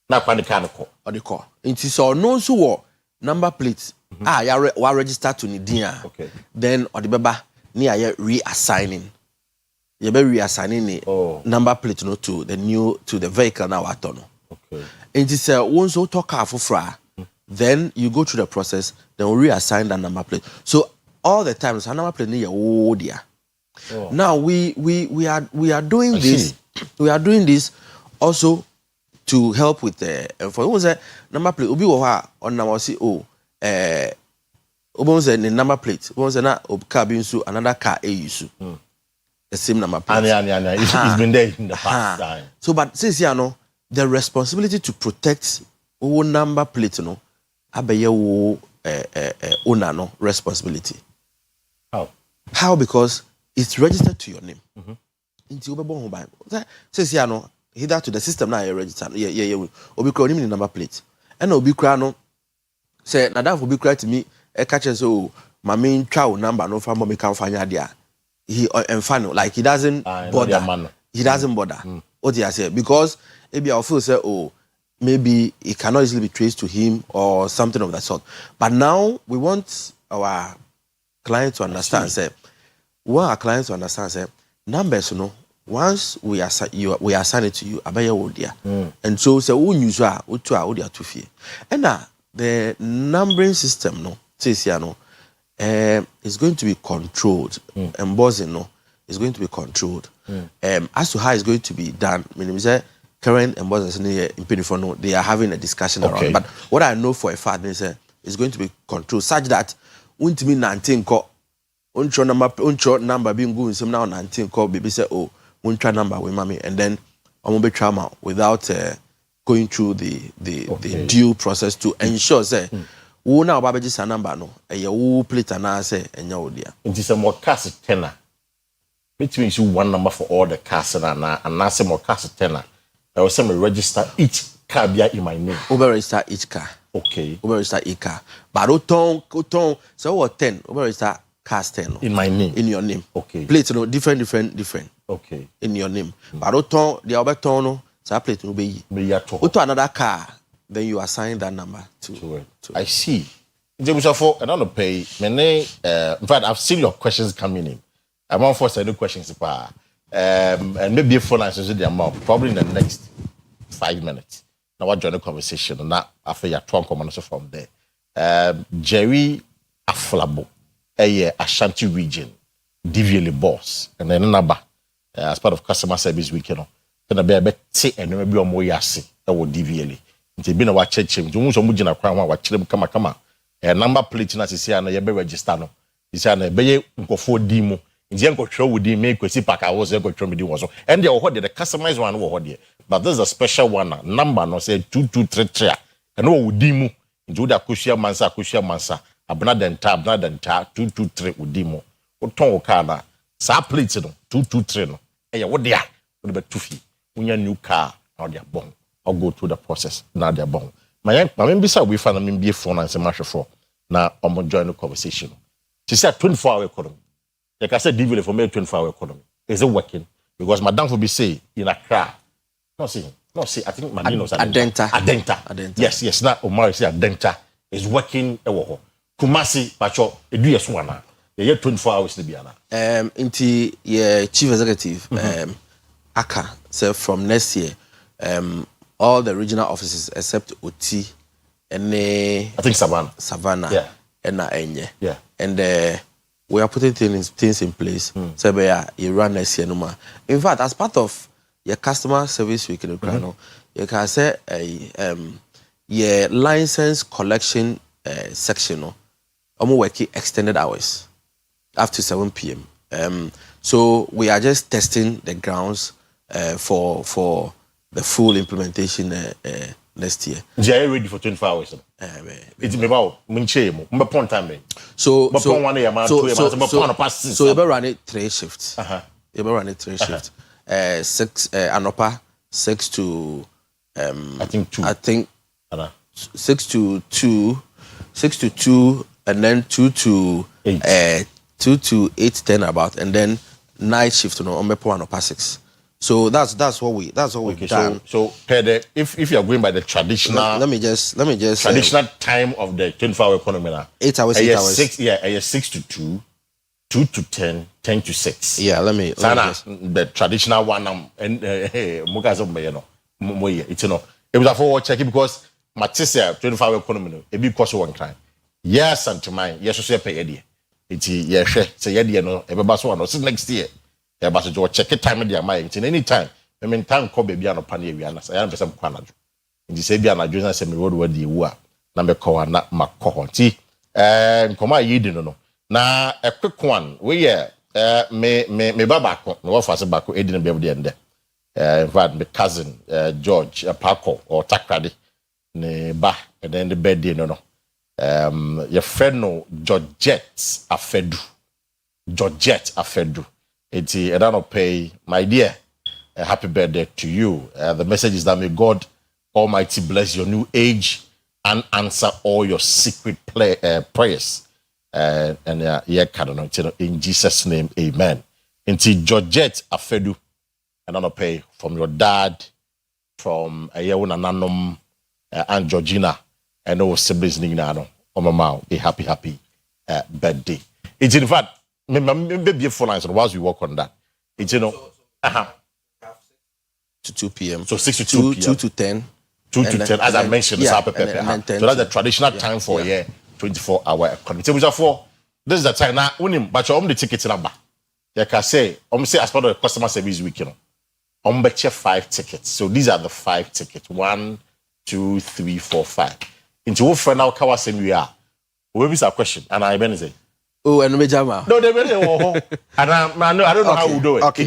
Na kwa ni car no ko.
Odi ko. Nti so no so wo number plates. Ya register to Nidia.
Okay.
Then Odibaba near reassigning. You be reassigning the number plate to the vehicle now at all.
Okay.
And it's once you talk for then you go through the process, then we reassign that number plate. So all the time, so number plate near dear. Now we are doing this. We are doing this also to help with the for it was a number plate. Ubi on our CEO. The number plate. Na car being so another car use the same number plate.
It's been there in the past time.
So, but since you know the responsibility to protect our number plate, no, abe owner no responsibility. How? Because it's registered to your name. Into since you know either to the system now you register. Obi kura the number plate. And obi kura no. Say na that will be clear to me a catcher so my main trial number no family me can find there. He and final like he doesn't bother. He doesn't bother. What do you say? Because maybe I feel say maybe it cannot easily be traced to him or something of that sort. But now we want our client to understand say what our clients to understand say numbers once we assign it to you abaya wodia. And so say who use wodia to fear. And now the numbering system says is going to be controlled. Embossing is going to be controlled. As to how it's going to be done, current embossers in they are having a discussion around. But what I know for a fact is it's going to be controlled such that won't mean 19 call number being good some now 19 call baby say won't try number with mommy and then I'm gonna be trauma without going through the due process to ensure say who now babaji sa number no who plate and say enya odia.
It is a more cast tenor. Which means you one number for all the cars and now say more cast tenor. I will say me register each car in my name.
Over register each car.
Okay.
Over register each car. But oton so what 10 over register cars 10
in my name.
In your name.
Okay.
Plate different.
Okay.
In your name. But oton the other ton so plate will be to another car, then you assign that number to
it. I see. For I don't pay. In fact, I've seen your questions coming in. I want to force any questions, and maybe a phone answers the amount probably in the next 5 minutes. Now, I join the conversation, and that after your talk, come from there. Jerry Aflabo, Ashanti region, DVL boss, and then another as part of customer service week, then be a bit and maybe a more yasi that would DVL. It's been a watch him. You must mujina kwa watch them come. number plate na sisi ana ye be register no sisi ana be ye nkofo di mu nje nkotwe wudi me Kwesi Park I was nkotwe me di wo so and the ho the customized one wo ho de but this is a special one number no say 2233 and wo wudi mu nje woda koshia mansa abna denta 223 wudi mu wo ton wo car na sa plate no 223 no ye wo de a wo be tufi unya new car na wo de bon or go through the process na de bon my bisa we fan me be phone and say mahwefo na omo join the conversation she said 24-hour economy like I said develop for me 24-hour economy is it working because madam for be say in Accra no see I think my knows Adenta yes na Omar say Adenta is working ewo ho Kumasi pacho edu yeso ana ye 24 hours to be ana
inti ye chief executive Aka say from next year all the regional offices except OT and I
think Savannah
yeah and Enye
yeah
and we are putting things in place so you run next year no more. In fact as part of your customer service week in Ukraine you can say your license collection section no working extended hours up to 7 p.m. So we are just testing the grounds for the full implementation next year.
They are ready for 24 hours. It's about Munchemo, Mbapon time.
So you better run it 3 shifts. You better run it 3 shifts. 6 anopa 6 to
I think 2.
6 to 2 and then 2 to 8. 2 to 8:10 about and then night shift no Mbepo anopa 6. So that's what we've done.
So if you are going by the traditional,
let me just
traditional time of the 24-hour economy now.
8 hours.
6 to 2, 2 to 10, 10 to 6.
Yeah, let me
the traditional one and it's it was a forward check because Matisia 24-hour economy it be cost one time. Yes, and to mine, yes, so pay idea. It's say idea no everybody so no next year. Yeah, but to check it time their mind in any time. I mean time call baby no panie wi ana. I am person kwana. Nti say bia na Johnson say me road wadi wu a na me call na makọ nti nkoma yidi no. Na a quick one we me baba ko me wo fase bako edi na be ende. In fact my cousin George Apako or Takrade ne ba and then the birthday no. Your friend no Georgette Afedu. It's I don't pay, my dear. A happy birthday to you. The message is that may God Almighty bless your new age and answer all your secret prayers. In Jesus' name, amen. Into Georgette Afedu, I don't pay from your dad, from Ayewuna Nanom and Georgina, and all siblings Nino, Omamau, a happy birthday. It's in fact. Maybe for lines whilst we work on that. It's
to 2 p.m.
So 6 to 2 p.m.
2 to 10.
2 to 10, as I mentioned, so that's the traditional time for 24-hour economy. So this is the time now. But you're on the ticket number. Like I say, as part of the customer service week, on 5 tickets. So these are the 5 tickets. 1, 2, 3, 4, 5. Into what friend now Kawasem we are. Where is our question? And I been say.
Oh, and Majama.
No, they really and I don't know how we do it.
Okay,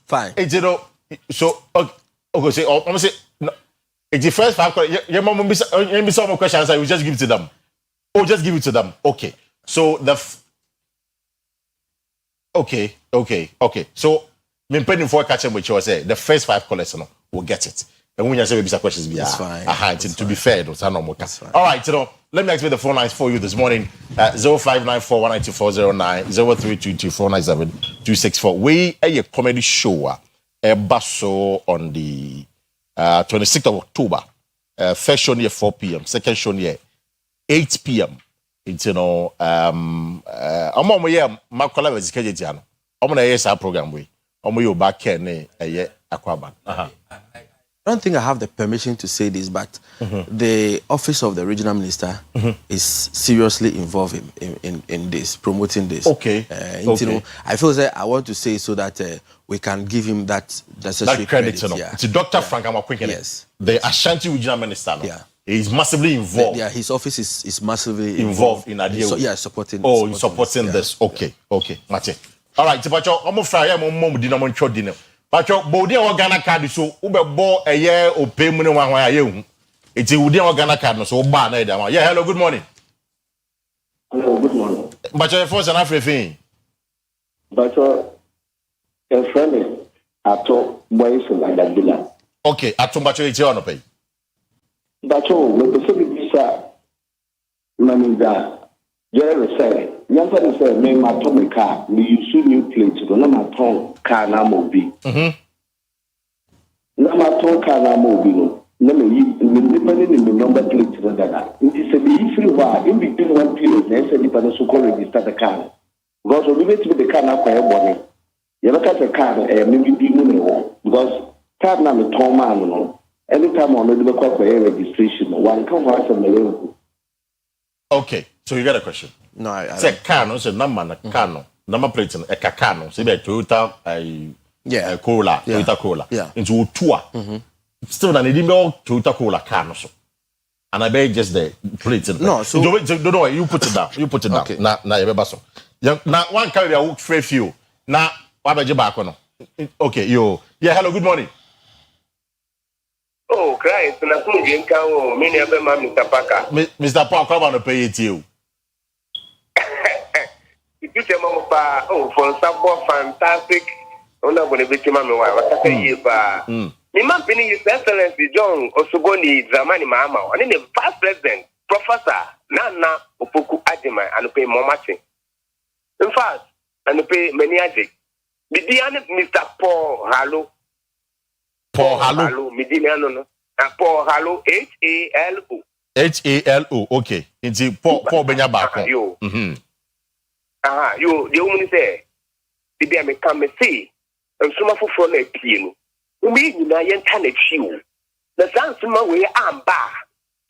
fine.
So okay, say I'm say no. It's the first 5 questions. Your mom be some more questions. I will just give it to them. Oh, just give it to them. Okay. So okay. So me pending for catching which was say the first 5 callers no will get it. And when you say maybe some questions,
that's fine.
To be fair, that's normal. All right, let me activate the phone lines for you this morning. 0594-19409, 0322-497-264. We a comedy show, a basso on the 26th of October. First show near 4 p.m., second show near 8 p.m. It's I'm on my colleague is Kejetiano. I'm on a program way. I'm going back here a Aquaban.
I don't think I have the permission to say this, but the office of the regional minister is seriously involved in this, promoting this.
Okay.
I feel that I want to say so that we can give him that necessary credit.
It's Dr. Frank Amakwinken.
Yes.
The Ashanti regional minister.
Yeah.
He's massively involved.
Yeah, his office is massively
involved in Adio.
So, yeah, supporting.
Supporting this. Okay, Mate. All right, Tipacho, I'm fry mom dinner mon chod dinner. Pacho, Bodi or Ghana card so Uber bo a year or pay money one way you. It's a Udi or Ghana card, so bar. Yeah, hello, good morning.
Hello, good morning.
But your first and everything.
But a friend is at all boys like that villa.
Okay, at too much it's on pay.
But oh, with the city visa, Mamida, Jerry said, young fellow said, me my atomic car, me use new plates, but not my tongue car now mobi. Not my tongue car now mobi. No, me depending in the number plate to that. It is a be free while in between one period, they said, if I so call register the car. Because we wait with the car now for everybody. You look at the car, maybe be no because car now the tall man, no. Anytime on the call for registration, one come for us a million.
Okay, so you got a question?
No, I
say car no, say number number plate a car no, say Toyota Corolla, Toyota Corolla.
Yeah.
Into tour. Still, I need more Toyota Corolla car no so. And I bet just the plate.
No, so
don't know. You put it down. You put it down.
Okay.
Now, you so. Now, one carry a free few. Now, what about you back on? Okay, yo. Yeah, hello, good morning.
Oh, Christ, na so bien ka o, me ne be ma Mr. Parker.
Mr. Parker, come on pay it you.
You tell me pa, oh, for support fantastic. Ona bone be tima me wa, wa say ye pa. Me man pini His Excellency John Osuboni Dramani Mahama, and the Vice President, Professor Nana Opoku Adjumah, and pay more matching. In fact, and pay many aji. The Mr. Paul Hallo.
Paul Hallo.
No. Paul Hallo, Halo.
Halo, okay. It's Paul Benyabako.
Yo. Yo, the woman say, the be me come see, and some of for a pin. We na yen tane chiu. The Sansuma way amba.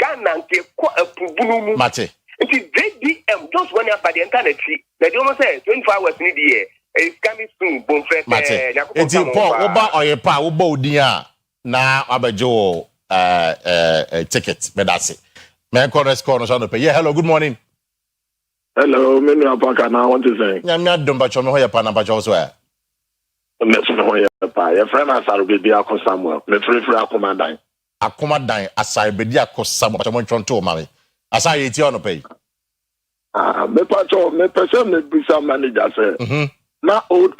Ghana ke kwa a pubunu.
Mate.
It is JDM, just one year by the internet. The woman says 24 hours in the year. It's coming soon, bon frère.
Mate. It's Paul, Oba Oyerepa, Oba Odia. Na abajo ticket, but that's it. May I call this corner on the pay? Yeah, hello, good morning.
Hello, me no Parker now. What to say?
Yeah, me don't bacho me hoya pa na bacho so.
Me no hoya pa. Your friend Asaru be dia ko Samuel. Me free Akomadan.
Akomadan Asai be dia ko Samuel. Bacho mo chonto mami. Asai eti on pay.
Me pacho me person me bisa manager say. Na old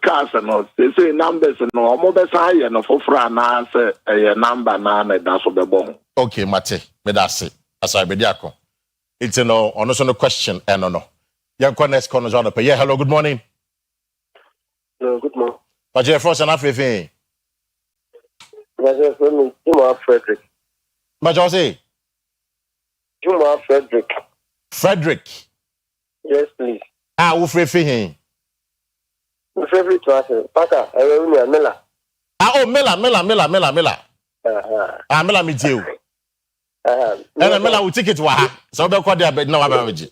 cars no. They say numbers no. Omo be say no for fra na say number na da so be bon.
Okay, mate. Me that's it. Asai be dia ko. It's no on no question no. Young next corner on the pay. Yeah, hello, good morning.
No, good morning.
But you're first and everything.
Juma Frederick.
But you say?
Juma Frederick.
Frederick.
Yes, please.
Who free
My favorite was Parker. I will Mela.
Oh, Mela. Mela meet you. And Mela will take it to her. So be called there, but no abaji.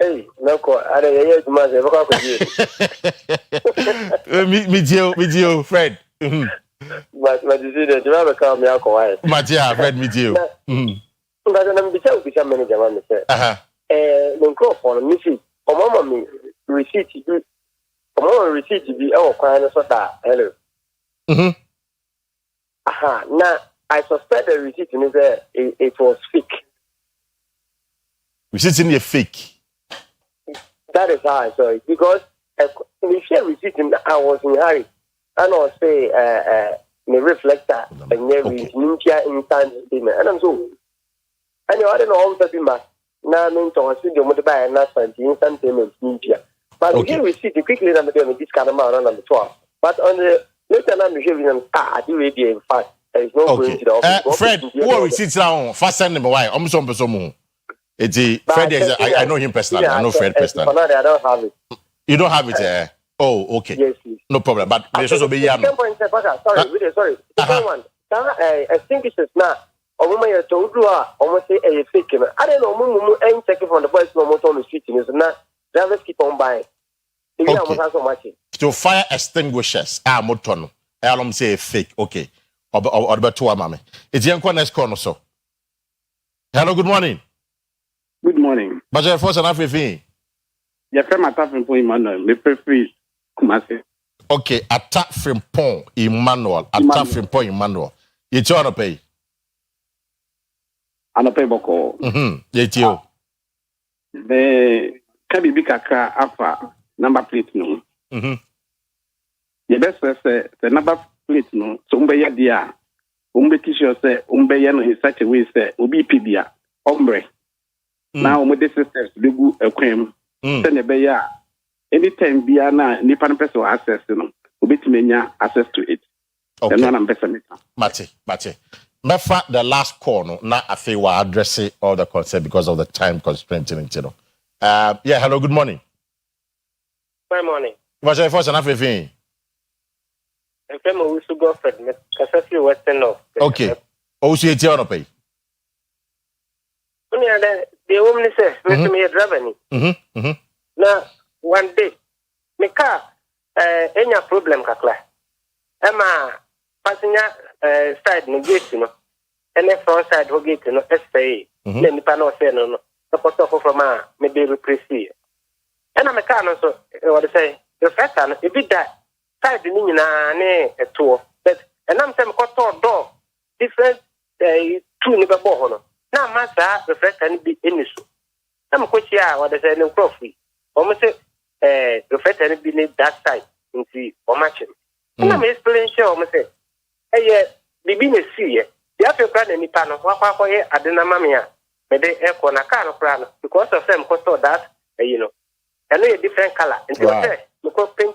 Hey, no call. I don't hear too much.
Meet you, Fred.
But you see that you have a car, me alcohol.
Matia, Fred, meet you.
But I'm become manager, man. No call for me. See, for me, receipt. For receipt to be our client, so that hello. Now I suspect the receipt in there. It was fake.
Receipt in a fake.
That is how I saw it because we share receipt. I was in hurry, and I was say the reflector and every instant statement, and I'm so. And I don't know how to be mad. Now I'm into a studio motorbike and not instant payment media. But we can receive the quickly number this kind of amount on number 12. But on the later number, we have I do it in fact. There is no going to the office.
Fred, who receipts now? First send number why? It's Fred. I know him personally. I know Fred personally.
I don't have it.
You don't have it. Oh, okay.
Yes, please.
No problem. But there's also be yam.
Sorry. Second one. I think it's now. Omuma told you almost say a fake. I don't know. Mumu ain't checking from the boys no more on the street. Is not. Drivers keep on buying.
Okay. To fire extinguishers. Motono. I say fake. Okay. Or better to mame. It's young next corner so. Hello, good morning.
Good morning.
But your first and half
Your friend Ataf from Emmanuel, me prefer Kumasi.
Okay, attack from Pon Emmanuel. Attack from Pon Emmanuel. You tell on pay.
Ano pay boko.
You tell.
The kabi bi kakra afa number plate no. The best say the number plate no. So umbe ya dia. Umbe t-shirt say umbe ya no in such a way say obi pibia ombre. Now umbe this systems be go ekwem. Say ne be ya. Anytime bia na nipa no person access no. Obi timenya access to it.
Okay.
And I'm better
Mate. Mefa the last call no na afi wa address all the concern because of the time constraint you know. Yeah, hello, good morning.
Good morning.
What's your first and half
I'm from Usu Godfred, Kasasi Western North.
Okay. Also you tell on pay.
The woman says, "Let me drive." Now, one day, me car, any problem kakla. Emma passenger side no gate no, and front side ho gate no SPA. Then the panel say no. The post of from me be repress. And I'm a car no so what say the first time it be that side ni na ne eto. But and I'm saying got door different two ni be bo no. Na masa the first time be any so. I'm question what they say no profit. Almost say the first time be that side into or matching. And I'm explaining almost say eh bibi na see eh ya fe kra na nipa no kwa ye adena mamia me de eko na car no kra no because of them cost that you know and a different color and so say me ko paint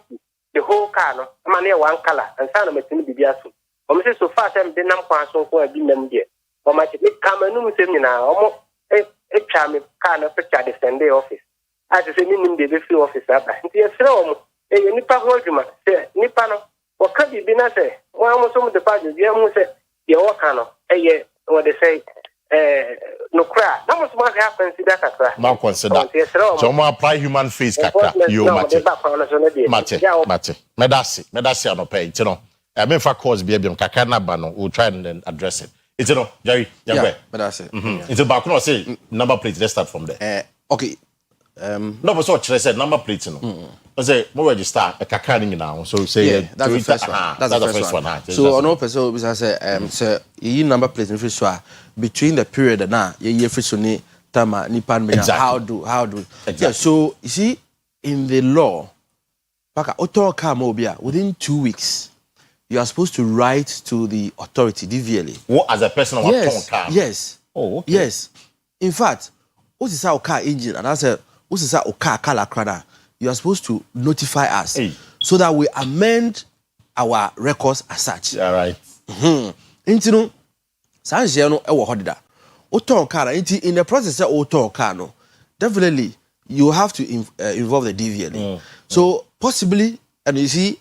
the whole car no man here one color and sana me tin bibi aso o me say so far them de nam kwa so ko abi nam de o ma che me kama no mu sem ni na o mo twa me car no picture the Sunday office as say ni nim de be free office aba nti e sere o mo nipa ho adwuma say nipa no o ka bibi na say one mo so mo de pa de dia mo say ye wo ka no what they say no cry na mo so ma have consider kakra
ma consider so mo apply human face kakra you mate medasi anope you know me fa cause be kakra na ba no we'll try and then address it it's you know Jerry
medasi
it's about no say number plate let's start from there
okay
no but so I said number plate no say mo register a kakra ni now so say
that's the first one that's the first one so no person we say you number plate in first one between the period na ye free so ni tama ni pan me how do exactly. Yeah, so you see in the law paka auto car mo bia within 2 weeks you are supposed to write to the authority DVLA
what as a person of a car
yes
okay.
Yes in fact what is our car engine and I said what is our car color crada you are supposed to notify us so that we amend our records as such.
All right.
Into no, sanjia no ewo hodida. Oton car in the process of oton car no, definitely you have to involve the DVLA. So possibly, and you see,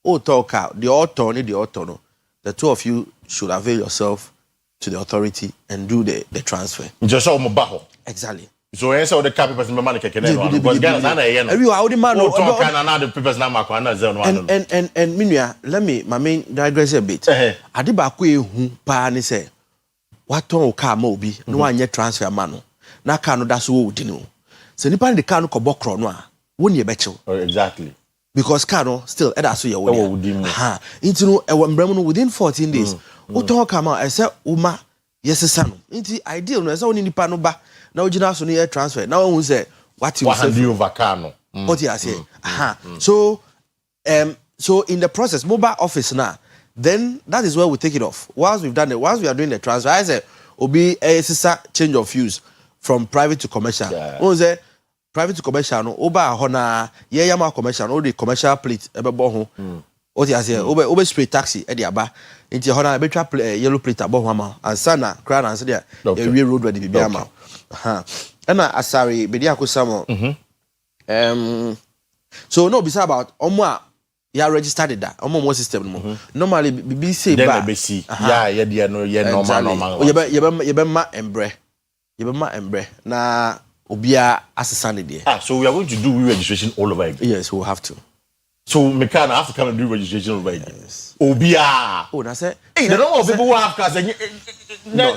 oton car, the auto no, the two of you should avail yourself to the authority and do the transfer.
Just so mubaho.
Exactly.
So yes, all the car papers my money keke no because Ghana na ye no.
You are the man no
talk na the papers na makwa na zero no.
And minua, let me my main digress a bit. Ade ba ko ehu pa ni say waton car ma obi no anye transfer ma no. Na car no da so wo di no. Se nipa de car no ko bokro no a, wo ne be chew.
Exactly.
Because car no still e da so ye wo di. Ha. Into no e mbram no within 14 days. Waton car ma e say uma yesesa no. Into ideal no e say woni nipa no ba now ojina so near transfer now who say what you say
over car no
what you say so so in the process mobile office now then that is where we take it off once we are doing the transfer I say obi a change of use from private to commercial who say private to commercial no oba ho na ye yama commercial no the commercial plate e be bo ho what you say obe spray taxi e dey aba nti ho na be twa yellow plate abo ho ama ansa na crown ansa dey e road ready be ama and asari bedi akusamo so no be say about omo ya registered that omo system no normally be say ba
yeah there no yeah normal
you be ma embre na obia asesane there
so we are going to do registration all over again
yes we will have to
So me can have to come and do registration over here. Yes. Obia.
Oh, that's it.
Hey, the number of people who have cars.
No,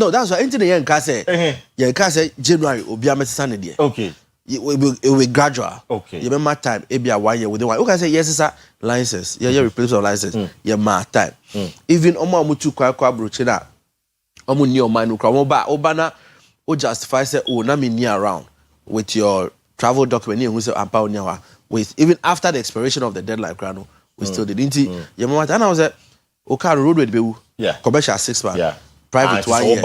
that's why. Into the young car say, young car say January Obia met Sunday.
Okay.
It will be gradual.
Okay.
You remember time? It be a 1 year with the one. Okay, say yes, sir. License. Yeah, replacement of license. Yeah, my time. Even Omo Mutu kwa brochina. Omo ni Omo nukra. Obana o justify say oh na me near around with your travel document. You say ampa onyawa. With even after the expiration of the deadline, grano we still didn't. You remember? And I was like, okay, road with be commercial 6 months. Yeah. Private 1 year.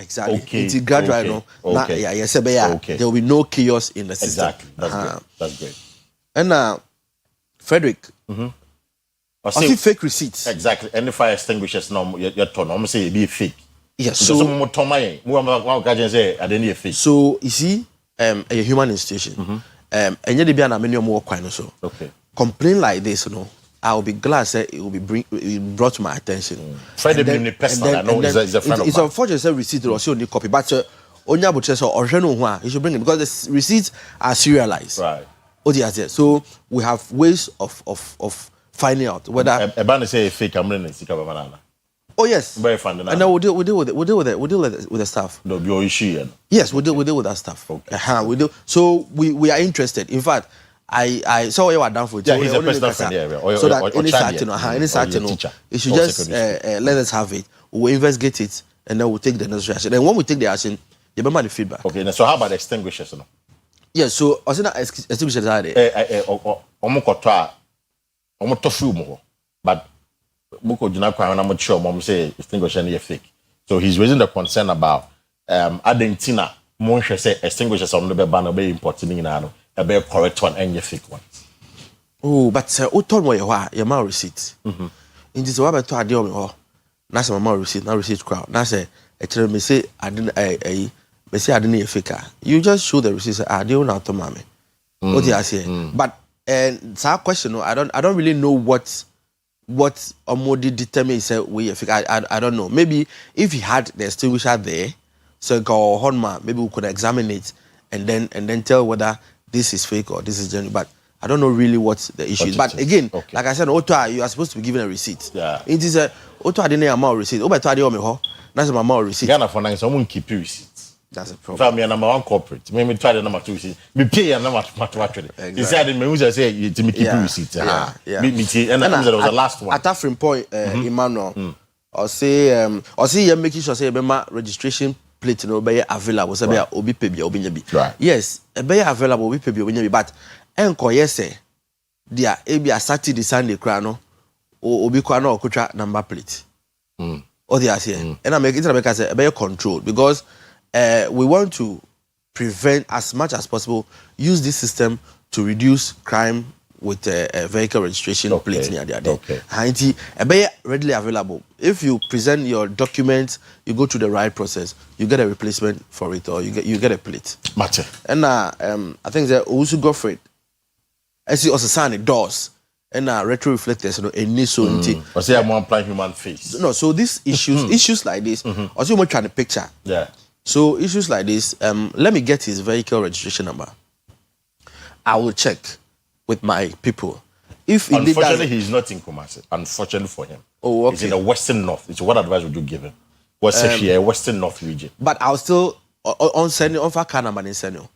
Exactly. Okay. It's gradual, okay. Okay. There will be no chaos in the system.
Exactly. That's great. That's great.
And Frederick, I see fake receipts.
Exactly. Any fire extinguishers, no, your turn. I'm saying it be fake.
Yes.
So
So you see, a human institution. And you be an amenium more quite so.
Okay.
Complain like this, you know. I'll be glad that it will be brought to my attention.
Friday being personal, I know he's a friend of mine.
It's unfortunate that receipt or also need copy, but Onya Buches or you should bring it because the receipts are serialized.
Right.
So we have ways of finding out whether
a band say fake banana.
Oh yes.
Very fun.
And then we deal with it. We deal with the staff.
No, your issue.
Yes, we deal with that stuff.
Okay.
We do. So we are interested. In fact, I saw what you were done for.
Yeah, he's a personal friend.
So that any certain, you should just let us have it. We'll investigate it and then we'll take the necessary action. And when we take the action, you remember the feedback.
Okay. So how about the extinguishers? No?
Yes. So I said that extinguishers are there.
But Buko Junakwa and I'm sure mom say extinguisher is fake. So he's raising the concern about Argentina. Monshe say extinguishers on the banner be important in a very correct one and your fake one.
Oh, but who told me your mouth receipt? In this way, I told you me that's my mouth receipt, not receipt crowd. That's a tell me say I didn't I didn't fake. You just show the receipt. I didn't know to mommy. What do I say? But it's our question. I don't really know what Omodi determines say we fake. I don't know. Maybe if he had the extinguisher there, so go Honma, maybe we could examine it and then tell whether this is fake or this is genuine. But I don't know really what the issue is. But again, like I said, Otoa, you are supposed to be given a receipt.
Yeah.
It is a Otoa didn't amount receipt. Oh, but I didn't that's my amount receipt.
Ghana for now, someone keep your receipts.
That's a problem.
If I'm your number one corporate, maybe try the number two receipt. Me pay your number two actually. He said, "Me who say to me keep your receipt."
Yeah.
Me and that was the last one.
At that frame point, Emmanuel, or say you're making sure say remember registration plate no be available. Say be obi pay obi nyabi.
Right.
Yes, be available obi pay obi nyabi. But enko yes dia ebi a Saturday Sunday kra no obi kwa no okutwa number plate. Or the here. And I make it say be controlled because we want to prevent as much as possible, use this system to reduce crime with vehicle registration plates near the other. Okay. Readily available. If you present your documents, you go through the right process, you get a replacement for it or you get a plate.
Matter.
And I think that also go for it. I see also sign doors and retro reflectors, and so
I say I'm applying human face.
No, so these issues like this, also you trying to picture.
Yeah.
So issues like this, let me get his vehicle registration number. I will check with my people. If
unfortunately he's not in Kumasi, unfortunately for him.
Oh, okay.
He's in the Western North. So what advice would you give him? What's here, Western North region?
But I'll still on send on car number in send.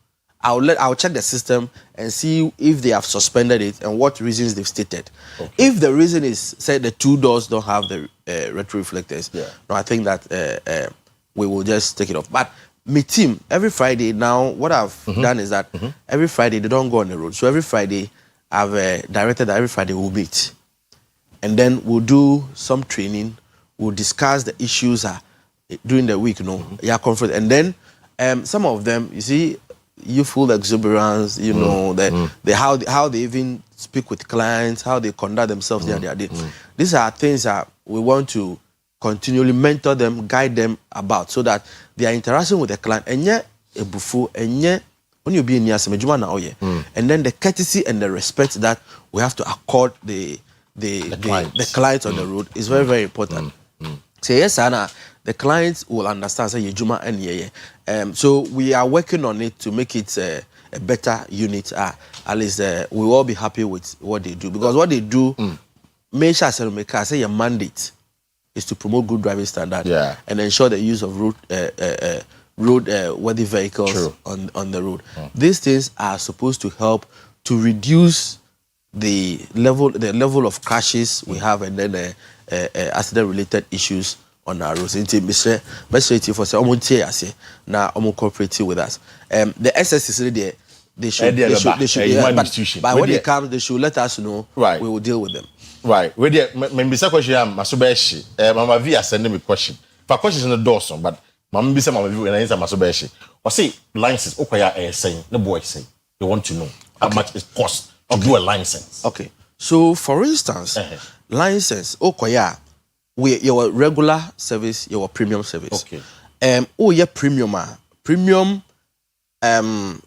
I'll check the system and see if they have suspended it and what reasons they've stated. Okay. If the reason is say the two doors don't have the retro reflectors, no, I think that we will just take it off. But my team every Friday now, what I've done is that every Friday they don't go on the road. So every Friday I've directed that every Friday we'll meet, and then we'll do some training. We'll discuss the issues during the week, conference, and then some of them, you see. Youthful exuberance, how they even speak with clients, how they conduct themselves their day. These are things that we want to continually mentor them, guide them about, so that their interaction with the client and when you be in and then the courtesy and the respect that we have to accord the clients on the road is very, very important. So yes, Anna, the clients will understand say Juma and so we are working on it to make it a better unit, at least we will all be happy with what they do. Because what they do, make sure I say your mandate is to promote good driving standards and ensure the use of road-worthy vehicles on the road. These things are supposed to help to reduce the level of crashes we have, and then accident-related issues on our roads. Mr. for say, now cooperate with us. The SS is there. They should, but when they come, they should let us know.
Right.
We will deal with them.
Right. Where the maybe some question Masubeshi. Mama V has sent me a question. For questions in the door, but Mama Bisa Mama V and answer Masubeshi. Or say license. Okay, saying the boy say they want to know how much it costs to do a license.
Okay. So for instance, license. Okoya, your regular service, your premium service.
Okay.
Your premium.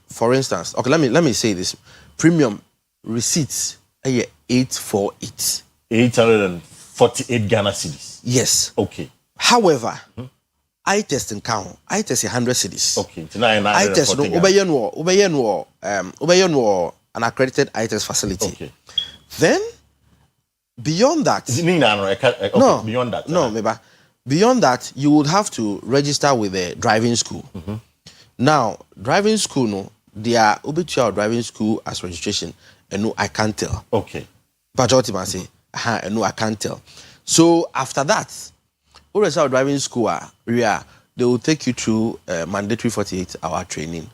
For instance, okay, let me say this. Premium receipts 848.
848 Ghana cedis.
Yes.
Okay.
However, I test in count. I test 100 cedis.
Okay.
I test no an accredited I test facility.
Okay.
Then beyond that,
no, beyond that.
No, maybe beyond that, you would have to register with the driving school. Now, driving school, no, they are obituary driving school as registration, and no, I can't tell.
Okay.
But what you say, no, I can't tell. So after that, our driving school, they will take you through mandatory 48-hour training.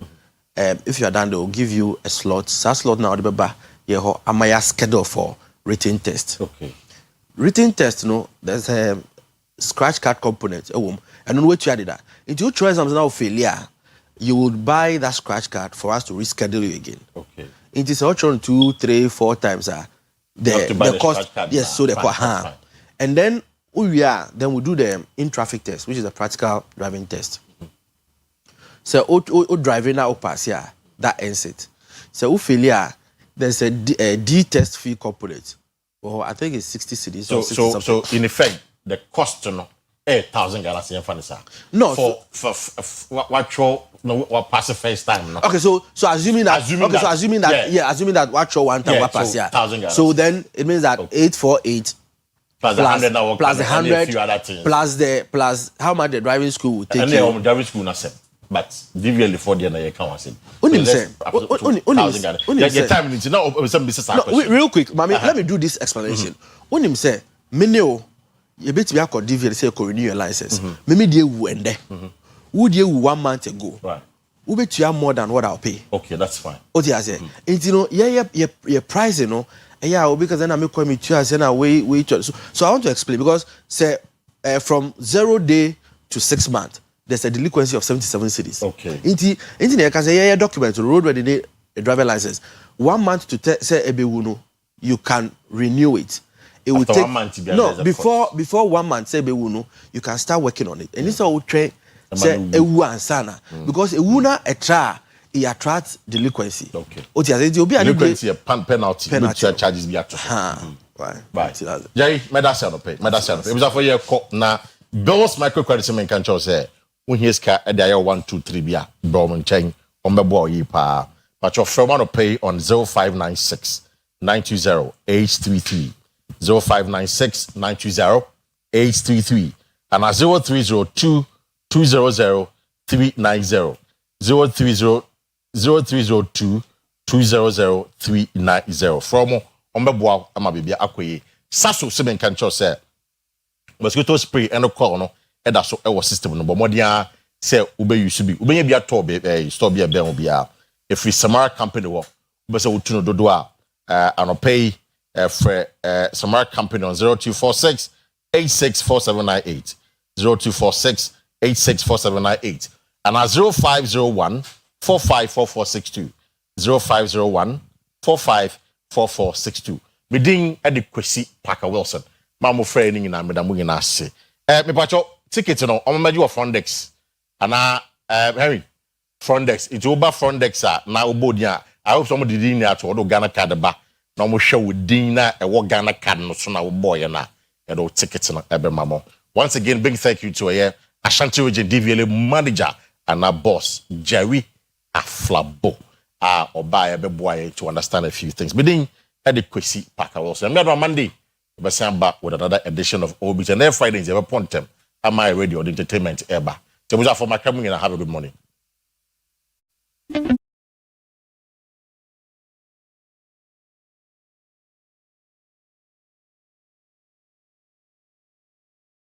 If you are done, they will give you a slot. That slot now, Amaya schedule for written test.
Okay.
Written test, no, there's a scratch card component. And on what you added that. If you try something now failure, you would buy that scratch card for us to reschedule you again.
Okay.
It is also 2, 3, 4 times the cost. Yes, so the cost. And then we do the in-traffic test, which is a practical driving test. So driving now pass here, that ends it. So failure, there's a D test fee component. Well, I think it's 60 cedis.
So in effect, the cost no 8,000 Ghana cedis fanisa.
No,
for what pass the first time. No?
Okay, so assuming that what show one time what pass here. So then it means that 848
plus 100 now
plus the 100 plus how much the driving school will take.
And the driving school not say, but DVL for the na can say.
Unim say.
Time now some business.
Real quick, mommy, let me do this explanation. Unim say, meneo you bet me I could DVL say renew your license. Maybe they wende. Would you 1 month ago?
Right.
We bet you more than what I'll pay.
Okay, that's fine.
What do you say? And you know, your price, you know, because then I make me to us and wait. So I want to explain because say from 0 day to 6 months, there's a delinquency of 77 cedis.
Okay.
Into you can say document to road ready a driver license. 1 month to say ebewuno, you can renew it. It will take
1 month
before 1 month say ebewuno, you can start working on it. And this all train say ewu ansana because ewuna it attracts delinquency.
Okay.
Delinquency
a penalty. Charges be actually. Right. Jerry, medasa no pay. It was for your na bills microcredit men can show say when he's ka e dey 1 2 3 bia Bromon chain on be boy yi pa. But your firm to pay on 0596 920 833 0596 920 833 and 0302 200 390 030 0302 200 390 from ombeboa ama bibia akoye saso semen kan cho say mosquito spray and call no e da so e wo system no bomodia say ube use bi ube bia to be store bia ben bia if we Samara company wo ube say wotuno dodo a anopay for Samara company on 0246 864798 0246 864798 and 0501 454462 0501 454462 Medin edi Kwesi Parker Wilson Mamo friend ni na medamu ni na se me pacho ticket no o meji wa Frontex ana Henry Frontex it over Frontex na obodia I hope somebody did ni ato do Ghana card ba na mo hwe wodin na e wo Ghana card no so na wo boy na e do ticket no ebe mamo. Once again big thank you to Ashanti Region DVL manager and our boss Jerry Aflabo. or buy a boy to understand a few things. But then at the Kwesi Park also. I'm on Monday. We're back with another edition of Obit, and every Friday is a point time. Am I radio the entertainment ever? So for my coming and have a good morning.